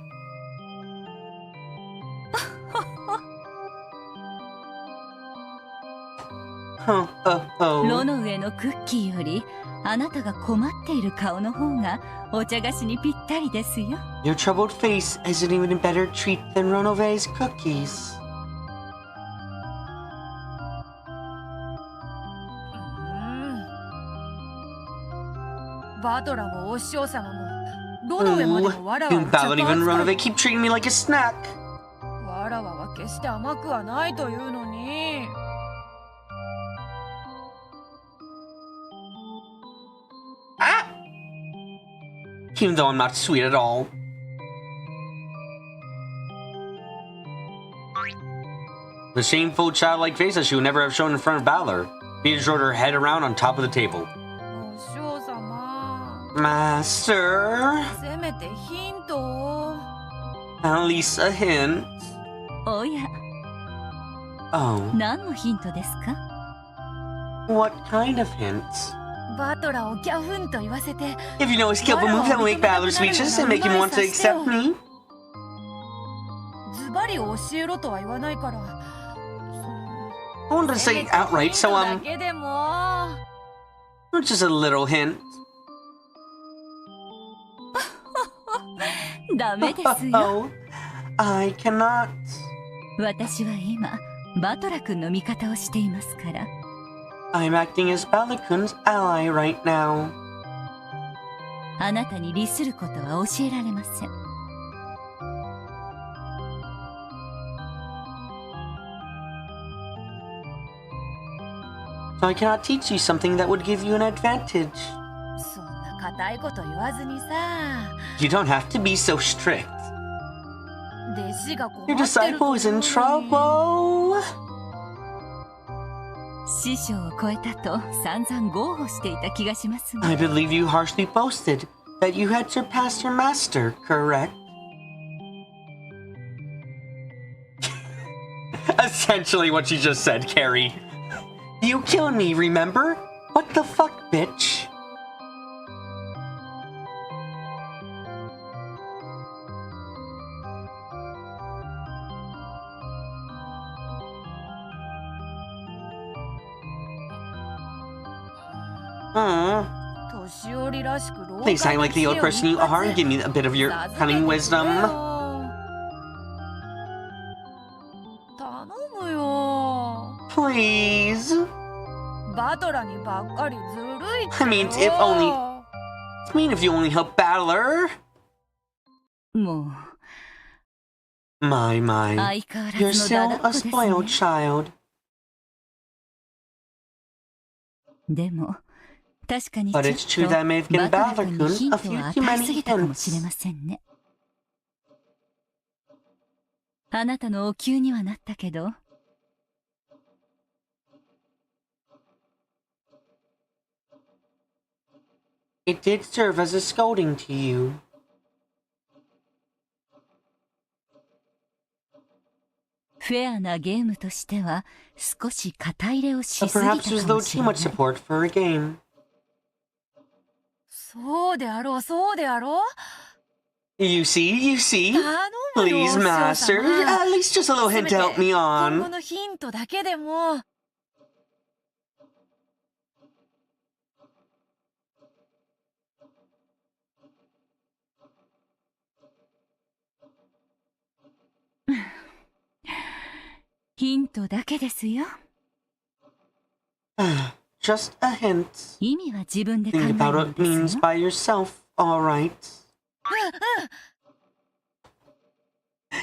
Oh. 炉の上のクッキーよりあなたが困っている顔の方がお茶菓子にぴったりですよ。 Your troubled face isn't even a better treat than Ronove's cookies. バトラもお師匠様もどの上までもわらわ And を茶 Ballard 化 even 扱 Ronove い keep treating me like a snack. わらわは決して甘くはないというのに Even though I'm not sweet at all. The shameful childlike face that she would never have shown in front of Balor. Beatrice rolled her head around on top of the table. お師匠様 Master, せめてヒントを at least a hint. おや、 Oh, 何のヒントですか？ what kind of hint? バトラをギャフンと言わせて If you know a skillful move that will make Balor speechless and make him want to accept me. ズバリ教えろとは言わないから I wanted to say it outright, so だけでも just a little hint. ダメですよ。 Oh, I cannot. 私は今バトラ君の味方をしていますから。 I'm acting as Balor-kun's ally right now. あなたに利することは教えられません。 So I cannot teach you something that would give you an advantage. そんな固いこと言わずにさ You don't have to be so strict. 弟子が困 Your ってると disciple is いう in のに trouble. 師匠を超えたと散々豪語していた気がしますが。 I believe you harshly boasted that you had surpassed your master, correct? Essentially what you just said, Carrie. You killed me, remember? What the fuck, bitch? Aww. Please act like the old person you are and give me a bit of your cunning wisdom. Please. I mean, if you only help Battler. も My, う my. 相変わら You're ずのだ still だ a っこです spoiled ね。 child. でも確かに But ちょ it's true っ that I may have と given バトラ君に Battler-kun ヒン a トを few 与 too えす many ぎたかもしれ hints. ませんね。あなたのお灸にはなったけど。It did serve as a scolding to you. フェアなゲームとしては少し肩入れをし But すぎ perhaps た it was か a も little し too れな much い。 support for a game. そうであろうそうであろう。 You see? 頼むよ Please, お師匠 master. 様。 At least just a little せ hint め to て help me 今後 on. のヒントだけでも。ヒントだけですよ。 Just a hint. 意味は自分で考え Think る about の what it です means よ。 by yourself, alright?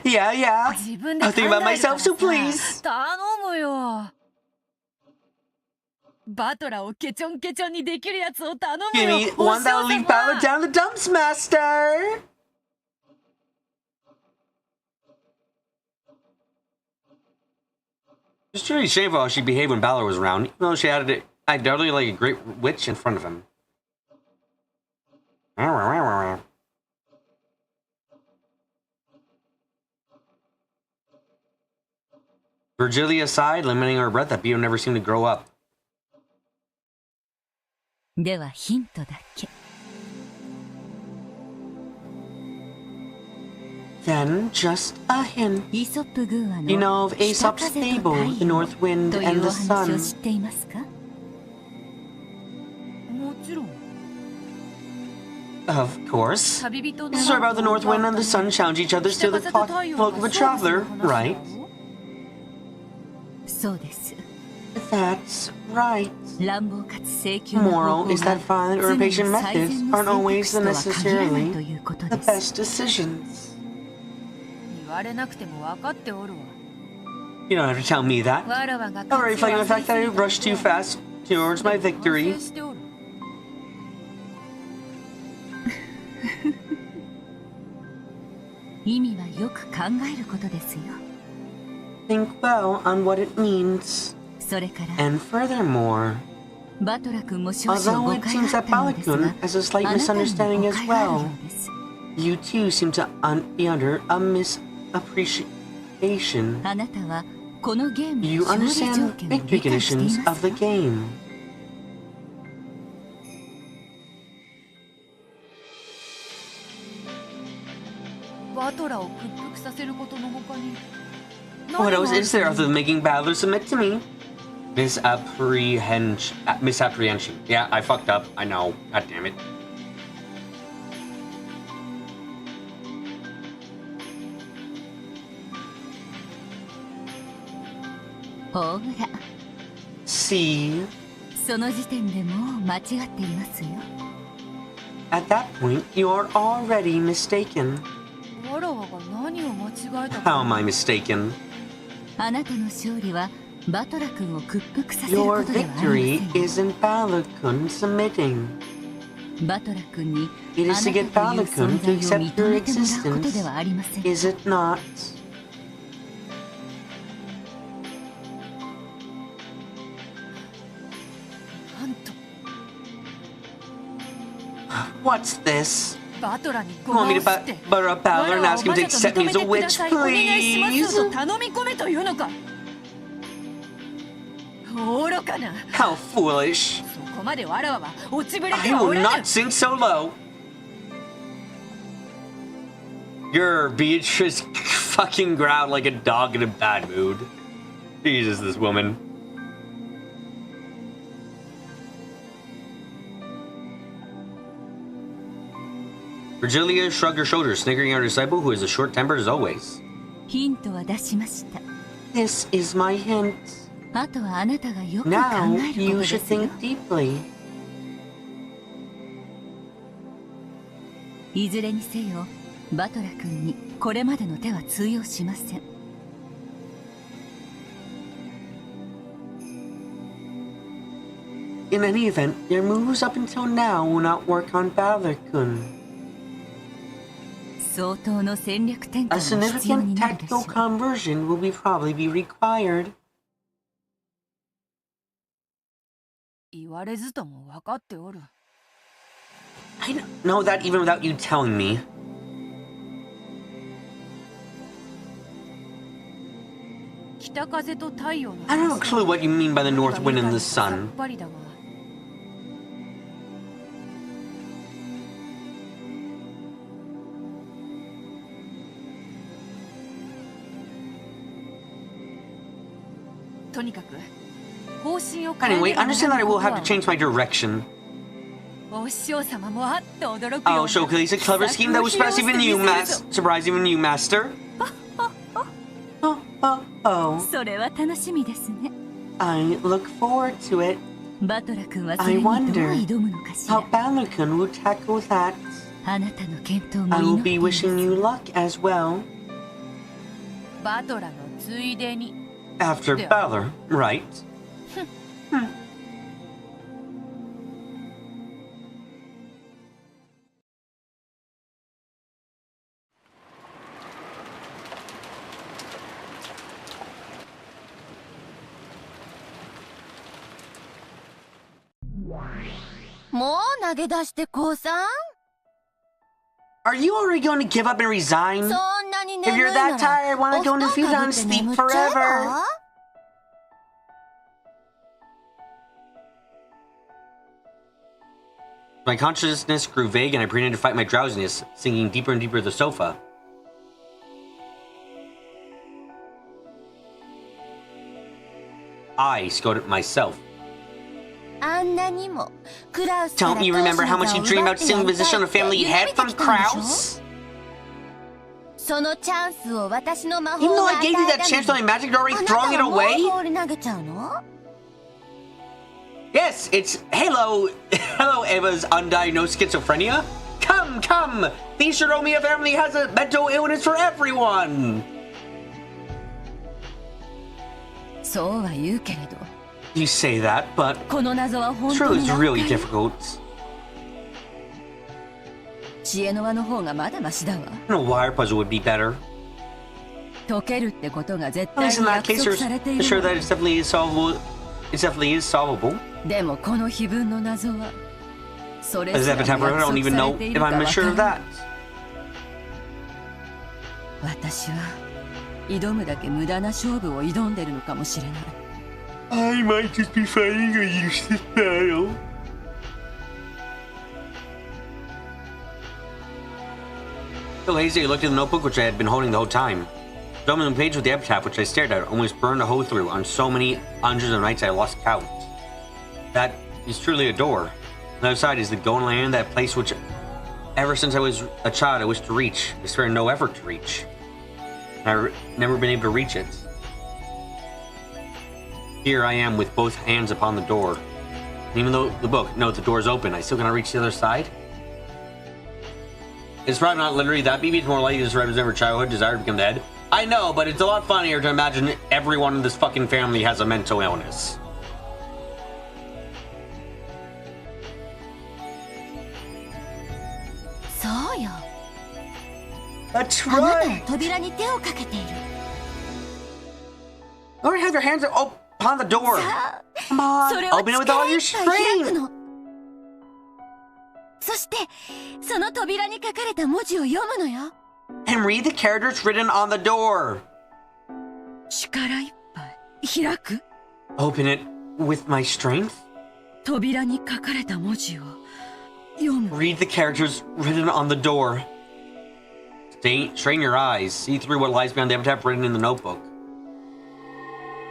Yeah. 自分で I'll 考え think る about から myself, さ so please. 頼むよ。バトラーをケチョンケチョンにできるやつを頼む Give よ me お one 師匠 that'll leave 様。 Battler down the dumps, master! It's truly shameful how she behaved when Balor was around, even though she had undoubtedly like a great witch in front of him. Virgilia sighed, limiting her breath that Beto never seemed to grow up. ではヒントだけ。 Then just a hint. イソップ寓話 You の know of 北 Aesop's 風と fable, 太 the 陽 north wind とい and う the お話を sun. 知っていますか？もちろん。 Of course. 旅人の This is about the north wind and the sun challenge each other to the cloak of a traveler, right? そうです。 That's right. 乱暴かつ請求の方 Moral 法 is が that violent 常 or に impatient 最 methods 善の aren't 選 always 択 the 肢とは限らないと necessarily いうこと the です。 best decisions. 言われなくても分かっておるわ。 You don't have to tell me that. わらわが I'm reflecting on the fact that I rushed too fast towards my victory. 反省しておる。意味はよく考えることですよ。 Think well on what it means. それから And furthermore, バトラ君も少々 although 誤 it 解 seems があっ that たのですが、 Balakun has a slight あなたにも misunderstanding 誤 as 解があるよ well. うです。 You too seem to be under a misappreciation. あなたはこのゲーム You の勝利条 understand 件を victory 理解してい conditions ま of す the か？ game. バトラーを屈服させることの他に。 What else is there other than making Battler submit to me? Misapprehension. Yeah, I fucked up. I know. God damn it. ほら、 See, その時点でもう間違っていますよ。 at that point, you are already mistaken. わらわが何を間違えた How か。 am I mistaken? あなたの勝利はバトラ君を屈服させる Your ことではあり victory ませんよ。 isn't Balakun submitting. バトラ君に It あ is な to た get という Balakun 存 to 在を accept 認 your めてもらうことで existence. はありません。 Is it not? なんと。What's this? バトラに You ご want ま me を to すって butter a Bowler and ask him to accept me as a 我らを魔女 witch, と認めてくださいお願いします please? と頼み込めというのか愚かな How foolish. そこまでわらわは落ちぶれ I てはお will ら not ぬ sink so low. Your Beatrice fucking growled like a dog in a bad mood. Jesus, this woman. Virgilia shrugged her shoulders, sniggering at her disciple, who is as short-tempered as always. ヒントは出しました。 This is my hint. あとはあなたがよく考 Now えるこ you とで should すよ。 think deeply. いずれにせよ、バトラ君にこれまでの手は通用しません。In any event, your moves up until now will not work on Balor-kun. 相当の戦略転換 A が必要 significant になるでしょ tactical う。 conversion will probably be required. 言われずとも分かっておる I know that even without you telling me. 北風と太陽の I don't have a clue what you mean by the north wind and the さ sun. っぱりだがとにかく方針を変え Anyway, ねばなら understand that な I い will こと have は to change my direction. お師匠様もあっと驚くよう I'll な showcase a clever scheme that will surprise even you, surprise even you, Master. Oh. それは楽しみですね。 I look forward to it. バトラ君はそれにどう挑むのかし How ら。 Balor-kun will tackle that. あなたの健闘も I will 祈って be います。 wishing you luck as well. バトラのついでに After Balor, right? Are you already going to give up and resign? If you're that tired, why not go in the field and sleep forever? My consciousness grew vague and I pretended to fight my drowsiness, sinking deeper and deeper to the sofa. I scolded myself. Don't you remember how much you dreamed about stealing the position on the family head from Kraus? Even though I gave you that chance with my magic, you're already throwing it away? Yes, it's Hello Eva's undiagnosed schizophrenia. Come! The Shiromiya family has a mental illness for everyone! そうは言うけれど You say that, but この謎は本 it's 当 really, に it's 難 really 解 difficult. 知恵の輪の方がまだマシだわ I know wire puzzle would be better. 解けるってことが絶 At 対 least に in that 約 case, 束 you're されてい sure る that わ it definitely is solvable. It definitely is solvable. でもこの碑文の謎はそれ As すら Epitaph, も I 約 don't 束 even さ know れてい if るか I'm わ sure of から that. ん私は挑むだけ無駄な勝負を挑んでるのかもしれない I might just be fighting a useless battle. So lazily, I looked at the notebook which I had been holding the whole time. The open page with the epitaph which I stared at almost burned a hole through. On so many hundreds of nights I lost count. That is truly a door. On the other side is the golden land, that place which ever since I was a child I wished to reach. I spared no effort to reach. And I've never been able to reach it. Here I am with both hands upon the door. And even though the door is open, I still cannot reach the other side? It's probably not literally that, maybe it's more likely this represents her childhood desire to become the head. I know, but it's a lot funnier to imagine everyone in this fucking family has a mental illness. That's right! Already have your hands upon the door. Come on, open it with all your strength. そしてその扉に書かれた文字を読むのよ。 And read the characters written on the door. 力いっぱい開く。 Open it with my strength. 扉に書かれた文字を読む。 Read the characters written on the door. Strain your eyes. See through what lies beyond the epitaph written in the notebook.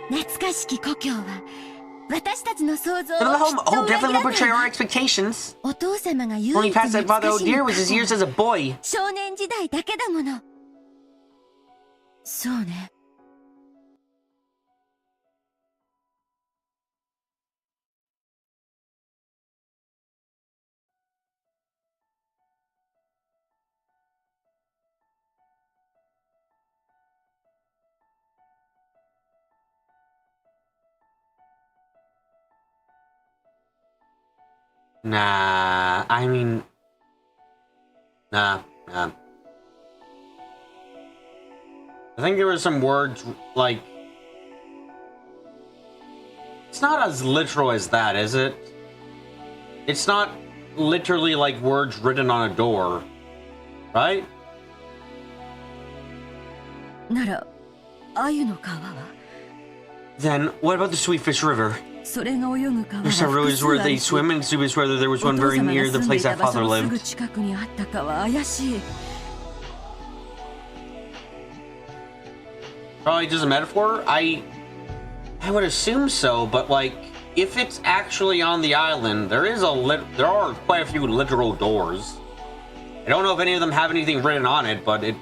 懐かしき故郷は私たちの想像を The home, きっと oh, 裏 definitely 切ら will ない betray our わ。 expectations. お父様が唯 Only 一 past that Father 懐かし O'Dear む was his 過 years 去 as a boy. 少年時代だけだもの。そうね。Nah, I mean... Nah. I think there were some words, like... It's not as literal as that, is it? It's not literally like words written on a door, right? なら、鮎の川は Then, what about the Sweetfish River? それが泳ぐ川は There's several 複 areas 数 where あ they るし、 swim, and Sweetfish whether there was お one 父 very 様 near が the 住んで place いた that 場所 father のすぐ lived. 近くにあったかは怪しい。 Probably just a metaphor? I would assume so, but like, if it's actually on the island, there are quite a few literal doors. I don't know if any of them have anything written on it, but I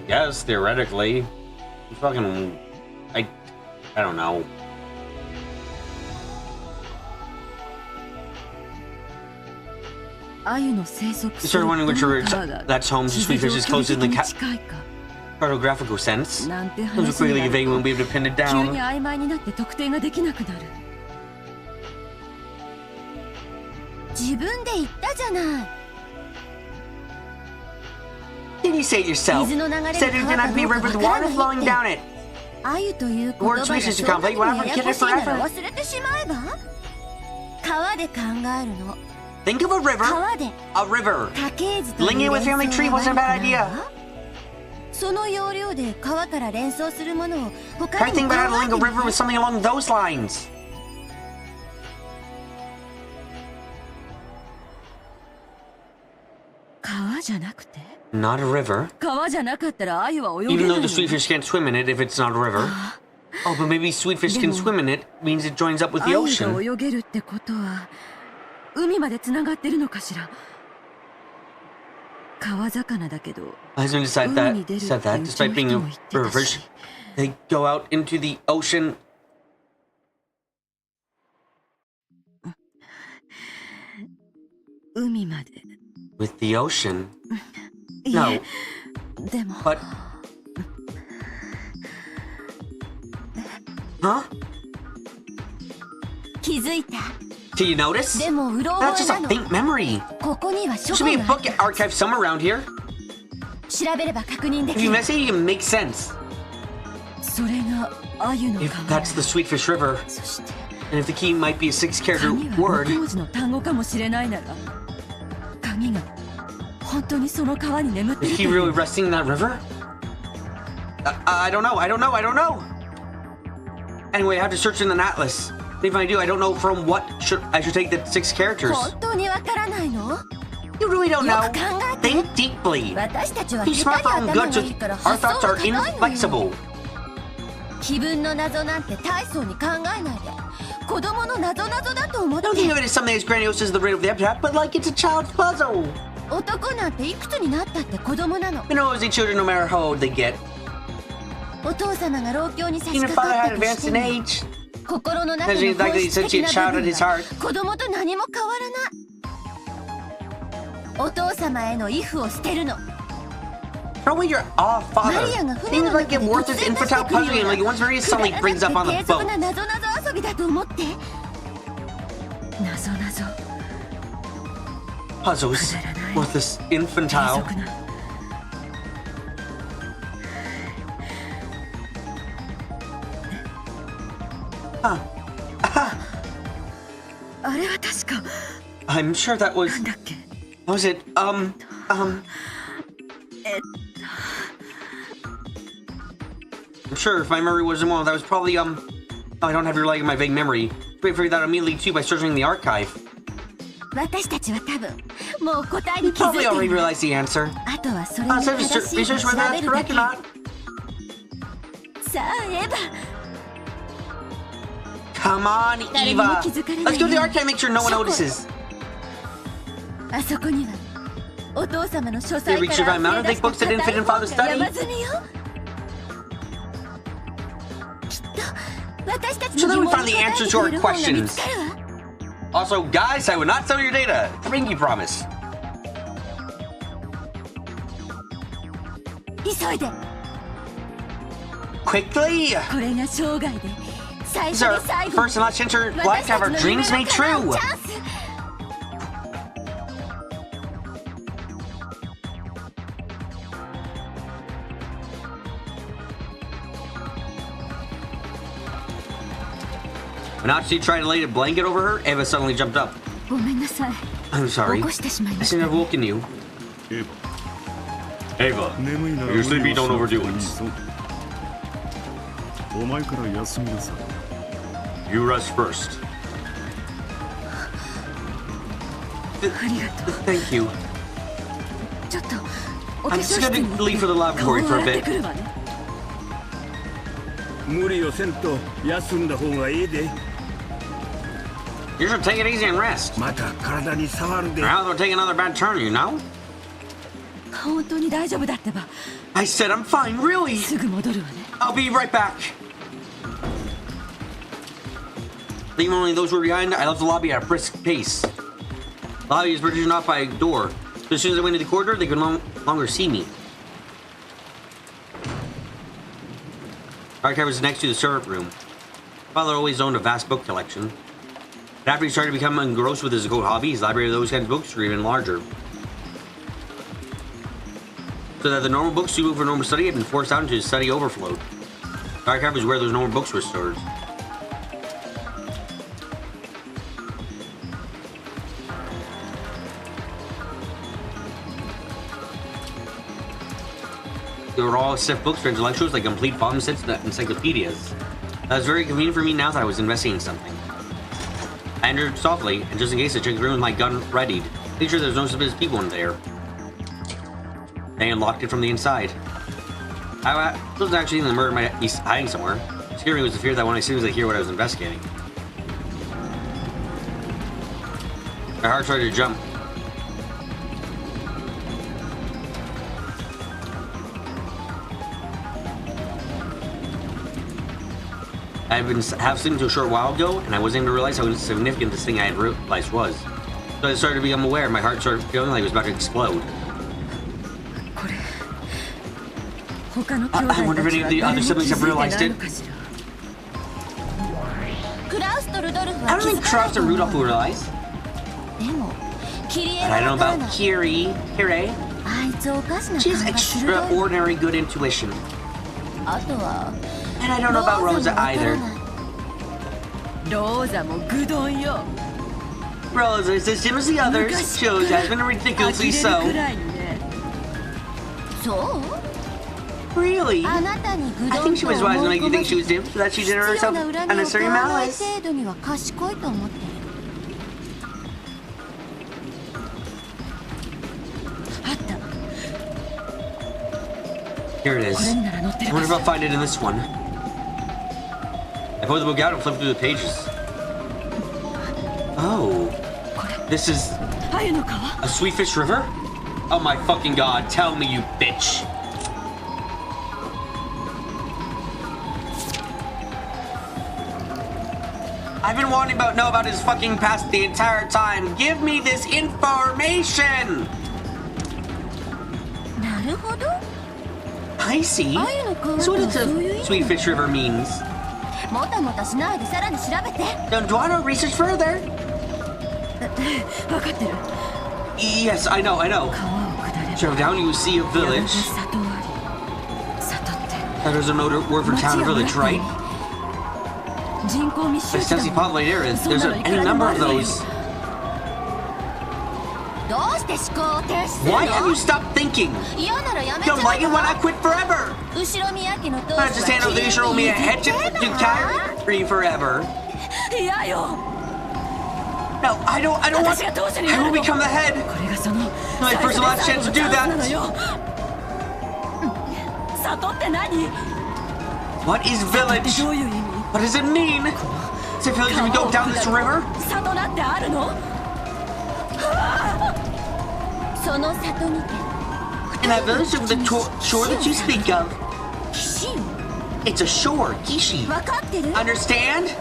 guess theoretically, I don't know. 鮎の生息 You する started こ wondering の which 川 are が that's home to 地図 Sweetfish 上 is 距離 close in 的 the に近いか cartographical sense. なんて Those are 話に clearly なる vague, we と won't be able to pin it 急に down. 曖昧になって特定ができなくなる。自分で言ったじゃない。 Did you say it yourself? 水の流れ Said it did not be a river with water flowing down it. 鮎という言葉が Words we should そんな conflict, に we'll や have や to こ get し it いなら forever. 忘れてしまえば。川で考えるの。 Think of a river. 川で A river. 家系図という Linking it with 連 family 想 tree は wasn't a 悪く bad ない idea. わ。その要領で川から連想するものを他 Try に thinking も about how to 考え link て a み river て with something along those lines. 川じゃなくて Not a river. 川じゃなかったら鮎は泳げ Even ない though the の。 sweetfish can't swim in it if it's not a river. Oh, but maybe sweetfish can Demo. swim in it means it joins up with the 鮎 ocean. が泳げるってことは海までつながってるのかしら。川魚だけど My husband decided 海に that, 出る said って that うちの despite being 人 a も言ってた river, し。 they go out into the ocean. 海まで。 With the ocean. い No, えでも but. Huh? 気づいた。 Do you notice? でもうろ That's 覚え just な a の。 faint memory. ここには書 There should be 庫 a があ book った archive somewhere around here. 調べれば確認で If き you る。 mess it, you can make sense. それが鮎の If 川。 that's the Sweetfish River, そして and if the key might be a 6-character 鍵は word, 6文字の単語かもしれないなら鍵が本当にその川に眠って is ると he いう really resting in that river? I don't know. Anyway, I have to search in an atlas. If I do, I don't know from what I should take the 6 characters. 本当にわからないの？ You really don't よ know. く考えて。 Think deeply. 私たちは He's 下 smart 手 for に own 頭 good, がいい just から our 発想 thoughts が are 高いのよ。 inflexible. 気分の謎なんて大層に考えないで子供の謎々だと思って Don't think of it as something as grandiose as the riddle of the epitaph, but like it's a child's puzzle. 男なんていくつになったって子供なの。 You know, as the children, no matter how old they get, お父様が老境に差し even if 掛 father か had ったと advanced して in も age, 心の中の Imagine 本 like 質 such 的 a な child 部 at 分 his は heart. 子供と何も変わらない。お父様への畏怖を捨てるの。 throw away your father. マリアが船 Things の like 中 it で worth 突 its 然出して infantile くる puzzle よ game う like it な once very くだ suddenly ら brings up な on く the て低俗 boat. な謎々遊びだと思って。謎々 Puzzles, くだらない worthless, 低 infantile. 俗な。あれは確か I'm sure that was... なんだっけ Was it, I'm sure if my memory wasn't wrong, that was probably, I don't have your like my vague memory. We figured that out immediately too by searching the archive. 私たちは多分もう答えに気づい Probably て already いる realized the answer. あとはそれに So 正 just しいか research 調 whether べ that's るだ correct け or not. さあエヴァ Come on, Eva. Let's go to the archive and make sure no one notices. あそこにはお父様の書 They 斎 reached か your ら time out 溢れ and 出 take した books that didn't fit in 硬い Father's 本が study. 山積みよきっと私たち So の then 疑 we 問 found に the 答え answers て to く our れる本が見つ questions. かるわ Also, guys, I would not sell your data. Pinky promise. 急いで Quickly! これが生涯で最 This 初 is で our 最後 first and last chance in our life to have our 私たちの dreams 夢 made が叶う true. チャンス When Atsushi tried to lay a blanket over her, Eva suddenly jumped up. ごめんなさい I'm sorry. 起こしてしまい I まし shouldn't た have woken you. エヴァ Eva, 眠いなら You're sleepy, 無理を don't しなくて overdo いい it. ぞお前から休みなさい You rest first. ありがとう Thank you. ちょっとお化 I'm 粧 just 室 gonna に行っ leave て for the 顔を laboratory for 洗 a ってく bit. るわね無理をせんと休んだ方がいいで You should take it easy and rest. また体に触るで Or else we'll take another bad turn, you know? 本当に大丈夫だってば I said I'm fine, really. すぐ戻るわね I'll be right back. Leaving only those who were behind, I left the lobby at a brisk pace. The lobby was partitioned off by a door, so as soon as I went into the corridor, they could no longer see me. The archive was next to the syrup room. Father always owned a vast book collection. But after he started to become engrossed with his occult hobby, his library of those kinds of books grew even larger. So that the normal books suitable for normal study had been forced out into his study overflowed. The archive was where those normal books were stored. They were all stiff books for intellectuals, like complete volume sets and encyclopedias. That was very convenient for me now that I was investigating something. I entered softly, and just in case I checked the room with my gun readied, made sure there was no suspicious people in there. They unlocked it from the inside. I wasn't actually in the murder might be hiding somewhere. Scaring me was the fear that when I soon as I hear what I was investigating. My heart started to jump. I had been half asleep until a short while ago, and I wasn't able to realize how significant this thing I had realized was. So I started to become aware, and my heart started feeling like it was about to explode. これ他の兄弟 I wonder if any of the た other ちは誰も siblings 気 have づいて realized ない it. のかしらクラウスとルドルフ I は don't 気づ think かない Kraus と and 思う Rudolph will realize. でもキリエ But は I don't know わから about ない Kiri. あいつおかしな She 勘 has が鋭い extraordinary good intuition. あとは And I don't know about ロー Rosa ザもわから either. ない ローザもグドンよ Rosa is as dim as the others. Shows has been 呆 ridiculously れるく so. らいにねそう Really? あなたにグ I ド think ン she と was 思 wise い to make you 込ま think she せ was dim, so that she 必 did 要 herself な恨みを買 unnecessary わない malice. 程度には賢いと思ってるあった Here it これ is. になら載って I る wonder か if し I'll ら find it in this one. I pulled the book out and flipped through the pages. Oh. This is 鮎の川 a Sweetfish River? Oh my fucking god, tell me, you bitch. I've been wanting to know about his fucking past the entire time. Give me this information! なるほど I see. 鮎の川 So と what は does そういう意 a 味 Sweetfish River means? もたもたしないでさらに調べて Do I know research further? 分かってる Yes, I know. 川を下れば So down you see a やがて village. 里あり里って That is another word for town or village, right? 人口密集 A 地だ densely もん populated area. そん There's なのいく any らでも number あ of るわよ those. Why have you stopped thinking? Don't like it when I quit forever. I just handle the usual me a head to carry forever. No, I don't want. I will become the head. My first and last chance to do that. What is village? What does it mean? Is it village if we go down this river? In that village of the shore that you speak of. It's a shore, Kishi. Understand?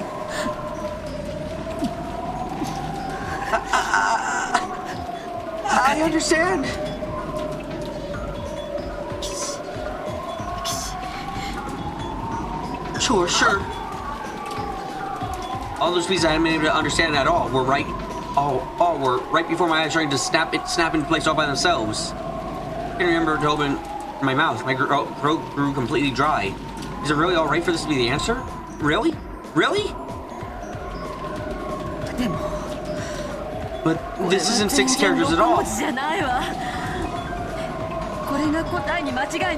I understand. Sure. All those pieces I hadn't been able to understand at all were right before my eyes, trying to snap into place all by themselves. I can't remember to open my mouth. My throat grew completely dry. Is it really all right for this to be the answer? Really? But this isn't 6 characters at all. I'm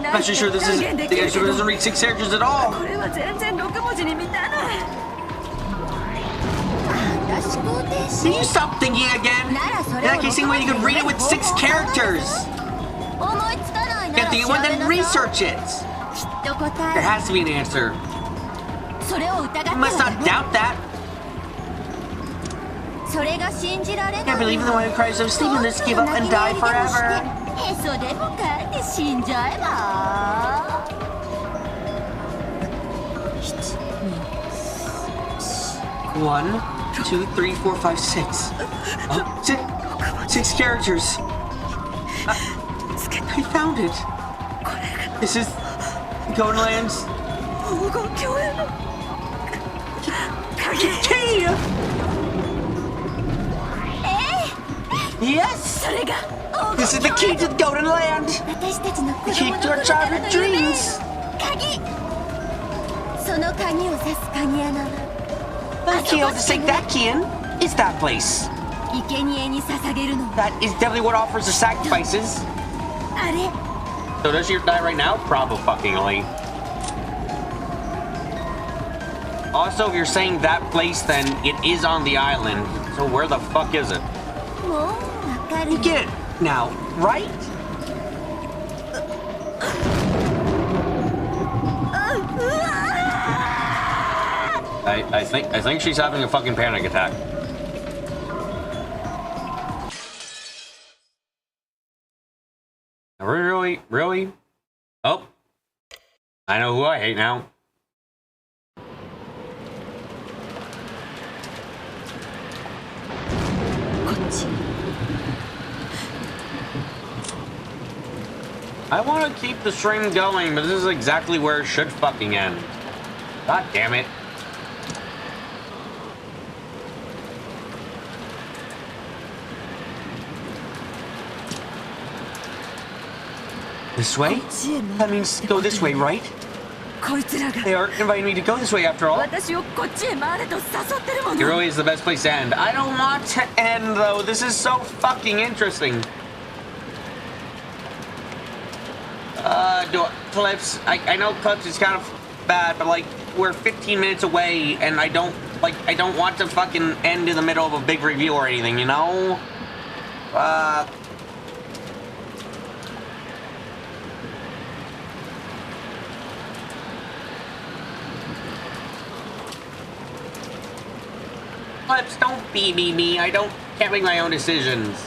not sure this is the answer, but it doesn't read 6 characters at all. Can you stop thinking again? In that case, you could read it with 6 characters. Can't think of one, then research it. There has to be an answer. You must not doubt that. Can't believe the one who cries of sleep and just give up and die forever. 1, 2, 3, 4, 5, 6. 6 characters. I found it. This is Goldenland's key. Yes. This is the key to the Golden Land. The key to our childhood dreams. The key I'll just take that key in is that place. That is definitely what offers the sacrifices. So does she die right now? Probably. Also, if you're saying that place, then it is on the island. So where the fuck is it? You get it now, right? I think she's having a fucking panic attack. Really? Oh, I know who I hate now. I want to keep the stream going, but this is exactly where it should fucking end. God damn it. This way? That means go this way, right? They are inviting me to go this way after all. It really is the best place to end. I don't want to end, though. This is so fucking interesting. Clips. I know Clips is kind of bad, but like we're 15 minutes away, and I don't want to fucking end in the middle of a big review or anything, you know? Clips, don't BB me. Can't make my own decisions.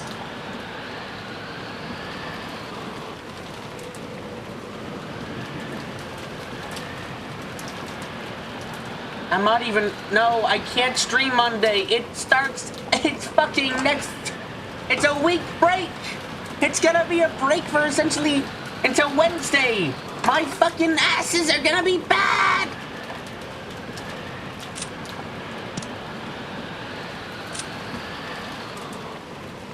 I'm not even... No, I can't stream Monday. It's fucking next... It's a week break. It's gonna be a break for essentially until Wednesday. My fucking asses are gonna be bad.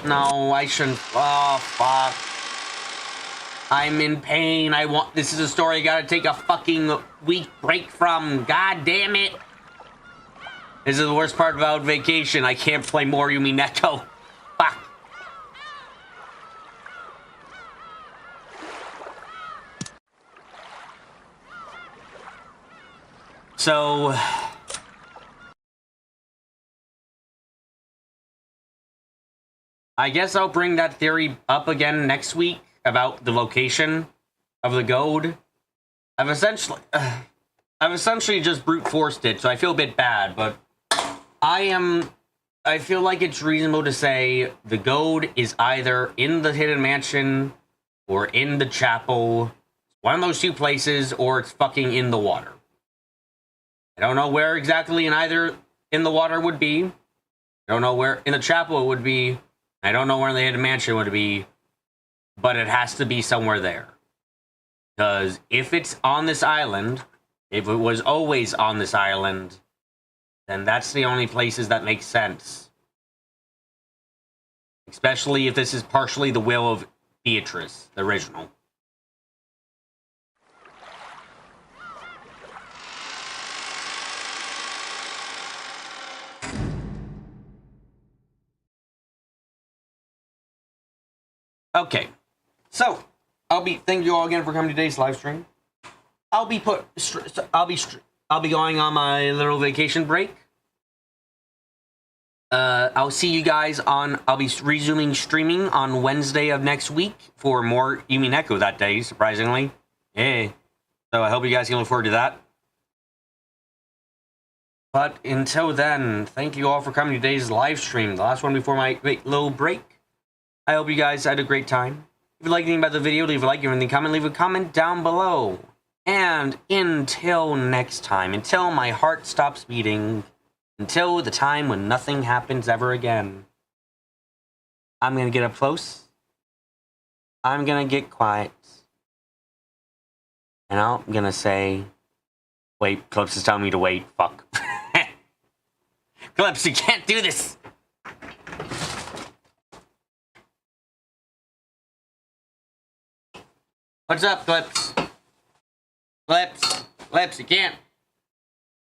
No, I shouldn't... Oh, fuck. I'm in pain. This is a story I gotta take a fucking week break from. God damn it. This is the worst part about vacation. I can't play more Umineko. Fuck. So I guess I'll bring that theory up again next week about the location of the goad. I've essentially just brute forced it, so I feel a bit bad, but I feel like it's reasonable to say the goad is either in the hidden mansion or in the chapel. One of those two places, or it's fucking in the water. I don't know where exactly in the water would be. I don't know where in the chapel it would be. I don't know where in the hidden mansion would be. But it has to be somewhere there. Because if it's on this island, if it was always on this island, then that's the only places that make sense. Especially if this is partially the will of Beatrice, the original. Okay, so thank you all again for coming to today's live stream. I'll be going on my little vacation break. I'll see you guys I'll be resuming streaming on Wednesday of next week for more Umineko that day, surprisingly. Hey. So I hope you guys can look forward to that. But until then, thank you all for coming to today's live stream, the last one before my little break. I hope you guys had a great time. If you like anything about the video, leave a like, give anything comment, leave a comment down below. And until next time, until my heart stops beating, until the time when nothing happens ever again, I'm gonna get up close. I'm gonna get quiet. And I'm gonna say, wait, Clips is telling me to wait, fuck. Clips, you can't do this! What's up, Clips? Clips, you can't.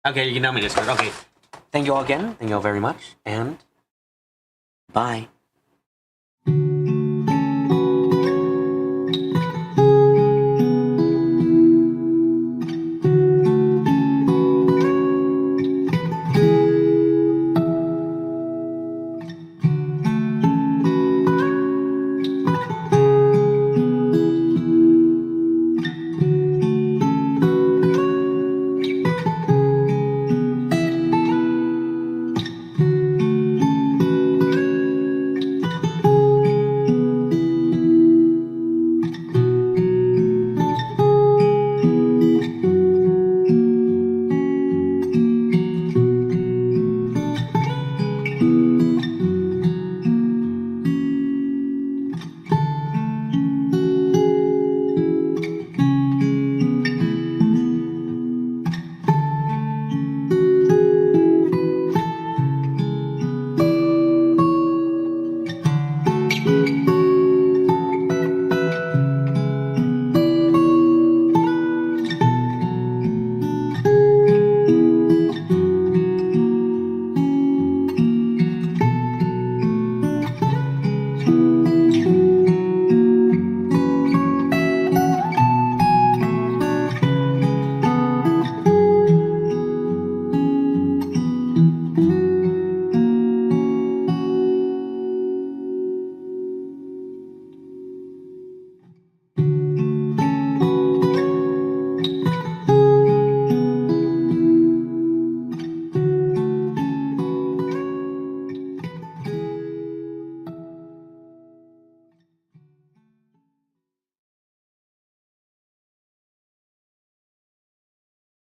Okay, you can tell me this. Okay. Thank you all again. Thank you all very much. And bye.